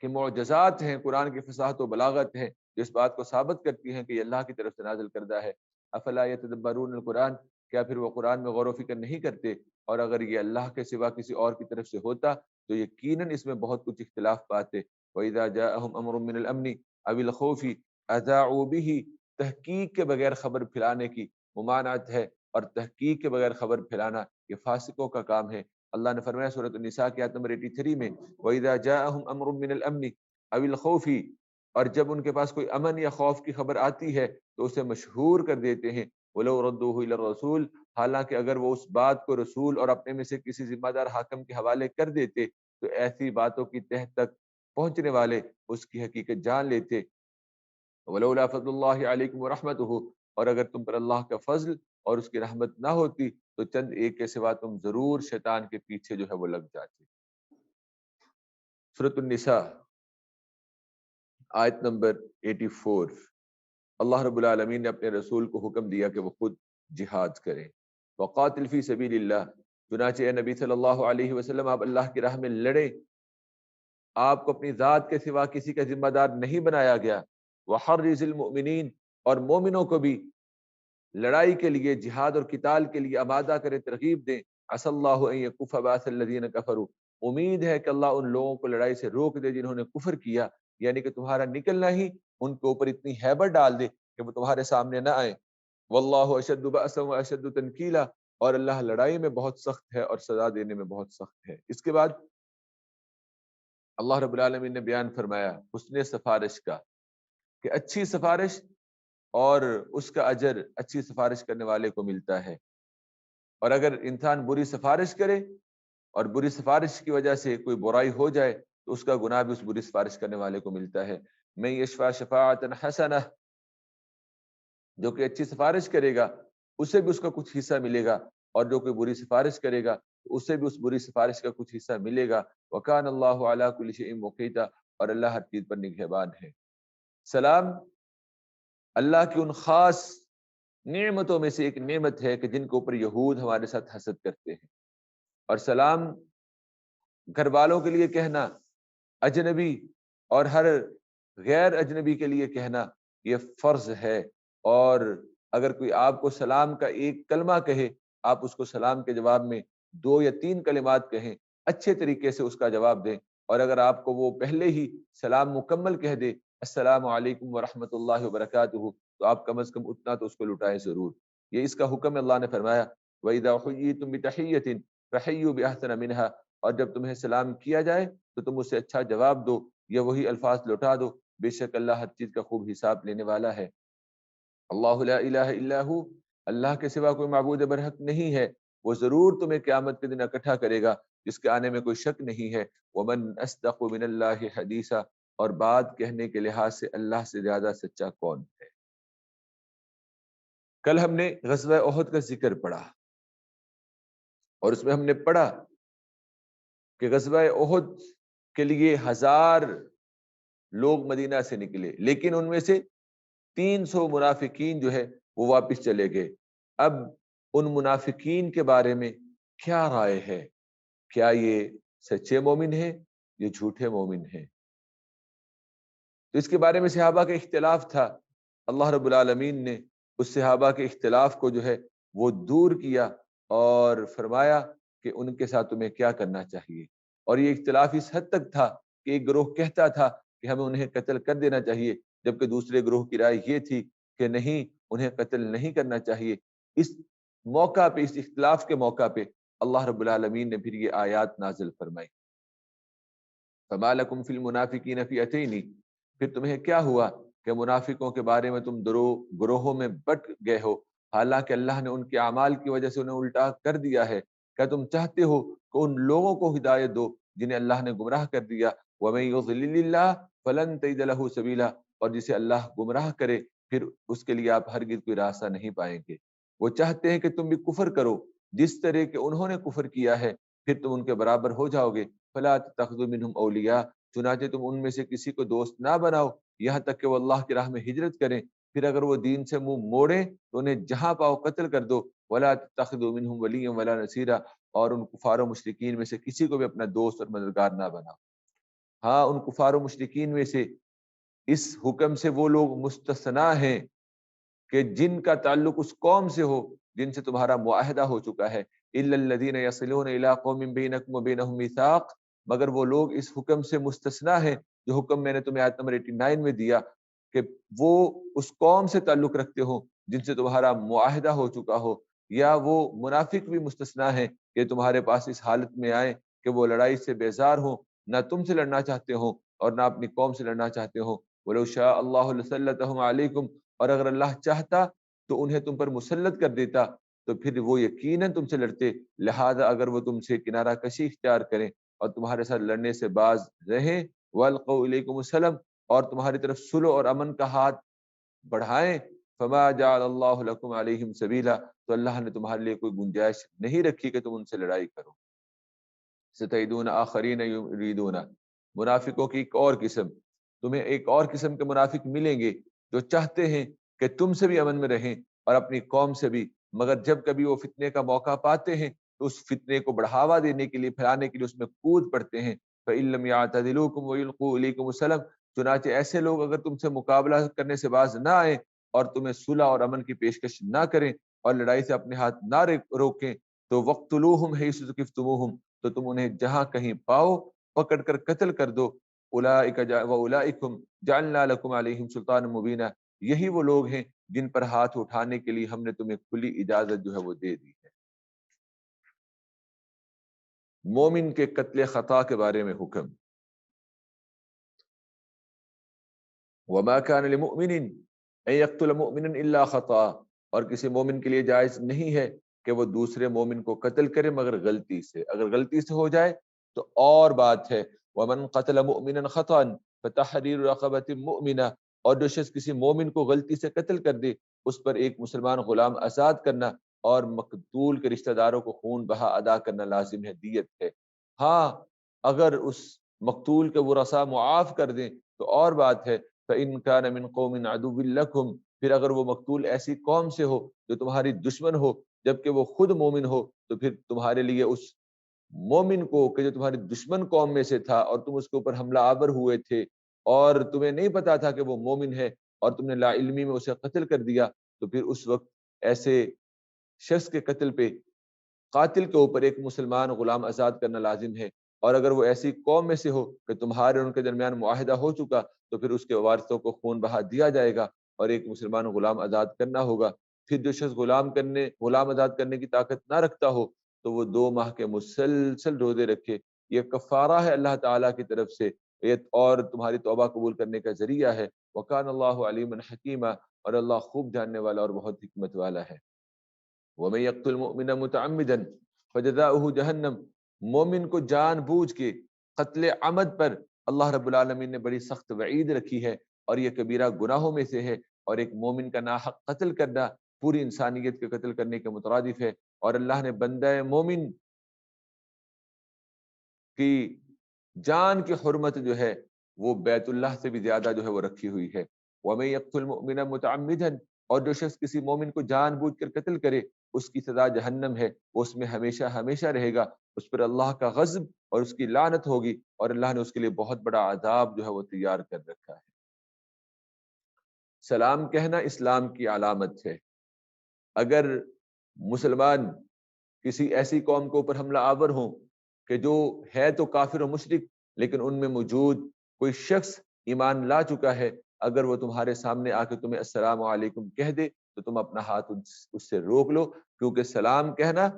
Speaker 1: کے معجزات ہیں، قرآن کی فصاحت و بلاغت ہیں، جو اس بات کو ثابت کرتی ہیں کہ یہ اللہ کی طرف سے نازل کردہ ہے۔ افلا یتدبرون القرآن، کیا پھر وہ قرآن میں غور و فکر نہیں کرتے؟ اور اگر یہ اللہ کے سوا کسی اور کی طرف سے ہوتا تو یقیناً اس میں بہت کچھ اختلاف پاتے۔ وَإِذَا جَاءَهُمْ أَمْرٌ مِّنَ الْأَمْنِ أَوِ الْخَوْفِ أَذَاعُوا بِهِ، تحقیق کے بغیر خبر پھیلانے کی ممانعت ہے، اور تحقیق کے بغیر خبر پھیلانا یہ فاسقوں کا کام ہے۔ اللہ نے فرمایا سورۃ النساء کی آیت نمبر 83 میں، وَإِذَا جَاءَهُمْ أَمْرٌ مِّنَ الْأَمْنِ أَوِ الْخَوْفِ، اور جب ان کے پاس کوئی امن یا خوف کی خبر آتی ہے تو اسے مشہور کر دیتے ہیں۔ وَلَوْ رَدُّوهُ إِلَى الرَّسُولِ، حالانکہ اگر وہ اس بات کو رسول اور اپنے میں سے کسی ذمہ دار حاکم کے حوالے کر دیتے تو ایسی باتوں کی تہ تک پہنچنے والے اس کی حقیقت جان لیتے۔ وَلَوْلَا فَضْلُ اللَّهِ عَلَيْكُمْ وَرَحْمَتُهُ، اور اگر تم پر اللہ کا فضل اور اس کی رحمت نہ ہوتی تو چند ایک کے سوا تم ضرور شیطان کے پیچھے جو ہے وہ لگ جاتے۔ سورۃ النساء آیت نمبر 84، اللہ رب العالمین نے اپنے رسول کو حکم دیا کہ وہ خود جہاد کریں۔ وقاتل فی سبیل اللہ، چنانچہ اے نبی صلی اللہ علیہ وسلم آپ اللہ کی راہ میں لڑیں، آپ کو اپنی ذات کے سوا کسی کا ذمہ دار نہیں بنایا گیا۔ وحرض المؤمنین، اور مومنوں کو بھی لڑائی کے لیے، جہاد اور قتال کے لیے آمادہ کریں، ترغیب دیں۔ عسى اللہ ان یکف باس الذین کفروا، امید ہے کہ اللہ ان لوگوں کو لڑائی سے روک دے جنہوں نے کفر کیا، یعنی کہ تمہارا نکلنا ہی ان کے اوپر اتنی ہیبت ڈال دے کہ وہ تمہارے سامنے نہ آئیں۔ واللہ اشد بأسا واشد تنکیلا، اور اللہ لڑائی میں بہت سخت ہے اور سزا دینے میں بہت سخت ہے۔ اس کے بعد اللہ رب العالمین نے بیان فرمایا حسن سفارش کا، کہ اچھی سفارش اور اس کا اجر اچھی سفارش کرنے والے کو ملتا ہے، اور اگر انسان بری سفارش کرے اور بری سفارش کی وجہ سے کوئی برائی ہو جائے تو اس کا گناہ بھی اس بری سفارش کرنے والے کو ملتا ہے۔ من یشفع شفاعۃ حسنہ، جو کہ اچھی سفارش کرے گا اسے بھی اس کا کچھ حصہ ملے گا، اور جو کوئی بری سفارش کرے گا اسے بھی اس بری سفارش کا کچھ حصہ ملے گا۔ وکان اللہ علی کل شیء مقیتا، اور اللہ ہر چیز پر نگہبان ہے۔ سلام اللہ کی ان خاص نعمتوں میں سے ایک نعمت ہے کہ جن کے اوپر یہود ہمارے ساتھ حسد کرتے ہیں، اور سلام گھر والوں کے لیے کہنا، اجنبی اور ہر غیر اجنبی کے لیے کہنا یہ فرض ہے، اور اگر کوئی آپ کو سلام کا ایک کلمہ کہے آپ اس کو سلام کے جواب میں 2 یا 3 کلمات کہیں، اچھے طریقے سے اس کا جواب دیں، اور اگر آپ کو وہ پہلے ہی سلام مکمل کہہ دے السلام علیکم ورحمۃ اللہ وبرکاتہ، تو آپ کم از کم اتنا تو اس کو لٹائیں ضرور۔ یہ اس کا حکم اللہ نے فرمایا وَإِذَا حُيِّيتُم بِتَحِيَّةٍ فَحَيُّوا بِأَحْسَنَ مِنْهَا، اور جب تمہیں سلام کیا جائے تو تم اسے اچھا جواب دو یا وہی الفاظ لوٹا دو، بے شک اللہ ہر چیز کا خوب حساب لینے والا ہے۔ اللہ لا الہ الا ہو، اللہ کے سوا کوئی معبود برحق نہیں ہے، وہ ضرور تمہیں قیامت کے دن اکٹھا کرے گا جس کے آنے میں کوئی شک نہیں ہے۔ ومن اصدق من اللہ حدیثا، اور بات کہنے کے لحاظ سے اللہ سے زیادہ سچا کون ہے۔ کل ہم نے غزوہ احد کا ذکر پڑھا، اور اس میں ہم نے پڑھا کہ غزوہ احد کے لیے 1000 لوگ مدینہ سے نکلے، لیکن ان میں سے 300 منافقین جو ہے وہ واپس چلے گئے۔ اب ان منافقین کے بارے میں کیا رائے ہے؟ کیا یہ سچے مومن ہیں یہ جھوٹے مومن ہیں؟ تو اس کے بارے میں صحابہ کا اختلاف تھا۔ اللہ رب العالمین نے اس صحابہ کے اختلاف کو جو ہے وہ دور کیا اور فرمایا کہ ان کے ساتھ تمہیں کیا کرنا چاہیے۔ اور یہ اختلاف اس حد تک تھا کہ ایک گروہ کہتا تھا کہ ہمیں انہیں قتل کر دینا چاہیے، جبکہ دوسرے گروہ کی رائے یہ تھی کہ نہیں، انہیں قتل نہیں کرنا چاہیے۔ اس موقع پہ، اس اختلاف کے موقع پہ اللہ رب العالمین نے پھر یہ آیات نازل فرمائی فَمَا لَكُمْ فِي الْمُنَافِقِينَ فِئَتَيْنِ، پھر تمہیں کیا ہوا کہ منافقوں کے بارے میں تم گروہوں میں بٹ گئے ہو، حالانکہ اللہ نے ان کے اعمال کی وجہ سے انہیں الٹا کر دیا ہے۔ کیا تم چاہتے ہو کہ ان لوگوں کو ہدایت دو جنہیں اللہ نے گمراہ کر دیا؟ وَمَن يُضْلِلِ اللَّهُ فَلَن تَجِدَ لَهُ سَبِيلًا، اور جسے اللہ گمراہ کرے پھر اس کے لیے آپ ہرگز کوئی راستہ نہیں پائیں گے۔ وہ چاہتے ہیں کہ تم بھی کفر کرو جس طرح کہ انہوں نے کفر کیا ہے، پھر تم ان کے برابر ہو جاؤ گے۔ فَلَا تَتَّخِذُوا مِنْهُمْ أَوْلِيَاءَ، چنانچہ تم ان میں سے کسی کو دوست نہ بناؤ یہاں تک کہ وہ اللہ کی راہ میں ہجرت کریں، پھر اگر وہ دین سے منہ موڑیں تو انہیں جہاں پاؤ قتل کر دو۔ وَلَا تَتَّخِذُوا مِنْهُمْ وَلِيًّا وَلَا نَصِيرًا، اور ان کفار و مشرکین میں سے کسی کو بھی اپنا دوست اور مددگار نہ بناؤ۔ ہاں، ان کفار و مشرکین میں سے اس حکم سے وہ لوگ مستثنا ہیں کہ جن کا تعلق اس قوم سے ہو جن سے تمہارا معاہدہ ہو چکا ہے، الا الذین یصلون الی قوم بینکم وبینہم میثاق، مگر وہ لوگ اس حکم سے مستثنا ہیں جو حکم میں نے تمہیں آیت نمبر 89 میں دیا کہ وہ اس قوم سے تعلق رکھتے ہو جن سے تمہارا معاہدہ ہو چکا ہو، یا وہ منافق بھی مستثنا ہیں کہ تمہارے پاس اس حالت میں آئیں کہ وہ لڑائی سے بیزار ہوں، نہ تم سے لڑنا چاہتے ہوں اور نہ اپنی قوم سے لڑنا چاہتے ہوں۔ وَلَوْ شَاءَ اللَّهُ لَسَلَّطَهُمْ عَلَيْكُمْ، اور اگر اللہ چاہتا تو انہیں تم پر مسلط کر دیتا تو پھر وہ یقیناً تم سے لڑتے، لہذا اگر وہ تم سے کنارہ کشی اختیار کریں اور تمہارے ساتھ لڑنے سے باز رہیں، وَأَلْقَوْا إِلَيْكُمُ السَّلَامَ، اور تمہاری طرف صلح اور امن کا ہاتھ بڑھائیں، فَمَا جَعَلَ اللَّهُ لَكُمْ عَلَيْهِمْ سَبِيلًا، تو اللہ نے تمہارے لیے کوئی گنجائش نہیں رکھی کہ تم ان سے لڑائی کرو۔ ستجدون آخرین یریدون، منافقوں کی ایک اور قسم، تمہیں ایک اور قسم کے منافق ملیں گے جو چاہتے ہیں کہ تم سے بھی امن میں رہیں اور اپنی قوم سے بھی، مگر جب کبھی وہ فتنے کا موقع پاتے ہیں تو اس فتنے کو بڑھاوا دینے کے لیے، پھیلانے کے لیے اس میں کود پڑتے ہیں۔ فَإِن لَّمْ يَعْتَزِلُوكُمْ وَيُلْقُوا إِلَيْكُمُ السَّلَامَ، چنانچہ ایسے لوگ اگر تم سے مقابلہ کرنے سے باز نہ آئیں اور تمہیں صلح اور امن کی پیشکش نہ کریں اور لڑائی سے اپنے ہاتھ نہ روکیں، تو وَاقْتُلُوهُمْ حَيْثُ ثَقِفْتُمُوهُمْ، تو تم انہیں جہاں کہیں پاؤ پکڑ کر قتل کر دو۔ وَأُولَٰئِكُمْ جَعَلْنَا لَكُمْ عَلَيْهِمْ سُلْطَانًا مُّبِينًا، یہی وہ لوگ ہیں جن پر ہاتھ اٹھانے کے لیے ہم نے تمہیں کھلی اجازت جو ہے وہ دے دی ہے۔ مومن کے قتل خطا کے بارے میں حکم، وَمَا كَانَ لِمُؤْمِنٍ أَن يَقْتُلَ مُؤْمِنًا إِلَّا خَطَأً، اور کسی مومن کے لیے جائز نہیں ہے کہ وہ دوسرے مومن کو قتل کرے مگر غلطی سے، اگر غلطی سے ہو جائے تو اور بات ہے۔ وَمَنْ قَتَلَ مُؤْمِنًا خَطَأً فَتَحْرِيرُ رَقَبَةٍ مُؤْمِنَةٍ، اور جو شخص کسی مومن کو غلطی سے قتل کر دے اس پر ایک مسلمان غلام آزاد کرنا اور مقتول کے رشتہ داروں کو خون بہا ادا کرنا لازم ہے، دیت ہے۔ ہاں اگر اس مقتول کے ورثاء معاف کر دیں تو اور بات ہے۔ فَإِن كَانَ مِن قَوْمٍ عَدُوٍّ لَكُمْ، پھر اگر وہ مقتول ایسی قوم سے ہو جو تمہاری دشمن ہو جبکہ وہ خود مومن ہو، تو پھر تمہارے لیے اس مومن کو کہ جو تمہاری دشمن قوم میں سے تھا اور تم اس کے اوپر حملہ آور ہوئے تھے اور تمہیں نہیں پتا تھا کہ وہ مومن ہے اور تم نے لا علمی میں اسے قتل کر دیا، تو پھر اس وقت ایسے شخص کے قتل پہ قاتل کے اوپر ایک مسلمان غلام آزاد کرنا لازم ہے۔ اور اگر وہ ایسی قوم میں سے ہو کہ تمہارے اور ان کے درمیان معاہدہ ہو چکا تو پھر اس کے وارثوں کو خون بہا دیا جائے گا اور ایک مسلمان غلام آزاد کرنا ہوگا۔ پھر جو شخص غلام آزاد کرنے کی طاقت نہ رکھتا ہو تو وہ 2 ماہ کے مسلسل روزے رکھے، یہ کفارہ ہے اللہ تعالیٰ کی طرف سے، یہ اور تمہاری توبہ قبول کرنے کا ذریعہ ہے۔ وَكَانَ اللَّهُ عَلِيمًا حَكِيمًا، اور اللہ خوب جاننے والا اور بہت حکمت والا ہے۔ وَمَن يَقْتُلْ مُؤْمِنًا مُتَعَمِّدًا فَجَزَاؤُهُ جَهَنَّمُ، مومن کو جان بوجھ کے قتل عمد پر اللہ رب العالمین نے بڑی سخت وعید رکھی ہے اور یہ کبیرہ گناہوں میں سے ہے، اور ایک مومن کا ناحق قتل کرنا پوری انسانیت کے قتل کرنے کے مترادف ہے، اور اللہ نے بندہ مومن کی جان کی حرمت جو ہے وہ بیت اللہ سے بھی زیادہ جو ہے وہ رکھی ہوئی ہے۔ وَمَن يَقْتُلْ مُؤْمِنًا مُتَعَمِّدًا، اور جو شخص کسی مومن کو جان بوجھ کر قتل کرے اس کی سزا جہنم ہے، وہ اس میں ہمیشہ ہمیشہ رہے گا، اس پر اللہ کا غضب اور اس کی لعنت ہوگی، اور اللہ نے اس کے لیے بہت بڑا عذاب جو ہے وہ تیار کر رکھا ہے۔ سلام کہنا اسلام کی علامت ہے۔ اگر مسلمان کسی ایسی قوم کے اوپر حملہ آور ہوں کہ جو ہے تو کافر و مشرک لیکن ان میں موجود کوئی شخص ایمان لا چکا ہے، اگر وہ تمہارے سامنے آ کے تمہیں السلام علیکم کہہ دے تو تم اپنا ہاتھ اس سے روک لو، کیونکہ سلام کہنا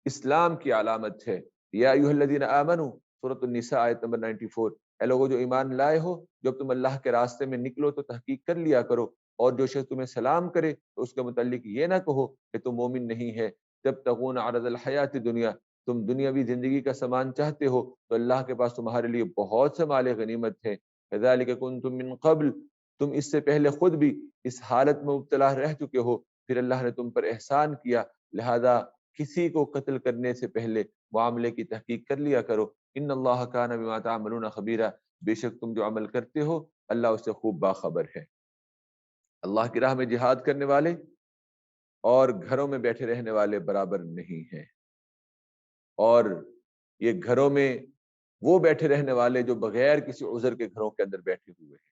Speaker 1: اسلام کی علامت ہے۔ یا ایھا الذین آمنوا، سورۃ النساء آیت نمبر 94، اے لوگو جو ایمان لائے ہو، جب تم اللہ کے راستے میں نکلو تو تحقیق کر لیا کرو، اور جو شخص تمہیں سلام کرے تو اس کے متعلق یہ نہ کہو کہ تم مومن نہیں ہے۔ تبتغون عرض الحیات دنیا، تم دنیاوی زندگی کا سامان چاہتے ہو تو اللہ کے پاس تمہارے لیے بہت سے مال غنیمت ہے۔ کذالک کنتم من قبل، تم اس سے پہلے خود بھی اس حالت میں مبتلا رہ چکے ہو، پھر اللہ نے تم پر احسان کیا، لہذا کسی کو قتل کرنے سے پہلے معاملے کی تحقیق کر لیا کرو۔ ان اللہ کان بما تعملون خبیرا، بے شک تم جو عمل کرتے ہو اللہ اس سے خوب باخبر ہے۔ اللہ کی راہ میں جہاد کرنے والے اور گھروں میں بیٹھے رہنے والے برابر نہیں ہیں، اور یہ گھروں میں وہ بیٹھے رہنے والے جو بغیر کسی عذر کے گھروں کے اندر بیٹھے ہوئے ہیں،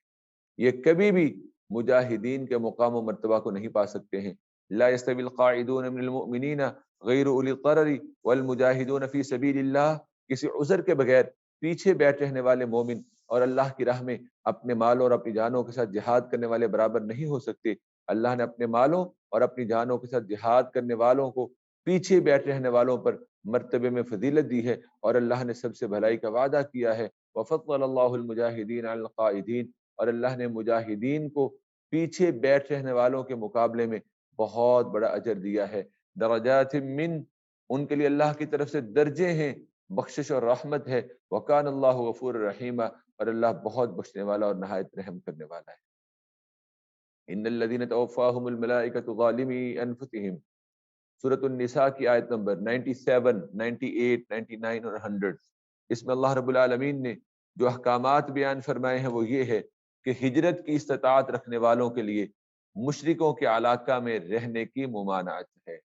Speaker 1: یہ کبھی بھی مجاہدین کے مقام و مرتبہ کو نہیں پا سکتے ہیں۔ لا يستوی القاعدون من المؤمنین غیر اولی الضرر والمجاہدون فی سبیل اللہ، کسی عذر کے بغیر پیچھے بیٹھ رہنے والے مومن اور اللہ کی راہ میں اپنے مالوں اور اپنی جانوں کے ساتھ جہاد کرنے والے برابر نہیں ہو سکتے۔ اللہ نے اپنے مالوں اور اپنی جانوں کے ساتھ جہاد کرنے والوں کو پیچھے بیٹھ رہنے والوں پر مرتبے میں فضیلت دی ہے، اور اللہ نے سب سے بھلائی کا وعدہ کیا ہے۔ وفضل اللہ المجاہدین علی القائدین، اور اللہ نے مجاہدین کو پیچھے بیٹھ رہنے والوں کے مقابلے میں بہت بڑا اجر دیا ہے۔ درجات من، ان کے لیے اللہ کی طرف سے درجے ہیں، بخشش اور رحمت ہے۔ وکان اللہ غفور الرحیم، اور اللہ بہت بخشنے والا اور نہایت رحم کرنے والا ہے۔ ان الذین توفاہم الملائکۃ ظالمی انفسہم، سورۃ النساء کی آیت نمبر 97، 98، 99 اور 100۔ اس میں اللہ رب العالمین نے جو احکامات بیان فرمائے ہیں وہ یہ ہے کہ ہجرت کی استطاعت رکھنے والوں کے لیے مشرکوں کے علاقہ میں رہنے کی ممانعت ہے۔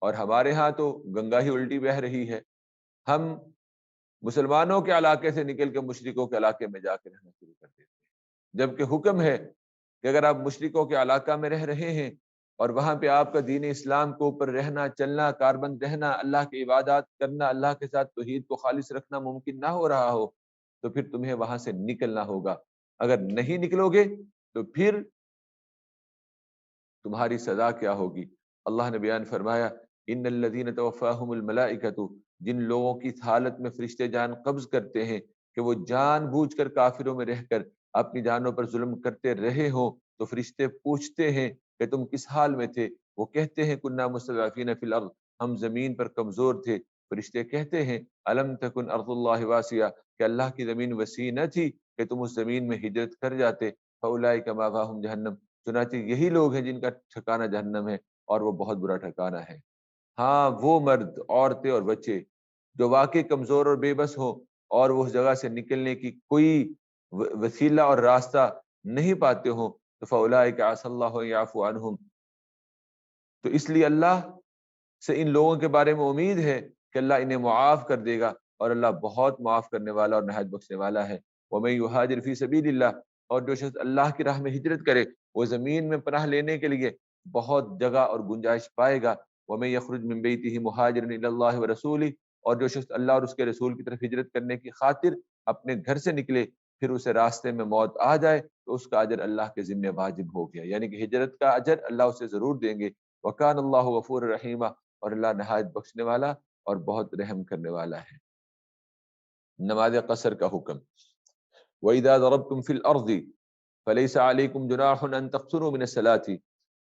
Speaker 1: اور ہمارے ہاں تو گنگا ہی الٹی بہہ رہی ہے، ہم مسلمانوں کے علاقے سے نکل کے مشرکوں کے علاقے میں جا کے رہنا شروع کر دیتے ہیں، جبکہ حکم ہے کہ اگر آپ مشرکوں کے علاقہ میں رہ رہے ہیں اور وہاں پہ آپ کا دین اسلام کے اوپر رہنا، چلنا، کاربند رہنا، اللہ کی عبادات کرنا، اللہ کے ساتھ توحید کو خالص رکھنا ممکن نہ ہو رہا ہو، تو پھر تمہیں وہاں سے نکلنا ہوگا۔ اگر نہیں نکلو گے تو پھر تمہاری سزا کیا ہوگی؟ اللہ نے بیان فرمایا ان الذین توفاہم الملائکۃ، جن لوگوں کی حالت میں فرشتے جان قبض کرتے ہیں کہ وہ جان بوجھ کر کافروں میں رہ کر اپنی جانوں پر ظلم کرتے رہے ہوں، تو فرشتے پوچھتے ہیں کہ تم کس حال میں تھے؟ وہ کہتے ہیں کننا مستضعفین فی الارض، ہم زمین پر کمزور تھے۔ فرشتے کہتے ہیں الم تکن ارض اللہ واسعہ، کہ اللہ کی زمین وسیع نہ تھی کہ تم اس زمین میں ہجرت کر جاتے؟ فاولئک مأواہم جہنم، چنانچہ یہی لوگ ہیں جن کا ٹھکانہ جہنم ہے، اور وہ بہت برا ٹھکانہ ہے۔ ہاں، وہ مرد، عورتیں اور بچے جو واقعی کمزور اور بے بس ہوں اور وہ اس جگہ سے نکلنے کی کوئی وسیلہ اور راستہ نہیں پاتے ہوں، تو فاولئک عسى اللہ ان یعفو عنہم، تو اس لیے اللہ سے ان لوگوں کے بارے میں امید ہے کہ اللہ انہیں معاف کر دے گا، اور اللہ بہت معاف کرنے والا اور نہایت بخشنے والا ہے۔ ومن یہاجر فی سبیل اللہ، اور جو شخص اللہ کی راہ میں ہجرت کرے وہ زمین میں پناہ لینے کے لیے بہت جگہ اور گنجائش پائے گا۔ ومن یخرج من بیتہ مہاجرا الی اللہ ورسولہ، اور جو شخص اللہ اور اس کے رسول کی طرف ہجرت کرنے کی خاطر اپنے گھر سے نکلے، پھر اسے راستے میں موت آ جائے، تو اس کا اجر اللہ کے ذمہ واجب ہو گیا، یعنی کہ ہجرت کا اجر اللہ اسے ضرور دیں گے۔ وکان اللہ غفور الرحیم، اور اللہ نہایت بخشنے والا اور بہت رحم کرنے والا ہے۔ نماز قصر کا حکم، وَإِذَا ضَرَبْتُمْ فِي الْأَرْضِ فَلَيْسَ عَلَيْكُمْ جُنَاحٌ أَن تَقْصُرُوا مِنَ الصَّلَاةِ،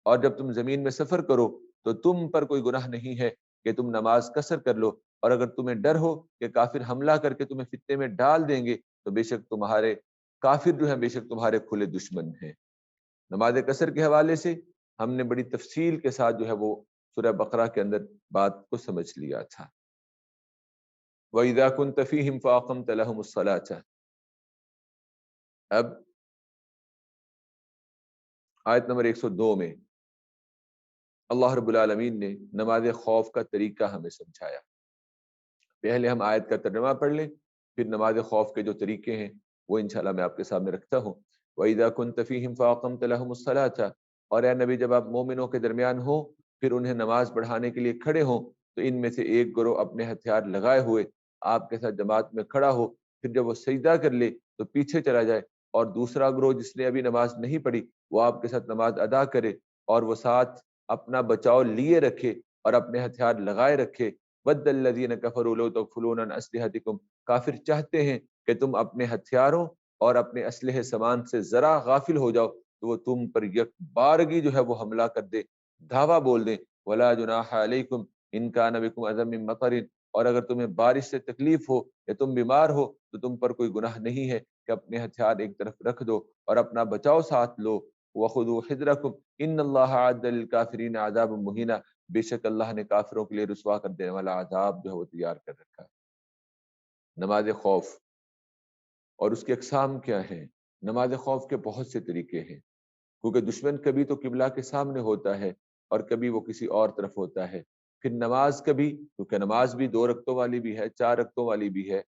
Speaker 1: اور جب تم زمین میں سفر کرو تو تم پر کوئی گناہ نہیں ہے کہ تم نماز قصر کر لو، اور اگر تمہیں ڈر ہو کہ کافر حملہ کر کے تمہیں فتنے میں ڈال دیں گے تو بے شک تمہارے کافر جو ہیں بے شک تمہارے کھلے دشمن ہیں۔ نماز قصر کے حوالے سے ہم نے بڑی تفصیل کے ساتھ جو ہے وہ سورہ بقرہ کے اندر بات کو سمجھ لیا تھا۔ وَإِذَا كُنْتَ فِيهِمْ فَأَقَمْتَ لَهُمُ الصَّلَاةَ، اب آیت نمبر 102 میں اللہ رب العالمین نے نماز خوف کا طریقہ ہمیں سمجھایا۔ پہلے ہم آیت کا ترجمہ پڑھ لیں، پھر نماز خوف کے جو طریقے ہیں وہ انشاءاللہ میں آپ کے سامنے رکھتا ہوں۔ وَإِذَا كُنْتَ فِيهِمْ فَأَقَمْتَ لَهُمُ الصَّلَاةَ، اور اے نبی جب آپ مومنوں کے درمیان ہو پھر انہیں نماز پڑھانے کے لیے کھڑے ہوں، تو ان میں سے ایک گروہ اپنے ہتھیار لگائے ہوئے آپ کے ساتھ جماعت میں کھڑا ہو، پھر جب وہ سجدہ کر لے تو پیچھے چلا جائے، اور دوسرا گروہ جس نے ابھی نماز نہیں پڑھی وہ آپ کے ساتھ نماز ادا کرے، اور وہ ساتھ اپنا بچاؤ لیے رکھے اور اپنے ہتھیار لگائے رکھے۔ وَدَّ الَّذِينَ كَفَرُوا لَوْ تَغْفُلُونَ عَنْ أَسْلِحَتِكُمْ، کافر چاہتے ہیں کہ تم اپنے ہتھیاروں اور اپنے اسلحے سامان سے ذرا غافل ہو جاؤ تو وہ تم پر یک بارگی جو ہے وہ حملہ کر دے، دھاوا بول دیں۔ وَلَا جُنَاحَ عَلَيْكُمْ إِن كَانَ بِكُمْ أَذًى مِّن مَطَرٍ، اور اگر تمہیں بارش سے تکلیف ہو یا تم بیمار ہو تو تم پر کوئی گناہ نہیں ہے کہ اپنے ہتھیار ایک طرف رکھ دو اور اپنا بچاؤ ساتھ لو۔ وَخُذُوا حِذْرَكُمْ إِنَّ اللَّهَ أَعَدَّ لِلْكَافِرِينَ عَذَابًا مُهِينًا، بے شک اللہ نے کافروں کے لیے رسوا کر دینے والا عذاب جو ہے وہ تیار کر رکھا ہے۔ نماز خوف اور اس کی اقسام کیا ہیں؟ نماز خوف کے بہت سے طریقے ہیں، کیونکہ دشمن کبھی تو قبلہ کے سامنے ہوتا ہے اور کبھی وہ کسی اور طرف ہوتا ہے۔ پھر نماز کبھی، کیونکہ نماز بھی 2 رکعتوں والی بھی ہے، 4 رکعتوں والی بھی ہے،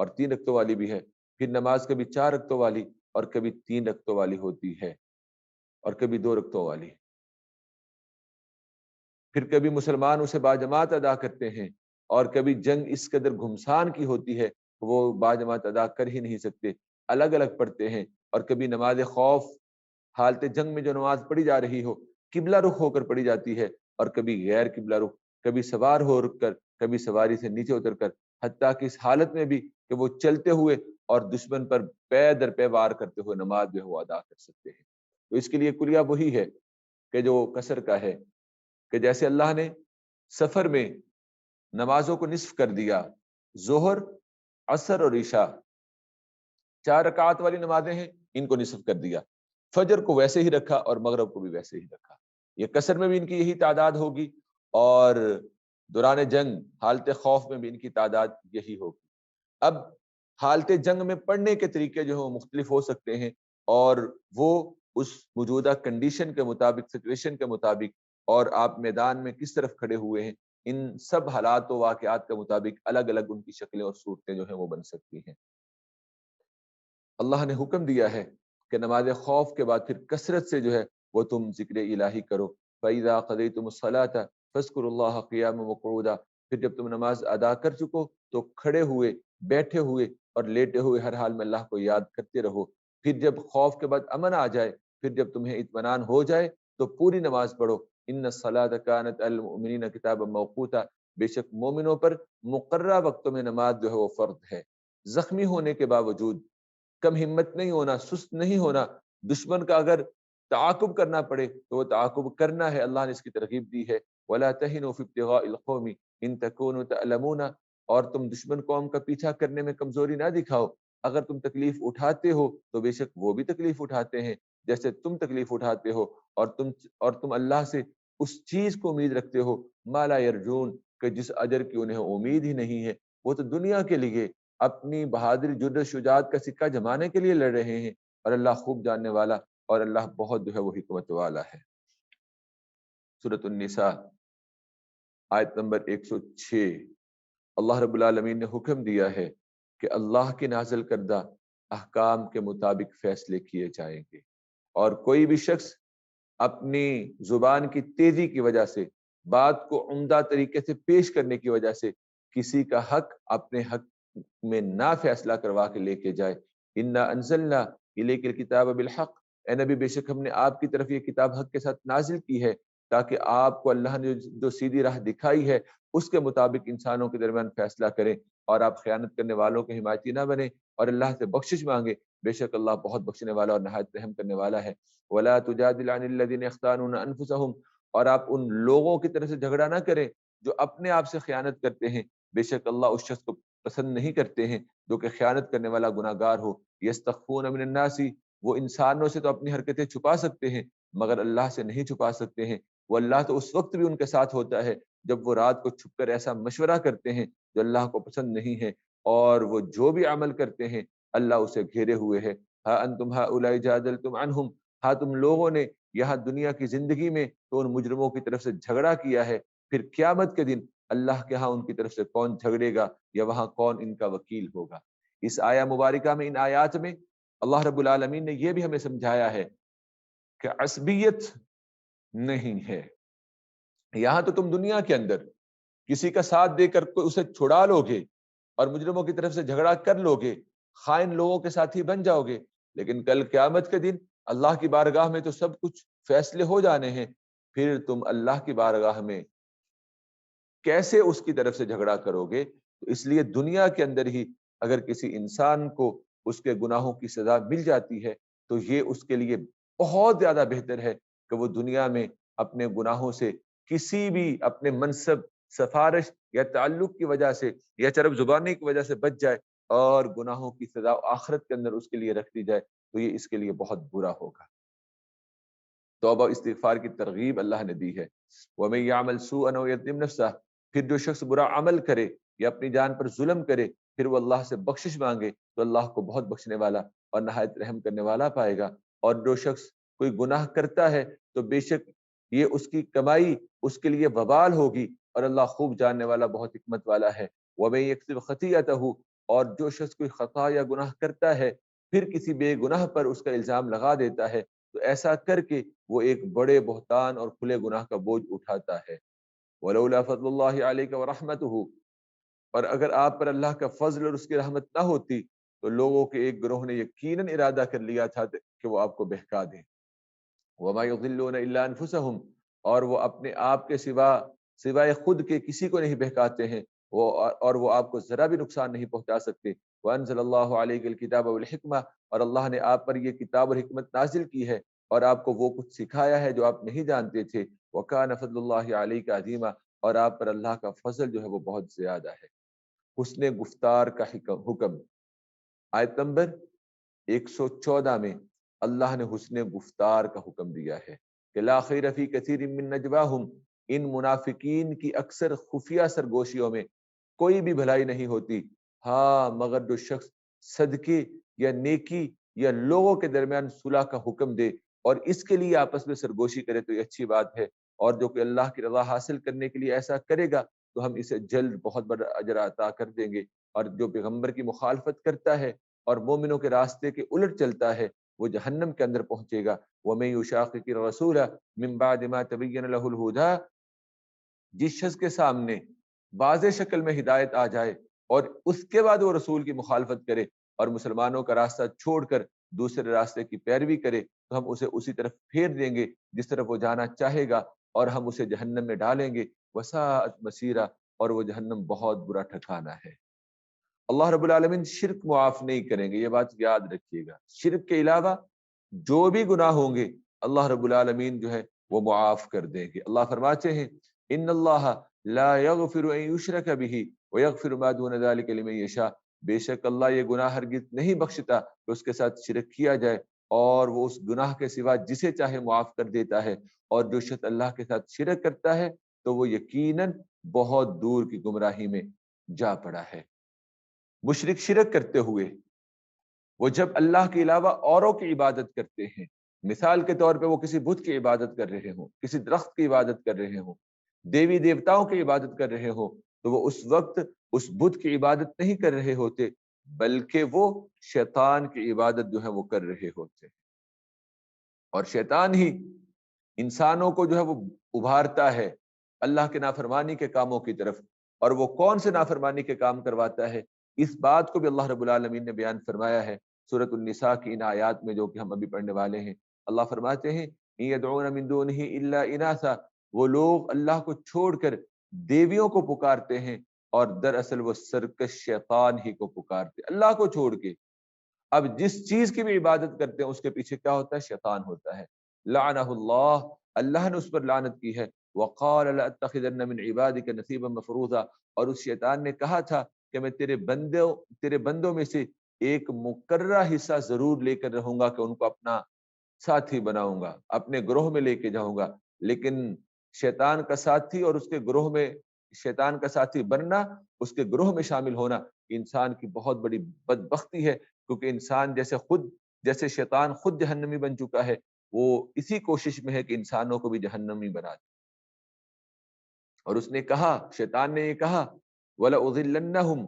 Speaker 1: اور 3 رکعتوں والی بھی ہے، پھر نماز کبھی 4 رکعتوں والی اور کبھی 3 رکعتوں والی ہوتی ہے اور کبھی 2 رکعتوں والی، پھر کبھی مسلمان اسے باجماعت ادا کرتے ہیں اور کبھی جنگ اس قدر گھمسان کی ہوتی ہے کہ وہ باجماعت ادا کر ہی نہیں سکتے، الگ الگ پڑھتے ہیں، اور کبھی نماز خوف حالت جنگ میں جو نماز پڑھی جا رہی ہو قبلہ رخ ہو کر پڑھی جاتی ہے، اور کبھی غیر قبلہ رخ، کبھی سوار ہو رک کر، کبھی سواری سے نیچے اتر کر، حتیٰ کہ اس حالت میں بھی کہ وہ چلتے ہوئے اور دشمن پر پے در پے وار کرتے ہوئے نماز جو ہے وہ ادا کر سکتے ہیں۔ تو اس کے لیے کلیہ وہی ہے کہ جو قصر کا ہے، کہ جیسے اللہ نے سفر میں نمازوں کو نصف کر دیا، ظہر، عصر اور عشاء 4 رکعات والی نمازیں ہیں، ان کو نصف کر دیا، فجر کو ویسے ہی رکھا اور مغرب کو بھی ویسے ہی رکھا، یہ قصر میں بھی ان کی یہی تعداد ہوگی اور دوران جنگ حالت خوف میں بھی ان کی تعداد یہی ہوگی۔ اب حالت جنگ میں پڑھنے کے طریقے جو ہیں وہ مختلف ہو سکتے ہیں، اور وہ اس موجودہ کنڈیشن کے مطابق، سچویشن کے مطابق، اور آپ میدان میں کس طرف کھڑے ہوئے ہیں، ان سب حالات و واقعات کے مطابق الگ الگ ان کی شکلیں اور صورتیں جو ہیں وہ بن سکتی ہیں۔ اللہ نے حکم دیا ہے کہ نماز خوف کے بعد پھر کثرت سے جو ہے وہ تم ذکر الہی کرو، فَإِذَا قَضَيْتُمُ الصَّلَاةَ فَاذْكُرُوا اللَّهَ قِيَامًا وَقُعُودًا، پھر جب تم نماز ادا کر چکو تو کھڑے ہوئے، بیٹھے ہوئے اور لیٹے ہوئے ہر حال میں اللہ کو یاد کرتے رہو، پھر جب خوف کے بعد امن آ جائے، پھر جب تمہیں اطمینان ہو جائے تو پوری نماز پڑھو، ان الصلاۃ کانت علی المؤمنین کتابا موقوتا، بے شک مومنوں پر مقررہ وقتوں میں نماز جو ہے وہ فرض ہے۔ زخمی ہونے کے باوجود کم ہمت نہیں ہونا، سست نہیں ہونا، دشمن کا اگر تعاقب کرنا پڑے تو وہ تعاقب کرنا ہے، اللہ نے اس کی ترغیب دی ہے، وَلَا تَهِنُوا فِي ابْتِغَاءِ الْقَوْمِ إِن تَكُونُوا تَأْلَمُونَ، اور تم دشمن قوم کا پیچھا کرنے میں کمزوری نہ دکھاؤ، اگر تم تکلیف اٹھاتے ہو تو بے شک وہ بھی تکلیف اٹھاتے ہیں جیسے تم تکلیف اٹھاتے ہو، اور تم اللہ سے اس چیز کو امید رکھتے ہو ما لا یرجون، کہ جس اجر کی انہیں امید ہی نہیں ہے، وہ تو دنیا کے لیے اپنی بہادری، جرأت، شجاعت کا سکہ جمانے کے لیے لڑ رہے ہیں، اور اللہ خوب جاننے والا اور اللہ بہت جو ہے وہ حکمت والا ہے۔ سورۃ النساء آیت نمبر 106، اللہ رب العالمین نے حکم دیا ہے کہ اللہ کے نازل کردہ احکام کے مطابق فیصلے کیے جائیں گے، اور کوئی بھی شخص اپنی زبان کی تیزی کی وجہ سے، بات کو عمدہ طریقے سے پیش کرنے کی وجہ سے کسی کا حق اپنے حق میں نہ فیصلہ کروا کے لے کے جائے، انا انزلنا الیک الکتاب بالحق، اے نبی بے شک ہم نے آپ کی طرف یہ کتاب حق کے ساتھ نازل کی ہے تاکہ آپ کو اللہ نے جو سیدھی راہ دکھائی ہے اس کے مطابق انسانوں کے درمیان فیصلہ کریں، اور آپ خیانت کرنے والوں کے حمایتی نہ بنیں، اور اللہ سے بخشش مانگے، بے شک اللہ بہت بخشنے والا اور نہایت رحم کرنے والا ہے۔ ولا تجادل عن الذين يختانون انفسهم، اور آپ ان لوگوں کی طرف سے جھگڑا نہ کریں جو اپنے آپ سے خیانت کرتے ہیں، بے شک اللہ اس شخص کو پسند نہیں کرتے ہیں جو کہ خیانت کرنے والا گناہ گار ہو۔ یستخفون من الناس، وہ انسانوں سے تو اپنی حرکتیں چھپا سکتے ہیں مگر اللہ سے نہیں چھپا سکتے ہیں، وہ اللہ تو اس وقت بھی ان کے ساتھ ہوتا ہے جب وہ رات کو چھپ کر ایسا مشورہ کرتے ہیں جو اللہ کو پسند نہیں ہے، اور وہ جو بھی عمل کرتے ہیں اللہ اسے گھیرے ہوئے ہے۔ ہا انتم ہؤلاء جادلتم عنہم، ہاں تم لوگوں نے یہاں دنیا کی زندگی میں تو ان مجرموں کی طرف سے جھگڑا کیا ہے، پھر قیامت کے دن اللہ کے ہاں ان کی طرف سے کون جھگڑے گا یا وہاں کون ان کا وکیل ہوگا۔ اس آیہ مبارکہ میں، ان آیات میں اللہ رب العالمین نے یہ بھی ہمیں سمجھایا ہے کہ عصبیت نہیں ہے، یہاں تو تم دنیا کے اندر کسی کا ساتھ دے کر اسے چھڑا لو گے اور مجرموں کی طرف سے جھگڑا کر لو گے، خائن لوگوں کے ساتھی بن جاؤ گے، لیکن کل قیامت کے دن اللہ کی بارگاہ میں تو سب کچھ فیصلے ہو جانے ہیں، پھر تم اللہ کی بارگاہ میں کیسے اس کی طرف سے جھگڑا کرو گے؟ تو اس لیے دنیا کے اندر ہی اگر کسی انسان کو اس کے گناہوں کی سزا مل جاتی ہے تو یہ اس کے لیے بہت زیادہ بہتر ہے کہ وہ دنیا میں اپنے گناہوں سے کسی بھی اپنے منصب، سفارش یا تعلق کی وجہ سے یا چرب زبانی کی وجہ سے بچ جائے، اور گناہوں کی سزا آخرت کے اندر اس کے لیے رکھ دی جائے تو یہ اس کے لیے بہت برا ہوگا۔ توبہ استغفار کی ترغیب اللہ نے دی ہے۔ وَمَن يَعْمَلْ سُوءًا أَوْ يَظْلِمْ نَفْسَهُ، پھر جو شخص برا عمل کرے یا اپنی جان پر ظلم کرے پھر وہ اللہ سے بخشش مانگے تو اللہ کو بہت بخشنے والا اور نہایت رحم کرنے والا پائے گا، اور جو شخص کوئی گناہ کرتا ہے تو بے شک یہ اس کی کمائی اس کے لیے وبال ہوگی، اور اللہ خوب جاننے والا بہت حکمت والا ہے۔ وَمَن يَكْسِبْ خَطِيئَتَهُ، اور جو شخص کوئی خطا یا گناہ کرتا ہے پھر کسی بے گناہ پر اس کا الزام لگا دیتا ہے تو ایسا کر کے وہ ایک بڑے بہتان اور کھلے گناہ کا بوجھ اٹھاتا ہے۔ وَلَوْلَا فَضْلُ اللَّهِ عَلَيْكَ وَرَحْمَتُهُ، اور اگر آپ پر اللہ کا فضل اور اس کی رحمت نہ ہوتی تو لوگوں کے ایک گروہ نے یقیناً ارادہ کر لیا تھا کہ وہ آپ کو بہکا دیں۔ وَمَا يُضِلُّونَ إِلَّا أَنفُسَهُمْ، اور وہ اپنے آپ کے سوائے خود کے کسی کو نہیں بہکاتے ہیں، اور وہ آپ کو ذرا بھی نقصان نہیں پہنچا سکتے۔ وَأَنزَلَ اللَّهُ عَلَيْكَ الْكِتَابَ وَالْحِكْمَةَ، اور اللہ نے آپ پر یہ کتاب اور حکمت نازل کی ہے اور آپ کو وہ کچھ سکھایا ہے جو آپ نہیں جانتے تھے۔ وَكَانَ فَضْلُ اللَّهِ عَلَيْكَ عَظِيمًا، اور آپ پر اللہ کا فضل جو ہے وہ بہت زیادہ ہے۔ حسن گفتار کا حکم، آیت نمبر 114 میں اللہ نے حسن گفتار کا حکم دیا ہے کہ لا خیر فی کثیر من نجواہم، ان منافقین کی اکثر خفیہ سرگوشیوں میں کوئی بھی بھلائی نہیں ہوتی، ہاں مگر جو شخص صدقے یا نیکی یا لوگوں کے درمیان صلح کا حکم دے اور اس کے لیے آپس میں سرگوشی کرے تو یہ اچھی بات ہے، اور جو کہ اللہ کی رضا حاصل کرنے کے لیے ایسا کرے گا تو ہم اسے جلد بہت بڑا اجر عطا کر دیں گے، اور جو پیغمبر کی مخالفت کرتا ہے اور مومنوں کے راستے کے الٹ چلتا ہے وہ جہنم کے اندر پہنچے گا۔ وَمَن يُشَاقِقِ الرَّسُولَ مِن بَعْدِ مَا تَبَيَّنَ لَهُ الْهُدَىٰ، جس شخص کے سامنے واضح شکل میں ہدایت آ جائے اور اس کے بعد وہ رسول کی مخالفت کرے اور مسلمانوں کا راستہ چھوڑ کر دوسرے راستے کی پیروی کرے تو ہم اسے اسی طرف پھیر دیں گے جس طرف وہ جانا چاہے گا، اور ہم اسے جہنم میں ڈالیں گے۔ وَسَاءَتْ مَصِيرًا، اور وہ جہنم بہت برا ٹھکانہ ہے۔ اللہ رب العالمین شرک معاف نہیں کریں گے، یہ بات یاد رکھیے گا۔ شرک کے علاوہ جو بھی گناہ ہوں گے اللہ رب العالمین جو ہے وہ معاف کر دیں گے۔ اللہ فرماتے ہیں ان اللہ لا یغفر ان یشرک بہ ویغفر ما دون ذلک لمن یشاء، بے شک اللہ یہ گناہ ہرگز نہیں بخشتا کہ اس کے ساتھ شرک کیا جائے، اور وہ اس گناہ کے سوا جسے چاہے معاف کر دیتا ہے، اور جو شخص اللہ کے ساتھ شرک کرتا ہے تو وہ یقیناً بہت دور کی گمراہی میں جا پڑا ہے۔ مشرک شرک کرتے ہوئے وہ جب اللہ کے علاوہ اوروں کی عبادت کرتے ہیں، مثال کے طور پہ وہ کسی بت کی عبادت کر رہے ہوں، کسی درخت کی عبادت کر رہے ہوں، دیوی دیوتاؤں کی عبادت کر رہے ہوں، تو وہ اس وقت اس بت کی عبادت نہیں کر رہے ہوتے بلکہ وہ شیطان کی عبادت جو ہے وہ کر رہے ہوتے ہیں، اور شیطان ہی انسانوں کو جو ہے وہ ابھارتا ہے اللہ کے نافرمانی کے کاموں کی طرف، اور وہ کون سے نافرمانی کے کام کرواتا ہے اس بات کو بھی اللہ رب العالمین نے بیان فرمایا ہے سورۃ النساء کی ان آیات میں جو کہ ہم ابھی پڑھنے والے ہیں۔ اللہ فرماتے ہیں ان یدعون من دونہ الا اناثا، وہ لوگ اللہ کو چھوڑ کر دیویوں کو پکارتے ہیں اور دراصل وہ سرکش شیطان ہی کو پکارتے، اللہ کو چھوڑ کے۔ اب جس چیز کی بھی عبادت کرتے ہیں اس کے پیچھے کیا ہوتا ہے؟ شیطان ہوتا ہے۔ لعنہ اللہ، اللہ نے اس پر لعنت کی ہے۔ وقال لاتخذن من عبادك نصيبا مفروضا، اور اس شیطان نے کہا تھا کہ میں تیرے بندوں میں سے ایک مقررہ حصہ ضرور لے کر رہوں گا کہ ان کو اپنا ساتھی بناؤں گا، اپنے گروہ میں لے کے جاؤں گا۔ لیکن شیطان کا ساتھی اور اس کے گروہ میں شیطان کا ساتھی بننا، اس کے گروہ میں شامل ہونا انسان کی بہت بڑی بدبختی ہے، کیونکہ انسان جیسے شیطان خود جہنمی بن چکا ہے، وہ اسی کوشش میں ہے کہ انسانوں کو بھی جہنمی بنا دے۔ اور اس نے کہا، شیطان نے یہ کہا وَلَأُضِلَّنَّهُمْ،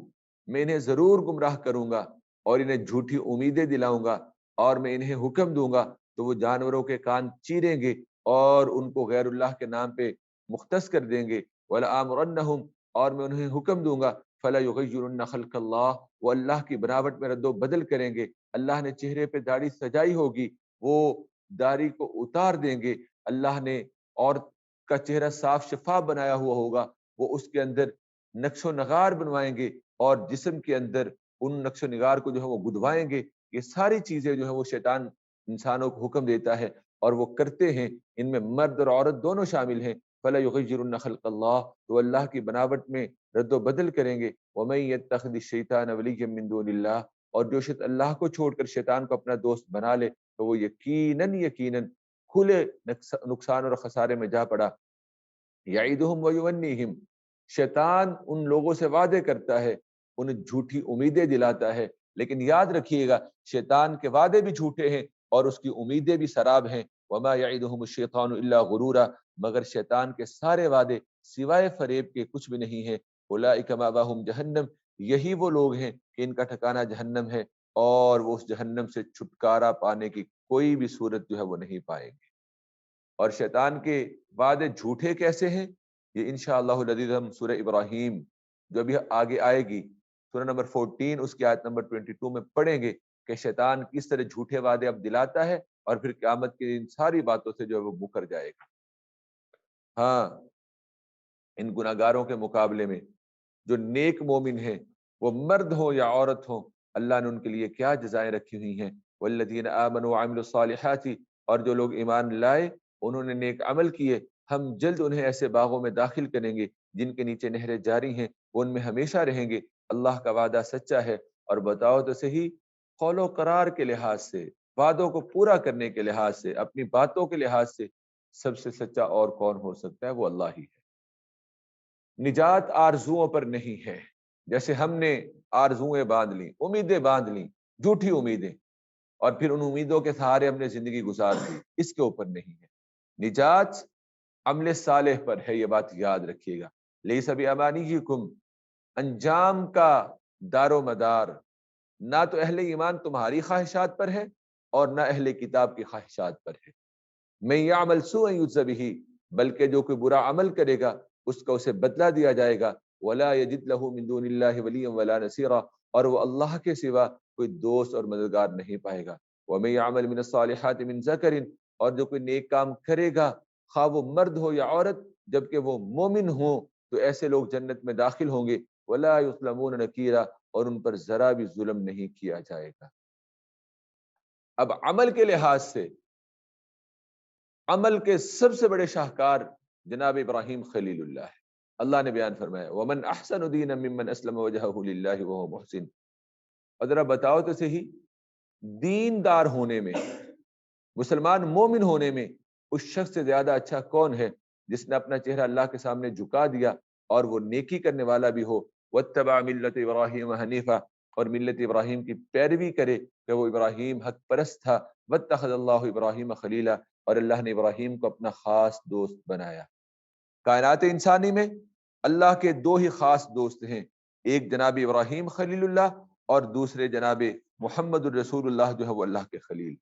Speaker 1: میں انہیں ضرور گمراہ کروں گا اور انہیں جھوٹی امیدیں دلاؤں گا، اور میں انہیں حکم دوں گا تو وہ جانوروں کے کان چیریں گے اور ان کو غیر اللہ کے نام پہ مختص کر دیں گے۔ وَلَآمُرَنَّهُمْ، اور میں انہیں حکم دوں گا فَلَا يُغَيِّرُنَّ خَلْقَ اللَّهِ، وہ اللہ کی بناوٹ میں رد و بدل کریں گے۔ اللہ نے چہرے پہ داڑھی سجائی ہوگی، وہ داڑھی کو اتار دیں گے۔ اللہ نے عورت کا چہرہ صاف شفاف بنایا ہوا ہوگا، وہ اس کے اندر نقش و نگار بنوائیں گے اور جسم کے اندر ان نقش و نگار کو جو ہے وہ گدوائیں گے۔ یہ ساری چیزیں جو ہے وہ شیطان انسانوں کو حکم دیتا ہے اور وہ کرتے ہیں، ان میں مرد اور عورت دونوں شامل ہیں۔ فَلَا يُغَيِّرُنَّ خَلْقَ اللَّهِ، تو اللہ کی بناوٹ میں رد و بدل کریں گے۔ وَمَن يَتَّخِذِ الشَّيْطَانَ وَلِيًّا مِن دُونِ اللَّهِ، اور جو شخص اللہ کو چھوڑ کر شیطان کو اپنا دوست بنا لے تو وہ یقیناً کھلے نقصان اور خسارے میں جا پڑا۔ یعیدہم ویمنیہم، شیطان ان لوگوں سے وعدے کرتا ہے، انہیں جھوٹی امیدیں دلاتا ہے، لیکن یاد رکھیے گا شیطان کے وعدے بھی جھوٹے ہیں اور اس کی امیدیں بھی سراب ہیں۔ وما یعیدہم الشیطان الا غرورا، مگر شیطان کے سارے وعدے سوائے فریب کے کچھ بھی نہیں ہیں۔ اولئک مأواہم جہنم، یہی وہ لوگ ہیں کہ ان کا ٹھکانہ جہنم ہے، اور وہ اس جہنم سے چھٹکارا پانے کی کوئی بھی صورت جو ہے وہ نہیں پائیں گے۔ اور شیطان کے وعدے جھوٹے کیسے ہیں، یہ انشاءاللہ العزیز ہم سورہ ابراہیم جو ابھی آگے آئے گی، سورہ نمبر 14 اس کی آیت نمبر 22 میں پڑھیں گے کہ شیطان کس طرح جھوٹے وعدے اب دلاتا ہے اور پھر قیامت کی ان ساری باتوں سے جو ہے وہ مکر جائے گا۔ ہاں، ان گناہگاروں کے مقابلے میں جو نیک مومن ہیں، وہ مرد ہو یا عورت ہو، اللہ نے ان کے لیے کیا جزائیں رکھی ہوئی ہیں۔ والذین آمنوا وعملوا الصالحات، اور جو لوگ ایمان لائے انہوں نے نیک عمل کیے، ہم جلد انہیں ایسے باغوں میں داخل کریں گے جن کے نیچے نہریں جاری ہیں، وہ ان میں ہمیشہ رہیں گے۔ اللہ کا وعدہ سچا ہے۔ اور بتاؤ تو صحیح، قول و قرار کے لحاظ سے، وعدوں کو پورا کرنے کے لحاظ سے، اپنی باتوں کے لحاظ سے سب سے سچا اور کون ہو سکتا ہے؟ وہ اللہ ہی ہے۔ نجات آرزوؤں پر نہیں ہے، جیسے ہم نے آرزوئیں باندھ لی، امیدیں باندھ لی، جھوٹی امیدیں، اور پھر ان امیدوں کے سہارے ہم نے زندگی گزار دی، اس کے اوپر نہیں ہے۔ نجات عمل صالح پر ہے، یہ بات یاد رکھیے گا۔ لیس بامانیکم، انجام کا دار و مدار نہ تو اہل ایمان تمہاری خواہشات پر ہے اور نہ اہل کتاب کی خواہشات پر ہے۔ من یعمل سوءا یجز بہ، بلکہ جو کوئی برا عمل کرے گا اس کا اسے بدلہ دیا جائے گا۔ ولا یجد له من دون اللہ ولیا ولا نصیرا، اور وہ اللہ کے سوا کوئی دوست اور مددگار نہیں پائے گا۔ ومن یعمل من الصالحات من ذکر، اور جو کوئی نیک کام کرے گا خواہ وہ مرد ہو یا عورت جبکہ وہ مومن ہوں، تو ایسے لوگ جنت میں داخل ہوں گے۔ ولا یظلمون نکیرا، اور ان پر ذرا بھی ظلم نہیں کیا جائے گا۔ اب عمل کے لحاظ سے عمل کے سب سے بڑے شاہکار جناب ابراہیم خلیل اللہ ہے۔ اللہ نے بیان فرمایا ومن احسن دینا ممن اسلم وجہہ للہ وہو محسن۔ اور ذرا بتاؤ تو صحیح، دیندار ہونے میں، مسلمان مومن ہونے میں اس شخص سے زیادہ اچھا کون ہے جس نے اپنا چہرہ اللہ کے سامنے جھکا دیا اور وہ نیکی کرنے والا بھی ہو۔ واتبع ملت ابراہیم حنیفہ، اور ملت ابراہیم کی پیروی کرے کہ وہ ابراہیم حق پرست تھا۔ واتخذ اللہ ابراہیم خلیلا، اور اللہ نے ابراہیم کو اپنا خاص دوست بنایا۔ کائنات انسانی میں اللہ کے دو ہی خاص دوست ہیں، ایک جناب ابراہیم خلیل اللہ اور دوسرے جناب محمد الرسول اللہ جو ہے وہ اللہ کے خلیل۔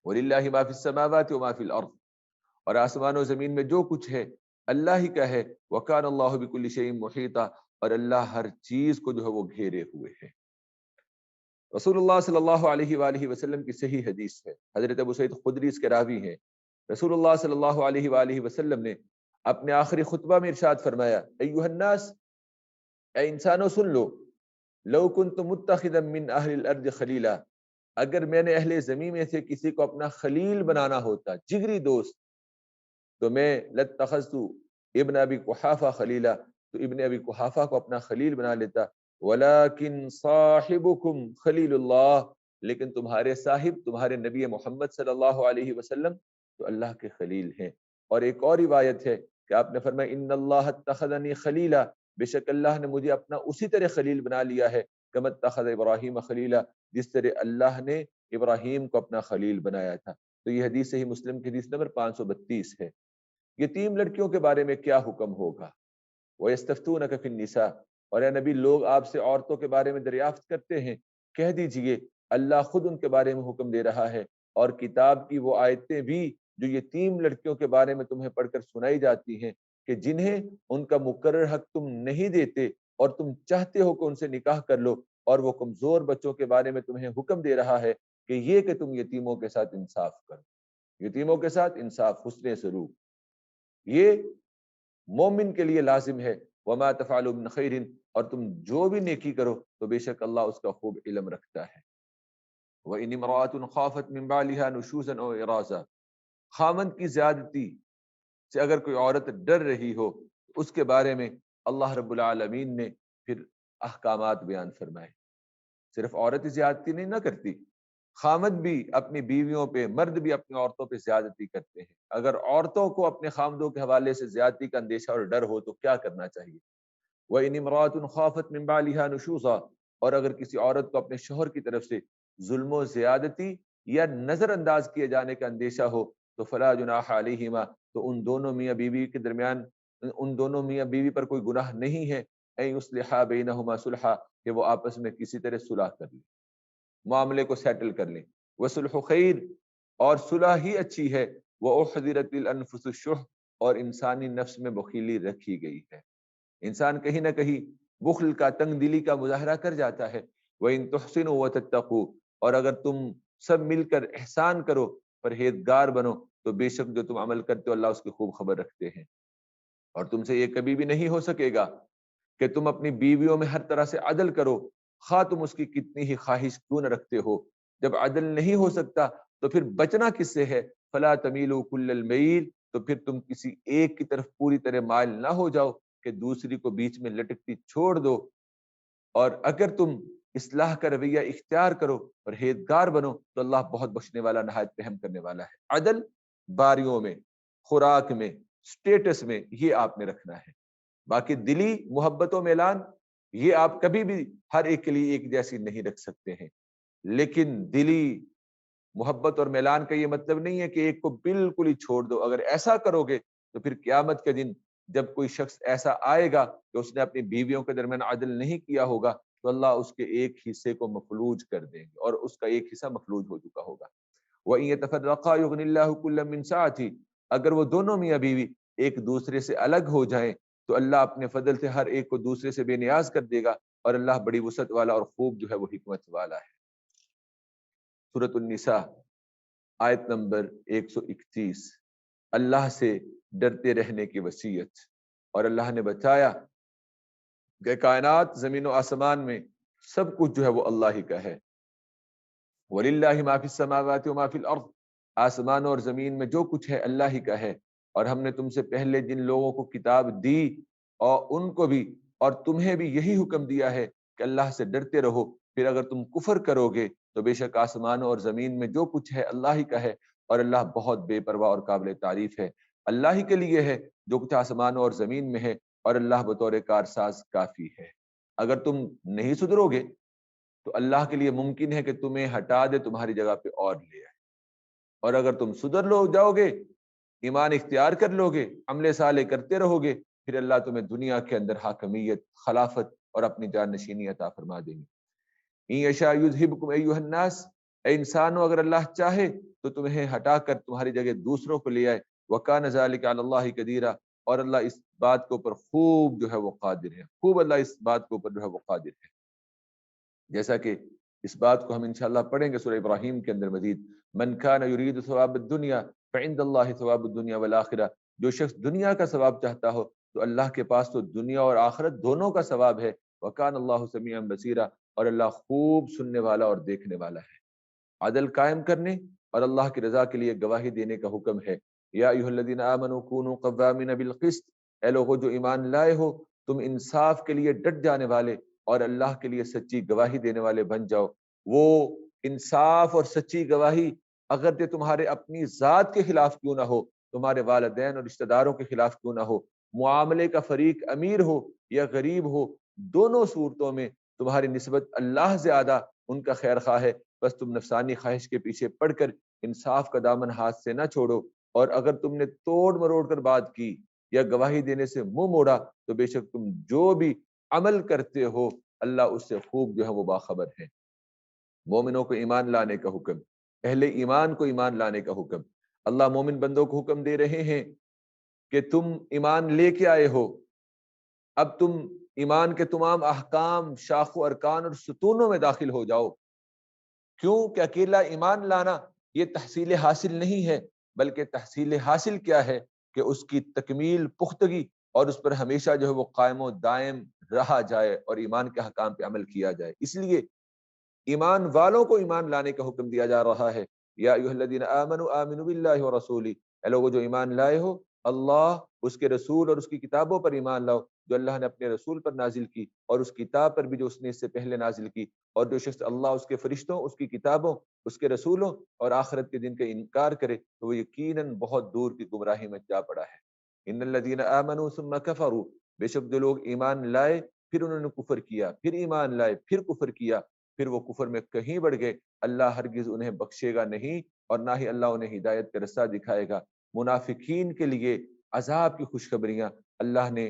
Speaker 1: وَلِلَّهِ مَا فِي السَّمَاوَاتِ وَمَا فِي الْأَرْضِ، اور آسمان و زمین میں جو کچھ ہے اللہ ہی کا ہے۔ وَكَانَ اللَّهُ بِكُلِّ شَيْءٍ مُحِيطًا، اور اللہ ہر چیز کو جو ہے وہ گھیرے ہوئے ہے۔ رسول اللہ صلی اللہ علیہ وآلہ وسلم کی صحیح حدیث ہے، حضرت ابو سعید خدری اس کے راوی ہیں۔ رسول اللہ صلی اللہ علیہ وآلہ وسلم نے اپنے آخری خطبہ میں ارشاد فرمایا ایھا الناس، اے انسانوں سن لو، لو کنت متخذا من اہل الارض خلیلا، اگر میں نے اہل زمین میں سے کسی کو اپنا خلیل بنانا ہوتا، جگری دوست، تو میں لاتخذت ابن ابی قحافہ خلیلا، تو ابن ابی قحافہ کو اپنا خلیل بنا لیتا۔ ولیکن صاحبکم خلیل اللہ، لیکن تمہارے صاحب، تمہارے نبی محمد صلی اللہ علیہ وسلم تو اللہ کے خلیل ہیں۔ اور ایک اور روایت ہے کہ آپ نے فرمایا ان اللہ اتخذنی خلیلا، بے شک اللہ نے مجھے اپنا اسی طرح خلیل بنا لیا ہے کما اتخذ ابراہیم خلیلا، جس طرح اللہ نے ابراہیم کو اپنا خلیل بنایا تھا۔ تو یہ حدیث صحیح مسلم کی حدیث نمبر 532 ہے۔ یتیم لڑکیوں کے بارے میں کیا حکم ہوگا؟ وَيَسْتَفْتُونَكَ فِي النِّسَاءِ، اور اے نبی لوگ آپ سے عورتوں کے بارے میں دریافت کرتے ہیں، کہہ دیجئے اللہ خود ان کے بارے میں حکم دے رہا ہے، اور کتاب کی وہ آیتیں بھی جو یتیم لڑکیوں کے بارے میں تمہیں پڑھ کر سنائی جاتی ہیں کہ جنہیں ان کا مقرر حق تم نہیں دیتے اور تم چاہتے ہو کہ ان سے نکاح کر لو، اور وہ کمزور بچوں کے بارے میں تمہیں حکم دے رہا ہے کہ یہ کہ تم یتیموں کے ساتھ انصاف کرو، یتیموں کے ساتھ انصاف، حسن سلوک، یہ مومن کے لیے لازم ہے۔ وما تفعلوا من خیر، اور تم جو بھی نیکی کرو تو بے شک اللہ اس کا خوب علم رکھتا ہے۔ وَإِنِ امْرَأَةٌ خَافَتْ مِنْ بَعْلِهَا نُشُوزًا أَوْ إِعْرَاضًا، خامند کی زیادتی سے اگر کوئی عورت ڈر رہی ہو، اس کے بارے میں اللہ رب العالمین نے پھر احکامات بیان فرمائے۔ صرف عورت ہی زیادتی نہیں نہ کرتی، خامد بھی اپنی بیویوں پہ، مرد بھی اپنی عورتوں پہ زیادتی کرتے ہیں۔ اگر عورتوں کو اپنے خامدوں کے حوالے سے زیادتی کا اندیشہ اور ڈر ہو تو کیا کرنا چاہیے؟ وَإِنِ امْرَأَةٌ خَافَتْ مِنْ بَعْلِهَا نُشُوزًا، اور اگر کسی عورت کو اپنے شوہر کی طرف سے ظلم و زیادتی یا نظر انداز کیے جانے کا اندیشہ ہو تو فلا جناح علیہما، تو ان دونوں میاں بیوی کے درمیان، ان دونوں میاں بیوی پر کوئی گناہ نہیں ہے ان یصلحا بینہما صلحا، کہ وہ آپس میں کسی طرح صلح کر لیں، معاملے کو سیٹل کر لیں. وصلح خیر، اور صلح ہی اچھی ہے. واحضرت الانفس الشح، اور انسانی نفس میں بخیلی رکھی گئی ہے. انسان کہیں نہ کہیں بخل کا، تنگ دلی کا مظاہرہ کر جاتا ہے. وَإِن تُحْسِنُوا وَتَتَّقُوا، اور اگر تم سب مل کر احسان کرو، پرہیزگار بنو، تو بے شک جو تم عمل کرتے ہو اللہ اس کی خوب خبر رکھتے ہیں. اور تم سے یہ کبھی بھی نہیں ہو سکے گا کہ تم اپنی بیویوں میں ہر طرح سے عدل کرو، خواہ تم اس کی کتنی ہی خواہش کیوں نہ رکھتے ہو. جب عدل نہیں ہو سکتا تو پھر بچنا کس سے ہے؟ فلا تمیلوا کل المیل، تو پھر تم کسی ایک کی طرف پوری طرح مائل نہ ہو جاؤ کہ دوسری کو بیچ میں لٹکتی چھوڑ دو. اور اگر تم اصلاح کا رویہ اختیار کرو، پرہیزگار بنو، تو اللہ بہت بخشنے والا، نہایت رحم کرنے والا ہے. عدل باریوں میں، خوراک میں، سٹیٹس میں، یہ آپ نے رکھنا ہے. باقی دلی محبت و میلان یہ آپ کبھی بھی ہر ایک کے لیے ایک جیسی نہیں رکھ سکتے ہیں. لیکن دلی محبت اور میلان کا یہ مطلب نہیں ہے کہ ایک کو بالکل ہی چھوڑ دو. اگر ایسا کرو گے تو پھر قیامت کے دن جب کوئی شخص ایسا آئے گا کہ اس نے اپنی بیویوں کے درمیان عدل نہیں کیا ہوگا، تو اللہ اس کے ایک حصے کو مفلوج کر دیں گے، اور اس کا ایک حصہ مفلوج ہو چکا ہوگا. وَإِن يَتَفَرَّقَا يُغْنِ اللَّهُ كُلًّا مِنْ سَعَتِهِ، اگر وہ دونوں میاں بیوی ایک دوسرے سے الگ ہو جائیں تو اللہ اپنے فضل سے ہر ایک کو دوسرے سے بے نیاز کر دے گا، اور اللہ بڑی وسعت والا اور خوب جو ہے وہ حکمت والا ہے. سورۃ النساء آیت نمبر 131، اللہ سے ڈرتے رہنے کی وصیت. اور اللہ نے بتایا کہ کائنات زمین و آسمان میں سب کچھ جو ہے وہ اللہ ہی کا ہے. وَلِلَّهِ مَا فِي السَّمَاوَاتِ وَمَا فِي الْأَرْضِ، آسمان اور زمین میں جو کچھ ہے اللہ ہی کا ہے. اور ہم نے تم سے پہلے جن لوگوں کو کتاب دی اور ان کو بھی اور تمہیں بھی یہی حکم دیا ہے کہ اللہ سے ڈرتے رہو. پھر اگر تم کفر کرو گے تو بے شک آسمان اور زمین میں جو کچھ ہے اللہ ہی کا ہے، اور اللہ بہت بے پرواہ اور قابل تعریف ہے. اللہ ہی کے لیے ہے جو کچھ آسمان اور زمین میں ہے، اور اللہ بطور کارساز کافی ہے. اگر تم نہیں سدھرو گے تو اللہ کے لیے ممکن ہے کہ تمہیں ہٹا دے، تمہاری جگہ پہ اور لے آئے. اور اگر تم سدھر لو جاؤ گے، ایمان اختیار کر لو گے، عمل صالح کرتے رہو گے، پھر اللہ تمہیں دنیا کے اندر حاکمیت، خلافت اور اپنی جان نشینی عطا فرما دیں گے. ان یشاء یذھبکم ایھا الناس، اے انسانوں اگر اللہ چاہے تو تمہیں ہٹا کر تمہاری جگہ دوسروں کو لے آئے. وکان ذلک علی اللہ قدیرا، اور اللہ اس بات کے اوپر خوب جو ہے وہ قادر ہے، خوب اللہ اس بات کے اوپر جو ہے وہ قادر ہے. جیسا کہ اس بات کو ہم انشاءاللہ پڑھیں گے سورہ ابراہیم کے اندر مزید. من کان یرید ثواب الدنیا فعند اللہ ثواب الدنیا والآخرہ، جو شخص دنیا کا ثواب چاہتا ہو تو اللہ کے پاس تو دنیا اور آخرت دونوں کا ثواب ہے. وکان اللہ سمیعا بصیرا، اور اللہ خوب سننے والا اور دیکھنے والا ہے. عدل قائم کرنے اور اللہ کی رضا کے لیے گواہی دینے کا حکم ہے. یا ایھا الذین آمنوا کونوا قوامین بالقسط، اے لوگو جو ایمان لائے ہو تم انصاف کے لیے ڈٹ جانے والے اور اللہ کے لیے سچی گواہی دینے والے بن جاؤ. وہ انصاف اور سچی گواہی اگر یہ تمہارے اپنی ذات کے خلاف کیوں نہ ہو، تمہارے والدین اور رشتہ داروں کے خلاف کیوں نہ ہو، معاملے کا فریق امیر ہو یا غریب ہو، دونوں صورتوں میں تمہاری نسبت اللہ زیادہ ان کا خیر خواہ ہے. بس تم نفسانی خواہش کے پیچھے پڑ کر انصاف کا دامن ہاتھ سے نہ چھوڑو. اور اگر تم نے توڑ مروڑ کر بات کی یا گواہی دینے سے منہ موڑا تو بے شک تم جو بھی عمل کرتے ہو اللہ اس سے خوب جو ہے وہ باخبر ہے. مومنوں کو ایمان لانے کا حکم، اہل ایمان کو ایمان لانے کا حکم. اللہ مومن بندوں کو حکم دے رہے ہیں کہ تم ایمان لے کے آئے ہو، اب تم ایمان کے تمام احکام، شاخ و ارکان اور ستونوں میں داخل ہو جاؤ. کیوں کہ اکیلا ایمان لانا یہ تحصیل حاصل نہیں ہے، بلکہ تحصیل حاصل کیا ہے کہ اس کی تکمیل، پختگی اور اس پر ہمیشہ جو ہے وہ قائم و دائم رہا جائے اور ایمان کے حکام پہ عمل کیا جائے. اس لیے ایمان والوں کو ایمان لانے کا حکم دیا جا رہا ہے. یا ایھا الذین آمنوا آمنوا باللہ ورسولہ، اے لوگوں جو ایمان لائے ہو اللہ، اس کے رسول اور اس کی کتابوں پر ایمان لاؤ جو اللہ نے اپنے رسول پر نازل کی، اور اس کتاب پر بھی جو اس نے اس سے پہلے نازل کی. اور جو شخص اللہ، اس کے فرشتوں، اس کی کتابوں، اس کے رسولوں اور آخرت کے دن کا انکار کرے تو وہ یقیناً بہت دور کی گمراہی میں جا پڑا ہے. ان الذین آمنوا ثم کفروا، بے شک جو لوگ ایمان لائے پھر انہوں نے کفر کیا، پھر ایمان لائے پھر کفر کیا، پھر وہ کفر میں کہیں بڑھ گئے، اللہ ہرگز انہیں بخشے گا نہیں، اور نہ ہی اللہ انہیں ہدایت کا رستہ دکھائے گا. منافقین کے لیے عذاب کی خوشخبریاں اللہ نے